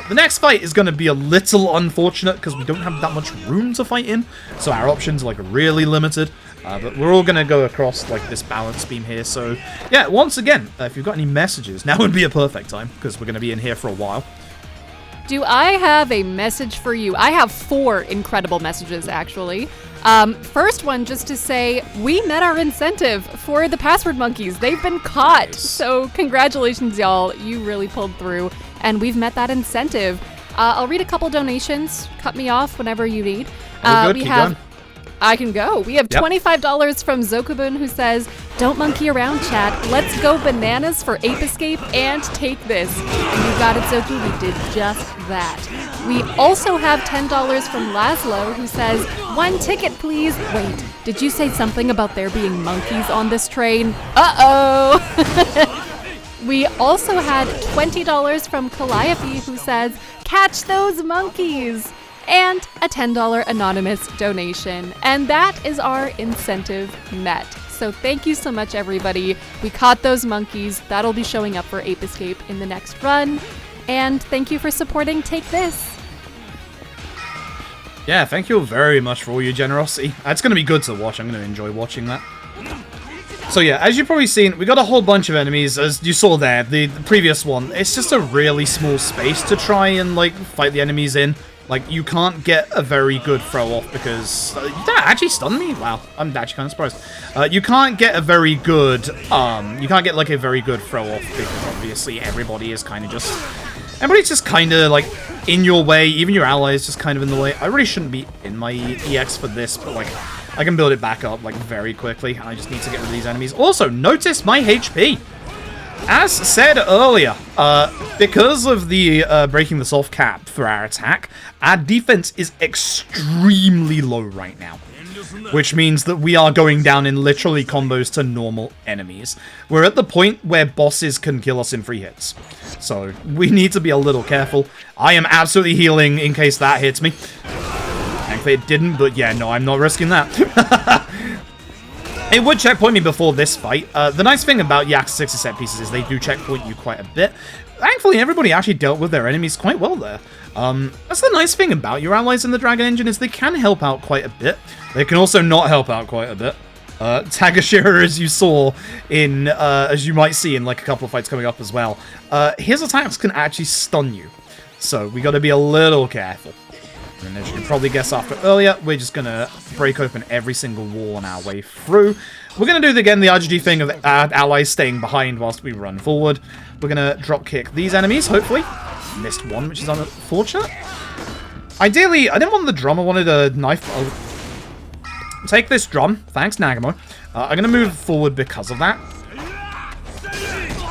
The next fight is going to be a little unfortunate, because we don't have that much room to fight in. So our options are, like, really limited. But we're all going to go across, like, this balance beam here. So, yeah, once again, if you've got any messages, now would be a perfect time, because we're going to be in here for a while. Do I have a message for you? I have 4 incredible messages, actually. First one, just to say, we met our incentive for the password monkeys. They've been caught. Nice. So congratulations, y'all. You really pulled through, and we've met that incentive. I'll read a couple donations. Cut me off whenever you need. Good. Keep going. I can go. We have $25 from Zokubun, who says, "Don't monkey around, chat. Let's go bananas for Ape Escape and take this." And you got it, Zoku. We did just that. We also have $10 from Laszlo, who says, "1 ticket, please." Wait, did you say something about there being monkeys on this train? Uh-oh. We also had $20 from Calliope, who says, "Catch those monkeys." And a $10 anonymous donation. And that is our incentive met. So thank you so much, everybody. We caught those monkeys. That'll be showing up for Ape Escape in the next run. And thank you for supporting Take This. Yeah, thank you very much for all your generosity. It's going to be good to watch. I'm going to enjoy watching that. So yeah, as you've probably seen, we got a whole bunch of enemies, as you saw there, the previous one. It's just a really small space to try and, like, fight the enemies in. Like, you can't get a very good throw-off because... that actually stunned me? Wow, I'm actually kind of surprised. You can't get a very good... you can't get, like, a very good throw-off because, obviously, everybody is kind of just... everybody's just kind of, like, in your way. Even your allies just kind of in the way. I really shouldn't be in my EX for this, but, like, I can build it back up, like, very quickly. And I just need to get rid of these enemies. Also, notice my HP! As said earlier, because of the breaking the soft cap for our attack, our defense is extremely low right now. Which means that we are going down in literally combos to normal enemies. We're at the point where bosses can kill us in 3 hits. So, we need to be a little careful. I am absolutely healing in case that hits me. Thankfully it didn't, but yeah, no, I'm not risking that. It would checkpoint me before this fight. The nice thing about Yakuza 6 set pieces is they do checkpoint you quite a bit. Thankfully, everybody actually dealt with their enemies quite well there. That's the nice thing about your allies in the Dragon Engine is they can help out quite a bit. They can also not help out quite a bit. Tagashira, as you saw in, as you might see in like a couple of fights coming up as well, his attacks can actually stun you. So we got to be a little careful. And as you can probably guess after earlier, we're just going to break open every single wall on our way through. We're going to do, again, the RGG thing of allies staying behind whilst we run forward. We're going to drop kick these enemies, hopefully. Missed one, which is unfortunate. Ideally, I didn't want the drum, I wanted a knife. I'll take this drum. Thanks, Nagamo. I'm going to move forward because of that.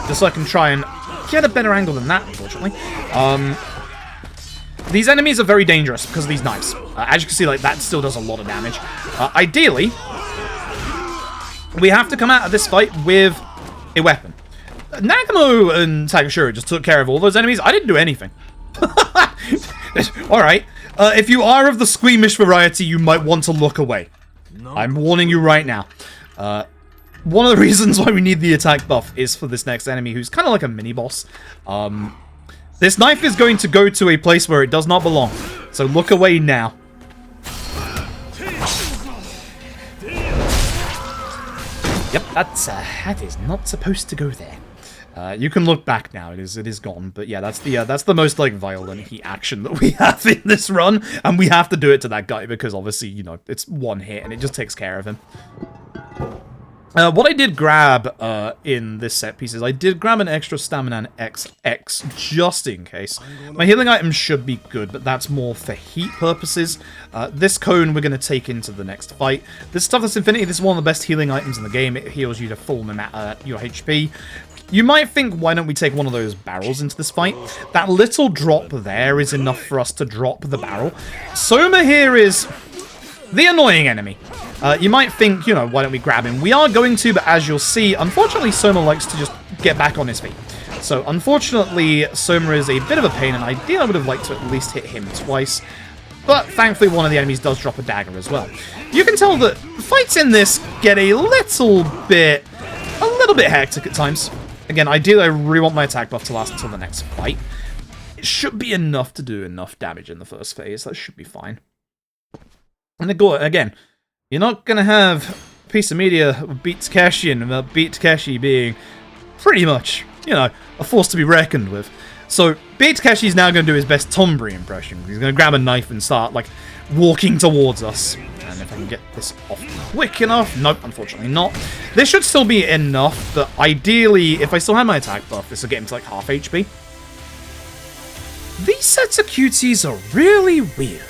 Just so I can try and get a better angle than that, unfortunately. These enemies are very dangerous because of these knives. As you can see, like, that still does a lot of damage. Ideally, we have to come out of this fight with a weapon. Nagamo and Tagashira just took care of all those enemies. I didn't do anything. Alright. If you are of the squeamish variety, you might want to look away. No. I'm warning you right now. One of the reasons why we need the attack buff is for this next enemy, who's kind of like a mini-boss. This knife is going to go to a place where it does not belong. So look away now. Yep, that is not supposed to go there. You can look back now. It is gone. But yeah, that's the most like violent heat action that we have in this run, and we have to do it to that guy because obviously, you know, it's one hit and it just takes care of him. What I did grab in this set piece is I did grab an extra stamina and XX just in case. My healing items should be good, but that's more for heat purposes. This cone we're going to take into the next fight. This Toughness Infinity, this is one of the best healing items in the game. It heals you to full your HP. You might think, why don't we take one of those barrels into this fight? That little drop there is enough for us to drop the barrel. Soma here is the annoying enemy. You might think, you know, why don't we grab him? We are going to, but as you'll see, unfortunately, Soma likes to just get back on his feet. So, unfortunately, Soma is a bit of a pain, and ideally I would have liked to at least hit him twice. But, thankfully, one of the enemies does drop a dagger as well. You can tell that fights in this get a little bit hectic at times. Again, ideally, I really want my attack buff to last until the next fight. It should be enough to do enough damage in the first phase. That should be fine. And again, you're not going to have a piece of media beat Takeshi and beat Takeshi being pretty much, you know, a force to be reckoned with. So, Beat Takeshi is now going to do his best Tombury impression. He's going to grab a knife and start, like, walking towards us. And if I can get this off quick enough... Nope, unfortunately not. This should still be enough, but ideally, if I still have my attack buff, this will get him to, like, half HP. These sets of QTs are really weird.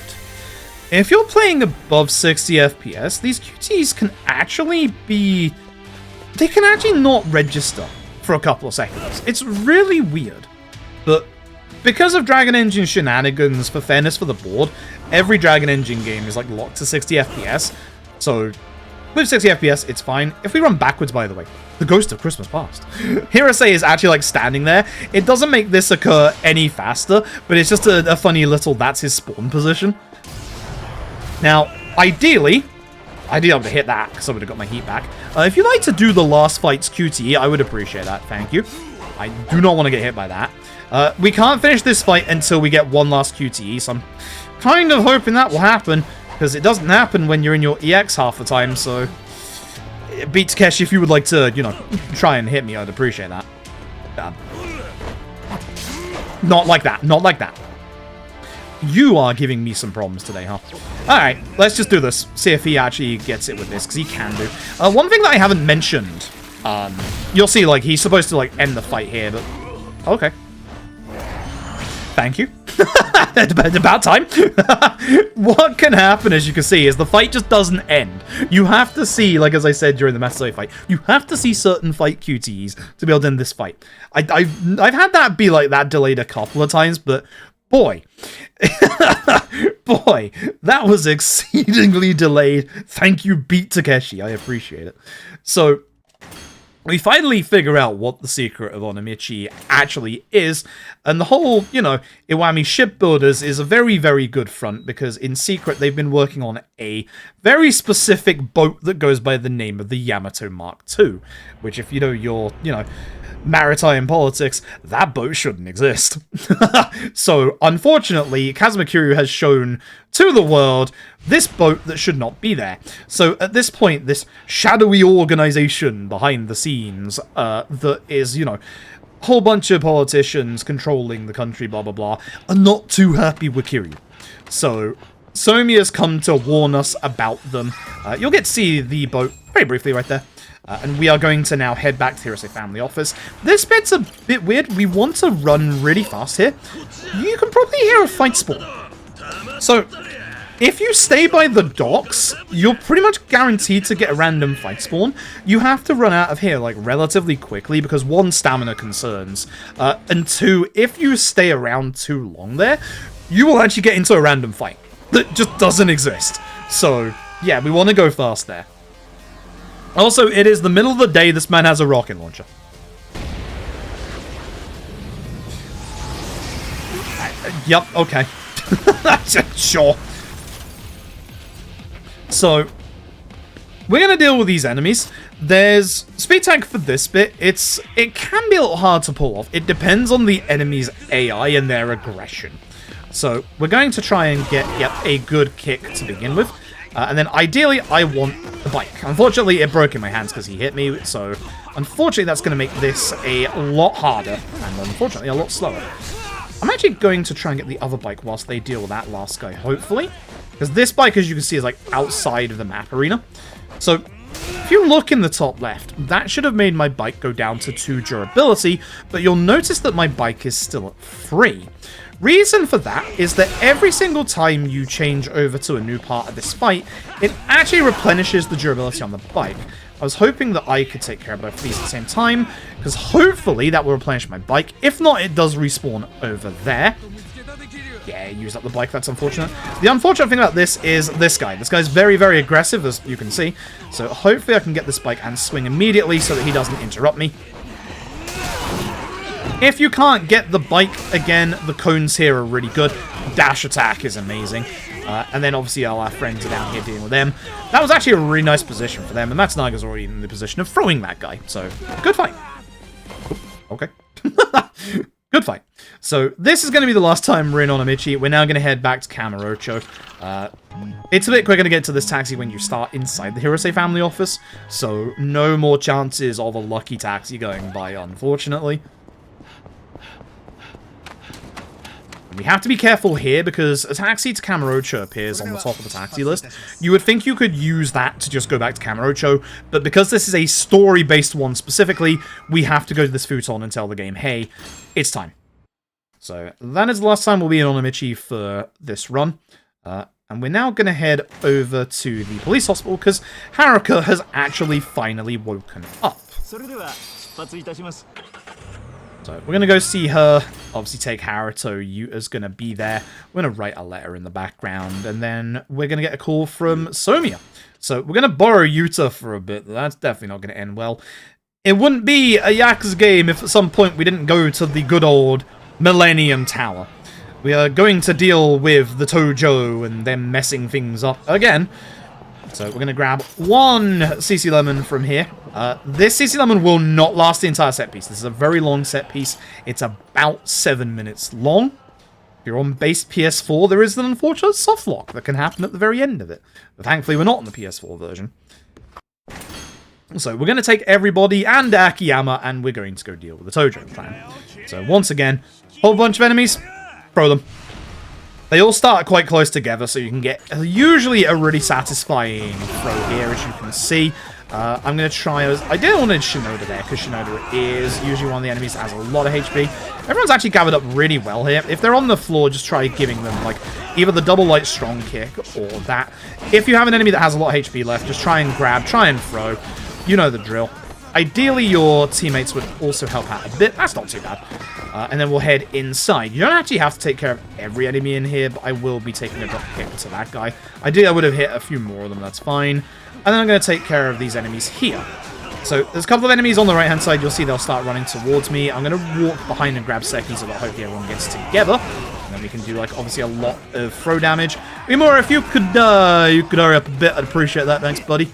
If you're playing above 60 FPS, these QTs can actually be... They can actually not register for a couple of seconds. It's really weird. But because of Dragon Engine shenanigans, for fairness for the board, every Dragon Engine game is like locked to 60 FPS. So with 60 FPS, it's fine. If we run backwards, by the way, the Ghost of Christmas Past. Hirase is actually like standing there. It doesn't make this occur any faster, but it's just a funny little that's his spawn position. Now, ideally I would have hit that because I would have got my heat back. If you'd like to do the last fight's QTE, I would appreciate that. Thank you. I do not want to get hit by that. We can't finish this fight until we get one last QTE, so I'm kind of hoping that will happen, because it doesn't happen when you're in your EX half the time, so... Beat Takeshi, if you would like to, you know, try and hit me, I'd appreciate that. Not like that, not like that. You are giving me some problems today, huh? Alright, let's just do this. See if he actually gets it with this, because he can do. One thing that I haven't mentioned, you'll see, like, he's supposed to, like, end the fight here, but... Okay. Thank you. About time. What can happen, as you can see, is the fight just doesn't end. You have to see, like as I said during the Matsui fight, you have to see certain fight QTEs to be able to end this fight. I've had that be like that delayed a couple of times, but boy, boy, that was exceedingly delayed. Thank you, Beat Takeshi. I appreciate it. So we finally figure out what the secret of Onamichi actually is, and the whole, you know, Iwami Shipbuilders is a very, very good front, because in secret they've been working on a very specific boat that goes by the name of the Yamato Mark II, which if you know your, you know, maritime politics, that boat shouldn't exist. So, unfortunately, Kazuma Kiryu has shown to the world this boat that should not be there. So at this point, this shadowy organization behind the scenes that is, you know, a whole bunch of politicians controlling the country, blah, blah, blah, are not too happy with Kiryu. So Somia's come to warn us about them. You'll get to see the boat very briefly right there. And we are going to now head back to the Headspace family office. This bit's a bit weird. We want to run really fast here. You can probably hear a fight spawn. So if you stay by the docks, you're pretty much guaranteed to get a random fight spawn. You have to run out of here, like, relatively quickly, because one, stamina concerns, and two, if you stay around too long there, you will actually get into a random fight that just doesn't exist. So, yeah, we want to go fast there. Also, it is the middle of the day. This man has a rocket launcher. Yep, okay. Sure. So, we're going to deal with these enemies. There's speed tank for this bit. It can be a little hard to pull off. It depends on the enemy's AI and their aggression. So, we're going to try and get, a good kick to begin with. And then, ideally, I want the bike. Unfortunately, it broke in my hands because he hit me. So, unfortunately, that's going to make this a lot harder. And, unfortunately, a lot slower. I'm actually going to try and get the other bike whilst they deal with that last guy, hopefully. Because this bike, as you can see, is like outside of the map arena. So, if you look in the top left, that should have made my bike go down to 2 durability, but you'll notice that my bike is still at 3. Reason for that is that every single time you change over to a new part of this fight, it actually replenishes the durability on the bike. I was hoping that I could take care of both of these at the same time, because hopefully that will replenish my bike. If not, it does respawn over there. Yeah, use up the bike, that's unfortunate. The unfortunate thing about this is this guy. This guy's very, very aggressive, as you can see. So hopefully I can get this bike and swing immediately so that he doesn't interrupt me. If you can't get the bike, again, the cones here are really good. Dash attack is amazing. And then obviously all our friends are down here dealing with them. That was actually a really nice position for them, and Matsunaga's already in the position of throwing that guy. So, good fight. Okay. Good fight. So, this is going to be the last time we're in Onomichi. We're now going to head back to Kamurocho. It's a bit quicker to get to this taxi when you start inside the Headspace family office. So, no more chances of a lucky taxi going by, unfortunately. We have to be careful here because a taxi to Kamurocho appears on the top of the taxi list. You would think you could use that to just go back to Kamurocho, but because this is a story-based one specifically, we have to go to this futon and tell the game, hey, it's time. So that is the last time we'll be in Onomichi for this run. And we're now going to head over to the police hospital because Haruka has finally woken up. So, we're going to go see her, obviously take Haruto, Yuta's going to be there, we're going to write a letter in the background, and then we're going to get a call from Somia. So, we're going to borrow Yuta for a bit, that's definitely not going to end well. It wouldn't be a Yakuza game if at some point we didn't go to the good old Millennium Tower. We are going to deal with the Tojo and them messing things up again. So we're going to grab one CC Lemon from here. This CC Lemon will not last the entire set piece. This is a very long set piece. It's about 7 minutes long. If you're on base PS4, there is an unfortunate soft lock that can happen at the very end of it. But thankfully, we're not on the PS4 version. So we're going to take everybody and Akiyama, and we're going to go deal with the Tojo clan. So once again, whole bunch of enemies, throw them. They all start quite close together, so you can get usually a really satisfying throw here, as you can see. I'm going to try... I didn't want to Shinoda there, because Shinoda is usually one of the enemies that has a lot of HP. Everyone's actually gathered up really well here. If they're on the floor, just try giving them, like, either the double light strong kick or that. If you have an enemy that has a lot of HP left, just try and grab, try and throw. You know the drill. Ideally, your teammates would also help out a bit. That's not too bad. And then we'll head inside. You don't actually have to take care of every enemy in here, but I will be taking a drop kick to that guy. Ideally, I would have hit a few more of them. That's fine. And then I'm going to take care of these enemies here. So there's a couple of enemies on the right-hand side. You'll see they'll start running towards me. I'm going to walk behind and grab seconds so that hopefully everyone gets together. And then we can do, like, obviously a lot of throw damage. Imura, if you could hurry up a bit, I'd appreciate that. Thanks, buddy.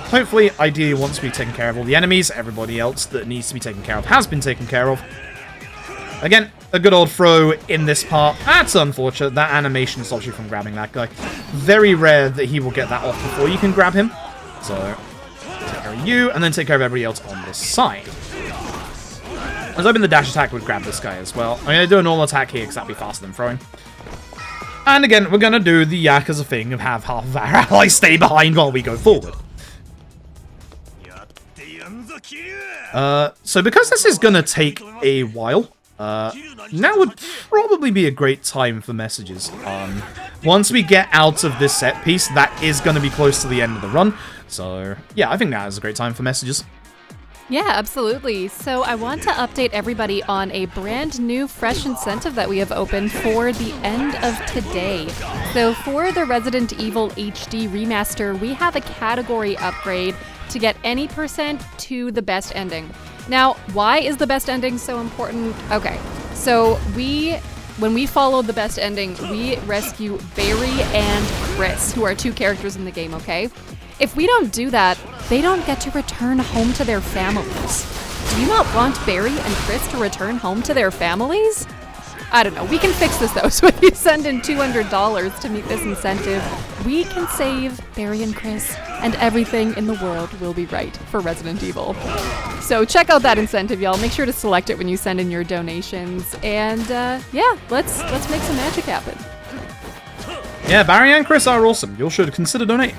Hopefully, ideally, once we've taken care of all the enemies, everybody else that needs to be taken care of has been taken care of. Again, a good old throw in this part. That's unfortunate. That animation stops you from grabbing that guy. Very rare that he will get that off before you can grab him. So, take care of you, and then take care of everybody else on this side. I was hoping the dash attack would grab this guy as well. I'm going to do a normal attack here because that'd be faster than throwing. And again, we're going to do the Yakuza thing of have half of our allies stay behind while we go forward. So because this is going to take a while, now would probably be a great time for messages. Once we get out of this set piece, that is going to be close to the end of the run. So yeah, I think that is a great time for messages. Yeah, absolutely. So I want to update everybody on a brand new fresh incentive that we have opened for the end of today. So for the Resident Evil HD remaster, we have a category upgrade to get any percent to the best ending. Now, why is the best ending so important? Okay, so when we follow the best ending, we rescue Barry and Chris, who are two characters in the game, okay? If we don't do that, they don't get to return home to their families. Do you not want Barry and Chris to return home to their families? I don't know. We can fix this though. So if you send in $200 to meet this incentive, we can save Barry and Chris, and everything in the world will be right for Resident Evil. So check out that incentive, y'all. Make sure to select it when you send in your donations. And yeah, let's make some magic happen. Yeah, Barry and Chris are awesome. You should consider donating.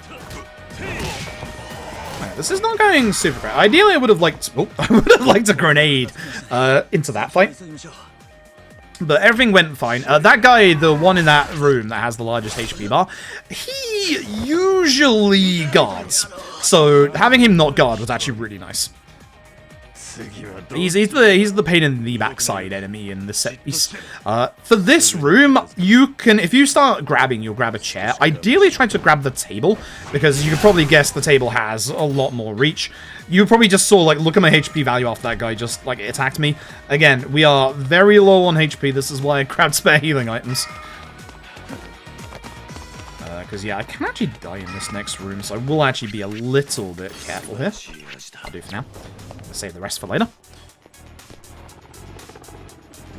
This is not going super great. Ideally, I would have liked a grenade into that fight. But everything went fine. That guy, the one in that room that has the largest HP bar, he usually guards. So having him not guard was actually really nice. He's the pain in the backside enemy in the set piece. For this room, you can, if you start grabbing, you'll grab a chair. Ideally, try to grab the table, because you can probably guess the table has a lot more reach. You probably just saw, like, look at my HP value after that guy just, like, attacked me. Again, we are very low on HP. This is why I grabbed spare healing items. Because, yeah, I can actually die in this next room, so I will actually be a little bit careful here. I'll do for now. Save the rest for later.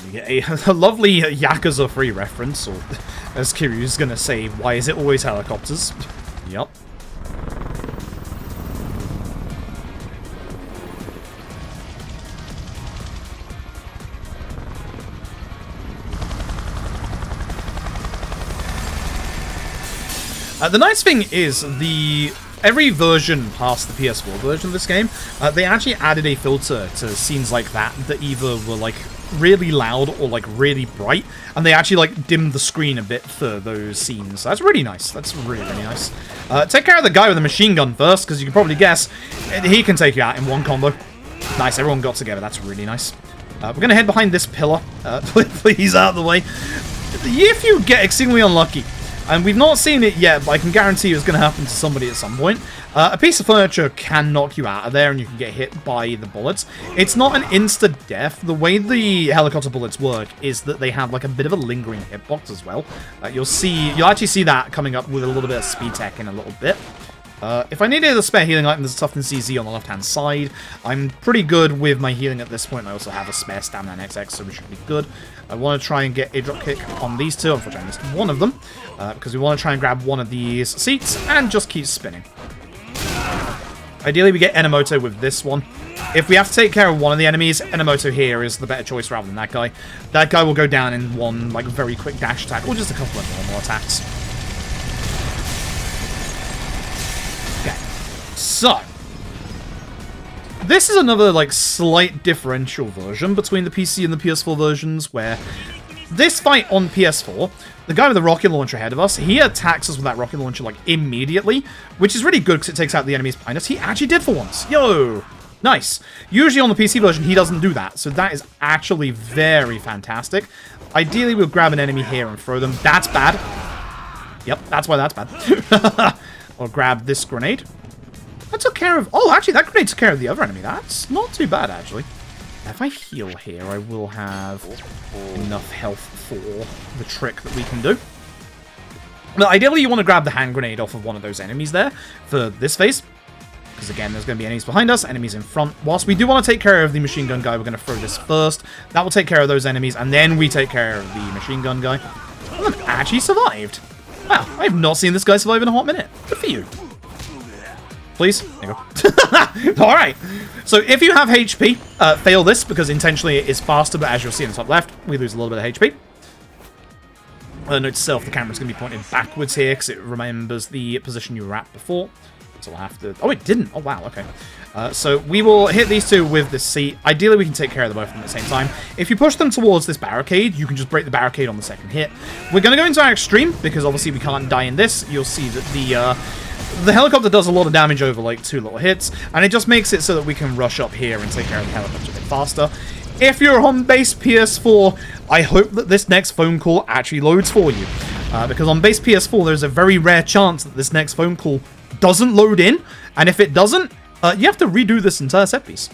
We get a lovely Yakuza 3 reference, or as Kiryu's gonna say, why is it always helicopters? Yup. The nice thing is, every version past the PS4 version of this game, they actually added a filter to scenes like that either were like really loud or like really bright, and they actually like dimmed the screen a bit for those scenes. That's really nice. That's really, really nice. Take care of the guy with the machine gun first, because you can probably guess he can take you out in one combo. Nice, everyone got together. That's really nice. We're going to head behind this pillar. Please, out of the way. If you get exceedingly unlucky, and we've not seen it yet, but I can guarantee you it's going to happen to somebody at some point. A piece of furniture can knock you out of there, and you can get hit by the bullets. It's not an insta-death. The way the helicopter bullets work is that they have like a bit of a lingering hitbox as well. You'll actually see that coming up with a little bit of speed tech in a little bit. If I needed a spare healing item, there's a toughness CZ on the left-hand side. I'm pretty good with my healing at this point. I also have a spare stamina and XX, so we should be good. I want to try and get a dropkick on these two. Unfortunately, I missed one of them, because we want to try and grab one of these seats and just keep spinning. Ideally, we get Enomoto with this one. If we have to take care of one of the enemies, Enomoto here is the better choice rather than that guy. That guy will go down in one like very quick dash attack, or just a couple of normal attacks. So, this is another, like, slight differential version between the PC and the PS4 versions, where this fight on PS4, the guy with the rocket launcher ahead of us, he attacks us with that rocket launcher, like, immediately, which is really good because it takes out the enemies behind us. He actually did for once. Yo! Nice. Usually on the PC version, he doesn't do that, so that is actually very fantastic. Ideally, we'll grab an enemy here and throw them. That's bad. Yep, that's why that's bad. Or grab this grenade. That took care of... Oh, actually, that grenade took care of the other enemy. That's not too bad, actually. If I heal here, I will have enough health for the trick that we can do. But ideally, you want to grab the hand grenade off of one of those enemies there for this phase. Because again, there's going to be enemies behind us, enemies in front. Whilst we do want to take care of the machine gun guy, we're going to throw this first. That will take care of those enemies, and then we take care of the machine gun guy. One of them actually survived. Wow, I have not seen this guy survive in a hot minute. Good for you. Please? There you go. Alright. So if you have HP, fail this, because intentionally it is faster, but as you'll see in the top left, we lose a little bit of HP. Note to self, the camera's going to be pointed backwards here, because it remembers the position you were at before. So we'll have to... Oh, it didn't. Oh, wow. Okay. So we will hit these two with the seat. Ideally, we can take care of them both of them at the same time. If you push them towards this barricade, you can just break the barricade on the second hit. We're going to go into our extreme, because obviously we can't die in this. You'll see that the helicopter does a lot of damage over, like, 2 little hits, and it just makes it so that we can rush up here and take care of the helicopter a bit faster. If you're on base PS4, I hope that this next phone call actually loads for you. Because on base PS4, there's a very rare chance that this next phone call doesn't load in, and if it doesn't, you have to redo this entire set piece.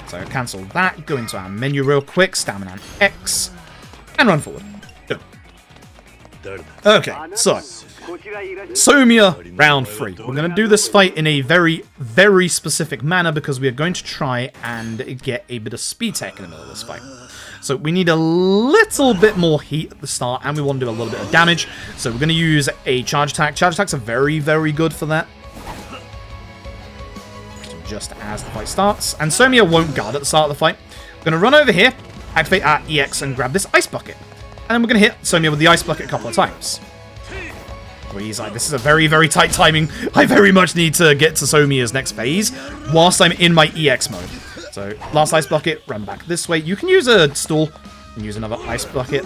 So cancel that, go into our menu real quick, stamina and X, and run forward. Go. Okay, so Somia round 3. We're going to do this fight in a very, very specific manner because we are going to try and get a bit of speed tech in the middle of this fight. So we need a little bit more heat at the start, and we want to do a little bit of damage. So we're going to use a charge attack. Charge attacks are very, very good for that. Just as the fight starts. And Somia won't guard at the start of the fight. We're going to run over here, activate our EX, and grab this ice bucket. And then we're going to hit Somia with the ice bucket a couple of times. He's like, this is a very, very tight timing. I very much need to get to Somia's next phase whilst I'm in my EX mode. So, last ice bucket, run back this way. You can use a stool and use another ice bucket.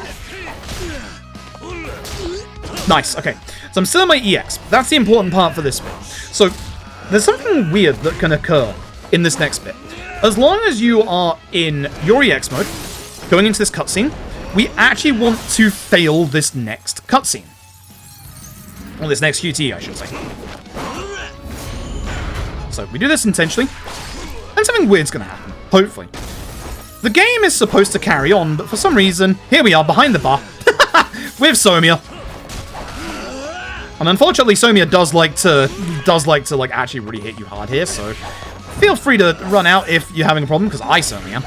Nice, okay. So I'm still in my EX. That's the important part for this bit. So, there's something weird that can occur in this next bit. As long as you are in your EX mode, going into this cutscene, we actually want to fail this next cutscene. Or this next QTE, I should say. So we do this intentionally, and something weird's going to happen, hopefully. The game is supposed to carry on, but for some reason, here we are behind the bar with Somia. And unfortunately, Somia does like to like actually really hit you hard here, so feel free to run out if you're having a problem, because I certainly am.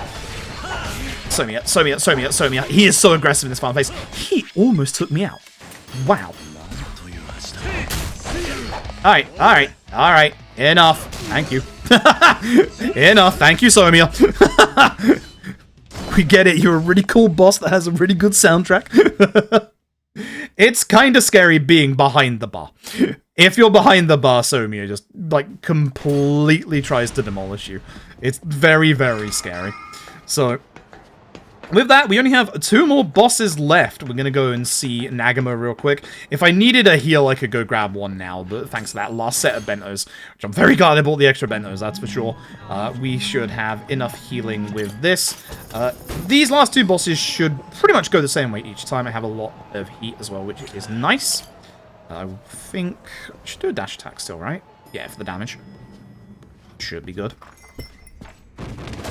Somia. He is so aggressive in this final phase. He almost took me out. Wow. Alright. Enough. Thank you. Enough. Thank you, Somia. We get it. You're a really cool boss that has a really good soundtrack. It's kind of scary being behind the bar. If you're behind the bar, Somia just, like, completely tries to demolish you. It's very, very scary. So, with that, we only have 2 more bosses left. We're going to go and see Nagamo real quick. If I needed a heal, I could go grab one now, but thanks to that last set of bentos, which I'm very glad I bought the extra bentos, that's for sure. We should have enough healing with this. These last 2 bosses should pretty much go the same way each time. I have a lot of heat as well, which is nice. I think I should do a dash attack still, right? Yeah, for the damage. Should be good.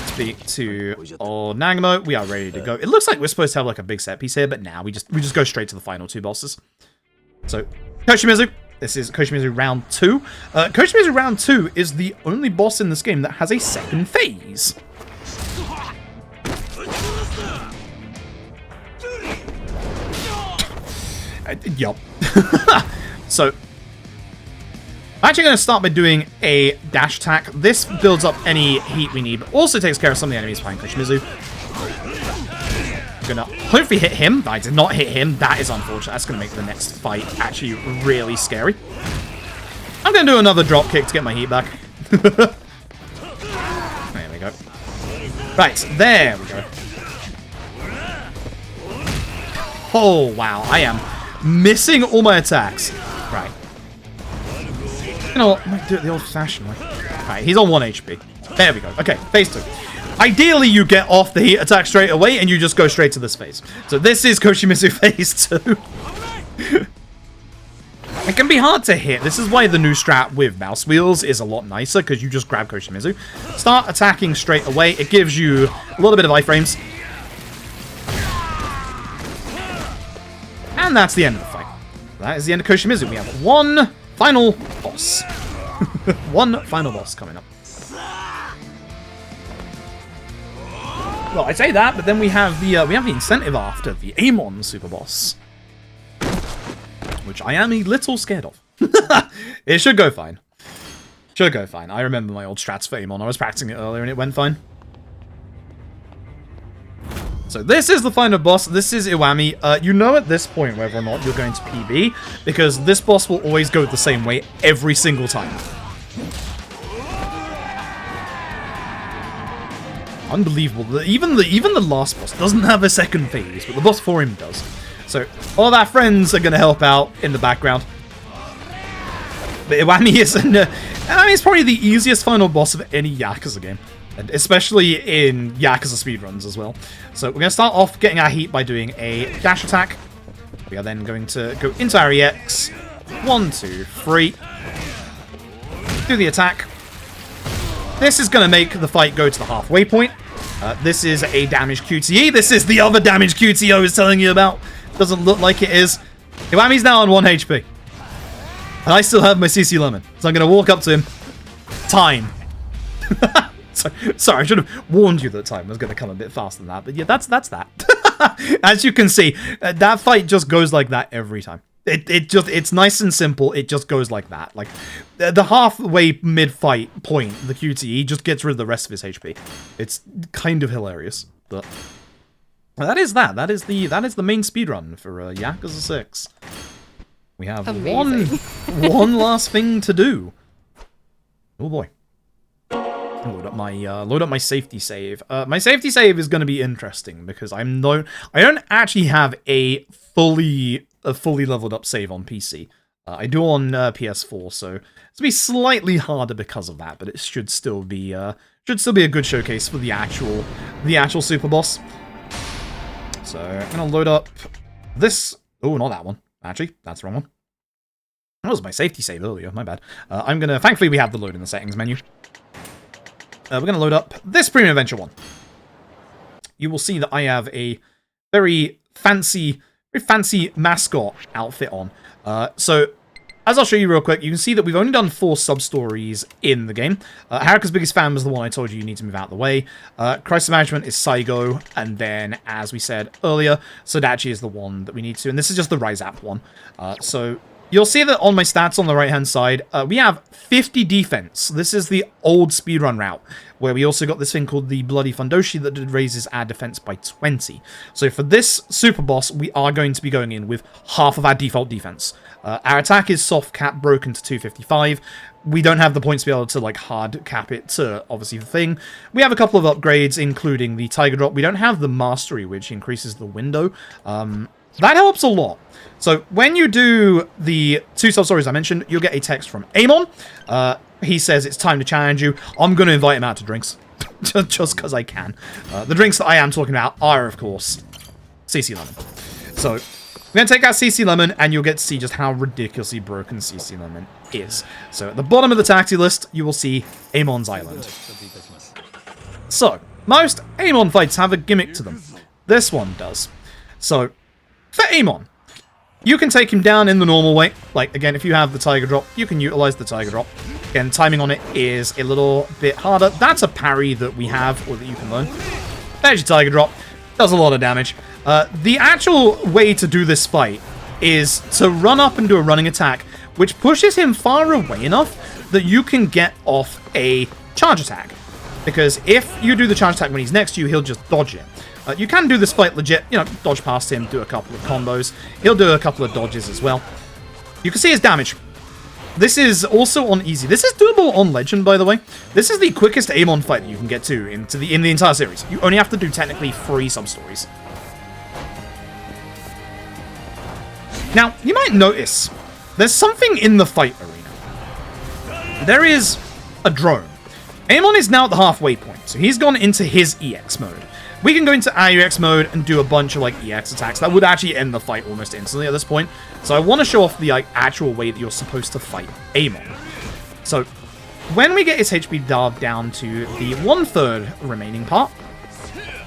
Speak to Nagamo. We are ready to go. It looks like we're supposed to have like a big set piece here, but now we just go straight to the final 2 bosses. So, Koshimizu. This is Koshimizu round 2. Koshimizu round 2 is the only boss in this game that has a second phase. Yup. So, I'm actually going to start by doing a dash attack. This builds up any heat we need, but also takes care of some of the enemies behind Koshimizu. I'm going to hopefully hit him. I did not hit him. That is unfortunate. That's going to make the next fight actually really scary. I'm going to do another drop kick to get my heat back. There we go. Right, there we go. Oh, wow. I am missing all my attacks. Right. You know what? I might do it the old-fashioned way. Alright, he's on 1 HP. There we go. Okay, phase 2. Ideally, you get off the heat attack straight away, and you just go straight to this phase. So this is Koshimizu phase 2. It can be hard to hit. This is why the new strat with mouse wheels is a lot nicer, because you just grab Koshimizu. Start attacking straight away. It gives you a little bit of iframes. And that's the end of the fight. That is the end of Koshimizu. We have 1 final boss. One final boss coming up. Well, I say that, but then we have the incentive after the Amon super boss, which I am a little scared of. It should go fine. Should go fine. I remember my old strats for Amon. I was practicing it earlier and it went fine. So this is the final boss. This is Iwami. You know at this point whether or not you're going to PB, because this boss will always go the same way every single time. Unbelievable. Even the last boss doesn't have a second phase, but the boss for him does. So all of our friends are going to help out in the background. But Iwami is, it's probably the easiest final boss of any Yakuza game, and especially in Yakuza speedruns as well. So we're going to start off getting our heat by doing a dash attack. We are then going to go into our EX. 1, 2, 3. Do the attack. This is going to make the fight go to the halfway point. This is a damaged QTE. This is the other damaged QTE I was telling you about. Doesn't look like it is. Iwami's now on 1 HP. And I still have my CC Lemon. So I'm going to walk up to him. Time. Sorry, I should have warned you that time was going to come a bit faster than that. But yeah, that's that. As you can see, that fight just goes like that every time. It's nice and simple. It just goes like that. Like the halfway mid-fight point, the QTE just gets rid of the rest of his HP. It's kind of hilarious. But that is that. That is the main speedrun for Yakuza 6. We have one last thing to do. Oh boy. Load up my safety save. My safety save is going to be interesting because I don't actually have a fully leveled up save on PC. I do on PS4, so it's gonna be slightly harder because of that, but it should still be a good showcase for the actual super boss. So I'm gonna load up this. Oh, not that one. Actually, that's the wrong one. That was my safety save earlier. My bad. Thankfully, we have the load in the settings menu. We're going to load up this Premium Adventure one. You will see that I have a very fancy mascot outfit on. So, as I'll show you real quick, you can see that we've only done 4 sub-stories in the game. Haruka's Biggest Fan was the one I told you need to move out of the way. Crisis Management is Saigo, and then, as we said earlier, Sodachi is the one that we need to, and this is just the Rise App one. So, you'll see that on my stats on the right-hand side, we have 50 defense. This is the old speedrun route, where we also got this thing called the Bloody Fundoshi that raises our defense by 20. So for this super boss, we are going to be going in with half of our default defense. Our attack is soft cap broken to 255. We don't have the points to be able to like hard cap it to obviously the thing. We have a couple of upgrades, including the Tiger Drop. We don't have the Mastery, which increases the window. That helps a lot. So when you do the 2 sub-stories I mentioned, you'll get a text from Amon. He says it's time to challenge you. I'm going to invite him out to drinks. just because I can. The drinks that I am talking about are, of course, CC Lemon. So we're going to take out CC Lemon, and you'll get to see just how ridiculously broken CC Lemon is. So at the bottom of the taxi list, you will see Amon's Island. So, most Amon fights have a gimmick to them. This one does. So, for Amon, you can take him down in the normal way. Like, again, if you have the Tiger Drop, you can utilize the Tiger Drop. Again, timing on it is a little bit harder. That's a parry that we have, or that you can learn. There's your Tiger Drop. Does a lot of damage. The actual way to do this fight is to run up and do a running attack, which pushes him far away enough that you can get off a charge attack. Because if you do the charge attack when he's next to you, he'll just dodge it. You can do this fight legit, dodge past him, do a couple of combos. He'll do a couple of dodges as well. You can see his damage. This is also on easy. This is doable on legend, by the way. This is the quickest Amon fight that you can get to in the entire series. You only have to do technically 3 sub-stories. Now, you might notice there's something in the fight arena. There is a drone. Amon is now at the halfway point, so he's gone into his EX mode. We can go into our EX mode and do a bunch of EX attacks that would actually end the fight almost instantly at this point. So I want to show off the actual way that you're supposed to fight Amon. So when we get his HP down to the 1/3 remaining part,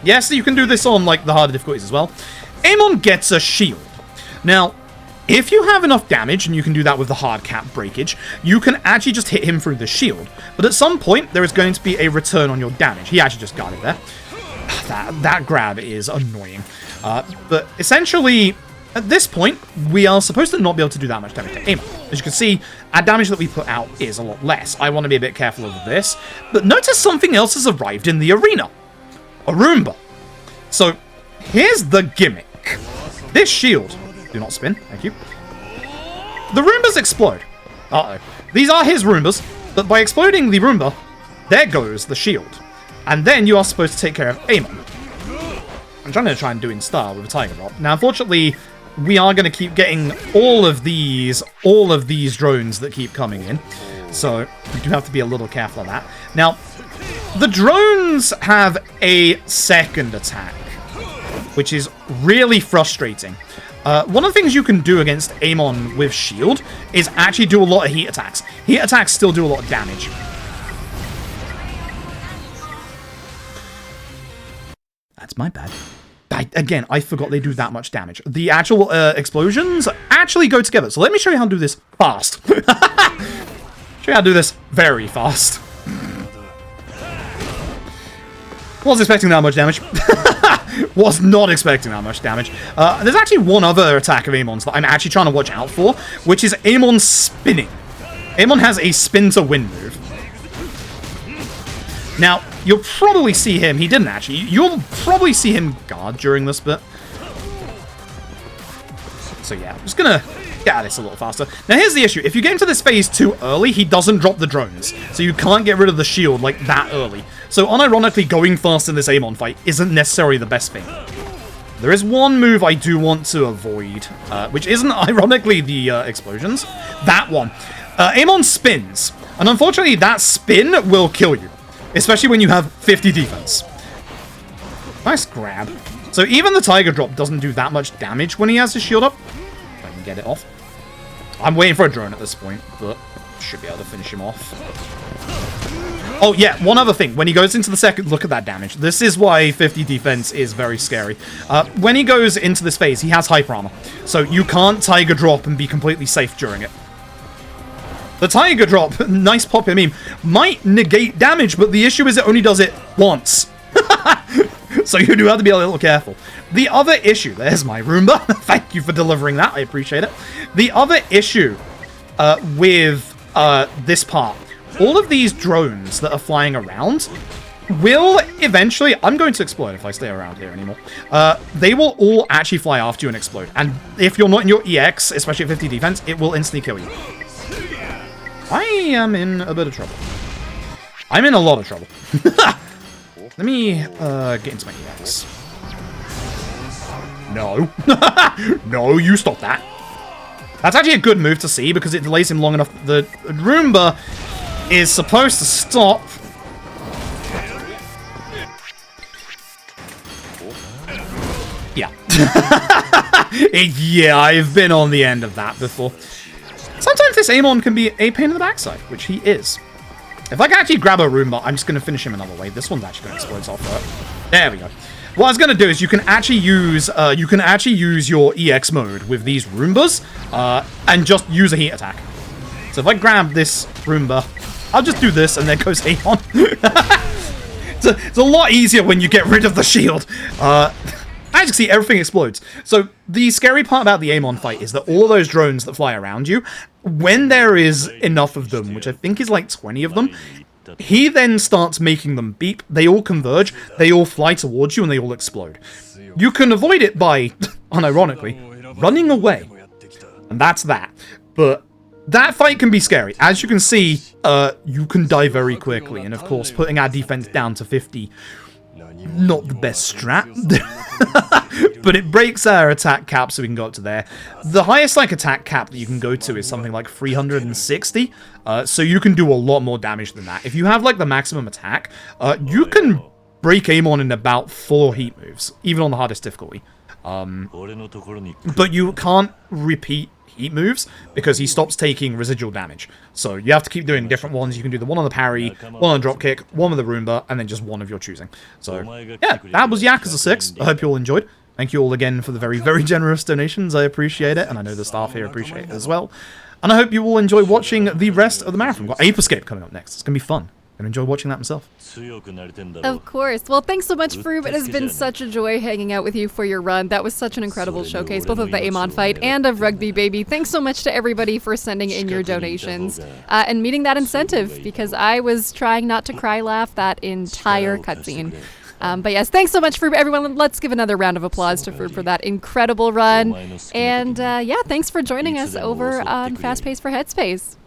yes, you can do this on the harder difficulties as well. Amon gets a shield. Now, If you have enough damage, and you can do that with the hard cap breakage, you can actually just hit him through the shield. But at some point, there is going to be a return on your damage. He actually just got it there. That grab is annoying. But essentially, at this point, we are supposed to not be able to do that much damage to Amon. As you can see, our damage that we put out is a lot less. I want to be a bit careful of this. But notice something else has arrived in the arena. A Roomba. So, here's the gimmick. This shield... Do not spin. Thank you. The Roombas explode. Uh-oh. These are his Roombas, but by exploding the Roomba, there goes the shield. And then you are supposed to take care of Amon. I'm trying to do in style with a Tiger Drop. Now, unfortunately, we are going to keep getting all of these drones that keep coming in. So, we do have to be a little careful of that. Now, the drones have a second attack, which is really frustrating. One of the things you can do against Amon with shield is actually do a lot of heat attacks. Heat attacks still do a lot of damage. That's my bad. Again, I forgot they do that much damage. The actual explosions actually go together. So let me show you how to do this fast. Show you how to do this very fast. Wasn't expecting that much damage. Was not expecting that much damage. There's actually one other attack of Amon's that I'm actually trying to watch out for, which is Amon spinning. Amon has a spin to win move. Now, you'll probably see him. He didn't actually. You'll probably see him guard during this bit. So yeah, I'm just gonna get at this a little faster. Now here's the issue. If you get into this phase too early, he doesn't drop the drones. So you can't get rid of the shield like that early. So unironically, going fast in this Amon fight isn't necessarily the best thing. There is one move I do want to avoid, which isn't ironically the explosions. That one. Amon spins. And unfortunately, that spin will kill you. Especially when you have 50 defense. Nice grab. So even the Tiger Drop doesn't do that much damage when he has his shield up. If I can get it off. I'm waiting for a drone at this point, but should be able to finish him off. Oh yeah, one other thing. When he goes into the second, look at that damage. This is why 50 defense is very scary. When he goes into this phase, he has hyper armor. So you can't Tiger Drop and be completely safe during it. The Tiger Drop, nice popular meme, might negate damage, but the issue is it only does it once. So you do have to be a little careful. The other issue, there's my Roomba. Thank you for delivering that, I appreciate it. The other issue with this part, all of these drones that are flying around will eventually, I'm going to explode if I stay around here anymore. They will all actually fly after you and explode. And if you're not in your EX, especially at 50 defense, it will instantly kill you. I am in a bit of trouble. I'm in a lot of trouble. Let me get into my EX. No. No, you stop that. That's actually a good move to see because it delays him long enough. The Roomba is supposed to stop. Yeah. Yeah, I've been on the end of that before. Sometimes this Amon can be a pain in the backside, which he is. If I can actually grab a Roomba, I'm just going to finish him another way. This one's actually going to explode off. There we go. What I was going to do is you can actually use your EX mode with these Roombas and just use a heat attack. So if I grab this Roomba, I'll just do this and then goes Amon. It's a lot easier when you get rid of the shield. As you can see, everything explodes. So the scary part about the Amon fight is that all of those drones that fly around you, when there is enough of them, which I think is like 20 of them, he then starts making them beep. They all converge, they all fly towards you, and they all explode. You can avoid it by, unironically, running away. And that's that. But that fight can be scary. As you can see, you can die very quickly. And of course, putting our defense down to 50, not the best strat. But it breaks our attack cap so we can go up to there. The highest attack cap that you can go to is something like 360. So you can do a lot more damage than that. If you have the maximum attack, you can break Amon in about 4 heat moves, even on the hardest difficulty. But you can't repeat heat moves because he stops taking residual damage. So you have to keep doing different ones. You can do the one on the parry, one on the dropkick, one with the Roomba, and then just one of your choosing. So yeah, that was Yakuza 6. I hope you all enjoyed. Thank you all again for the very, very generous donations. I appreciate it, and I know the staff here appreciate it as well. And I hope you all enjoy watching the rest of the marathon. We've got Ape Escape coming up next. It's going to be fun. I'm going to enjoy watching that myself. Of course. Well, thanks so much, Froob. It has been such a joy hanging out with you for your run. That was such an incredible showcase, both of the Amon fight and of Rugby Baby. Thanks so much to everybody for sending in your donations and meeting that incentive, because I was trying not to cry laugh that entire cutscene. But yes, thanks so much, Froob. Everyone, let's give another round of applause to Froob for that incredible run. And yeah, thanks for joining us over on Fast Pace for Headspace.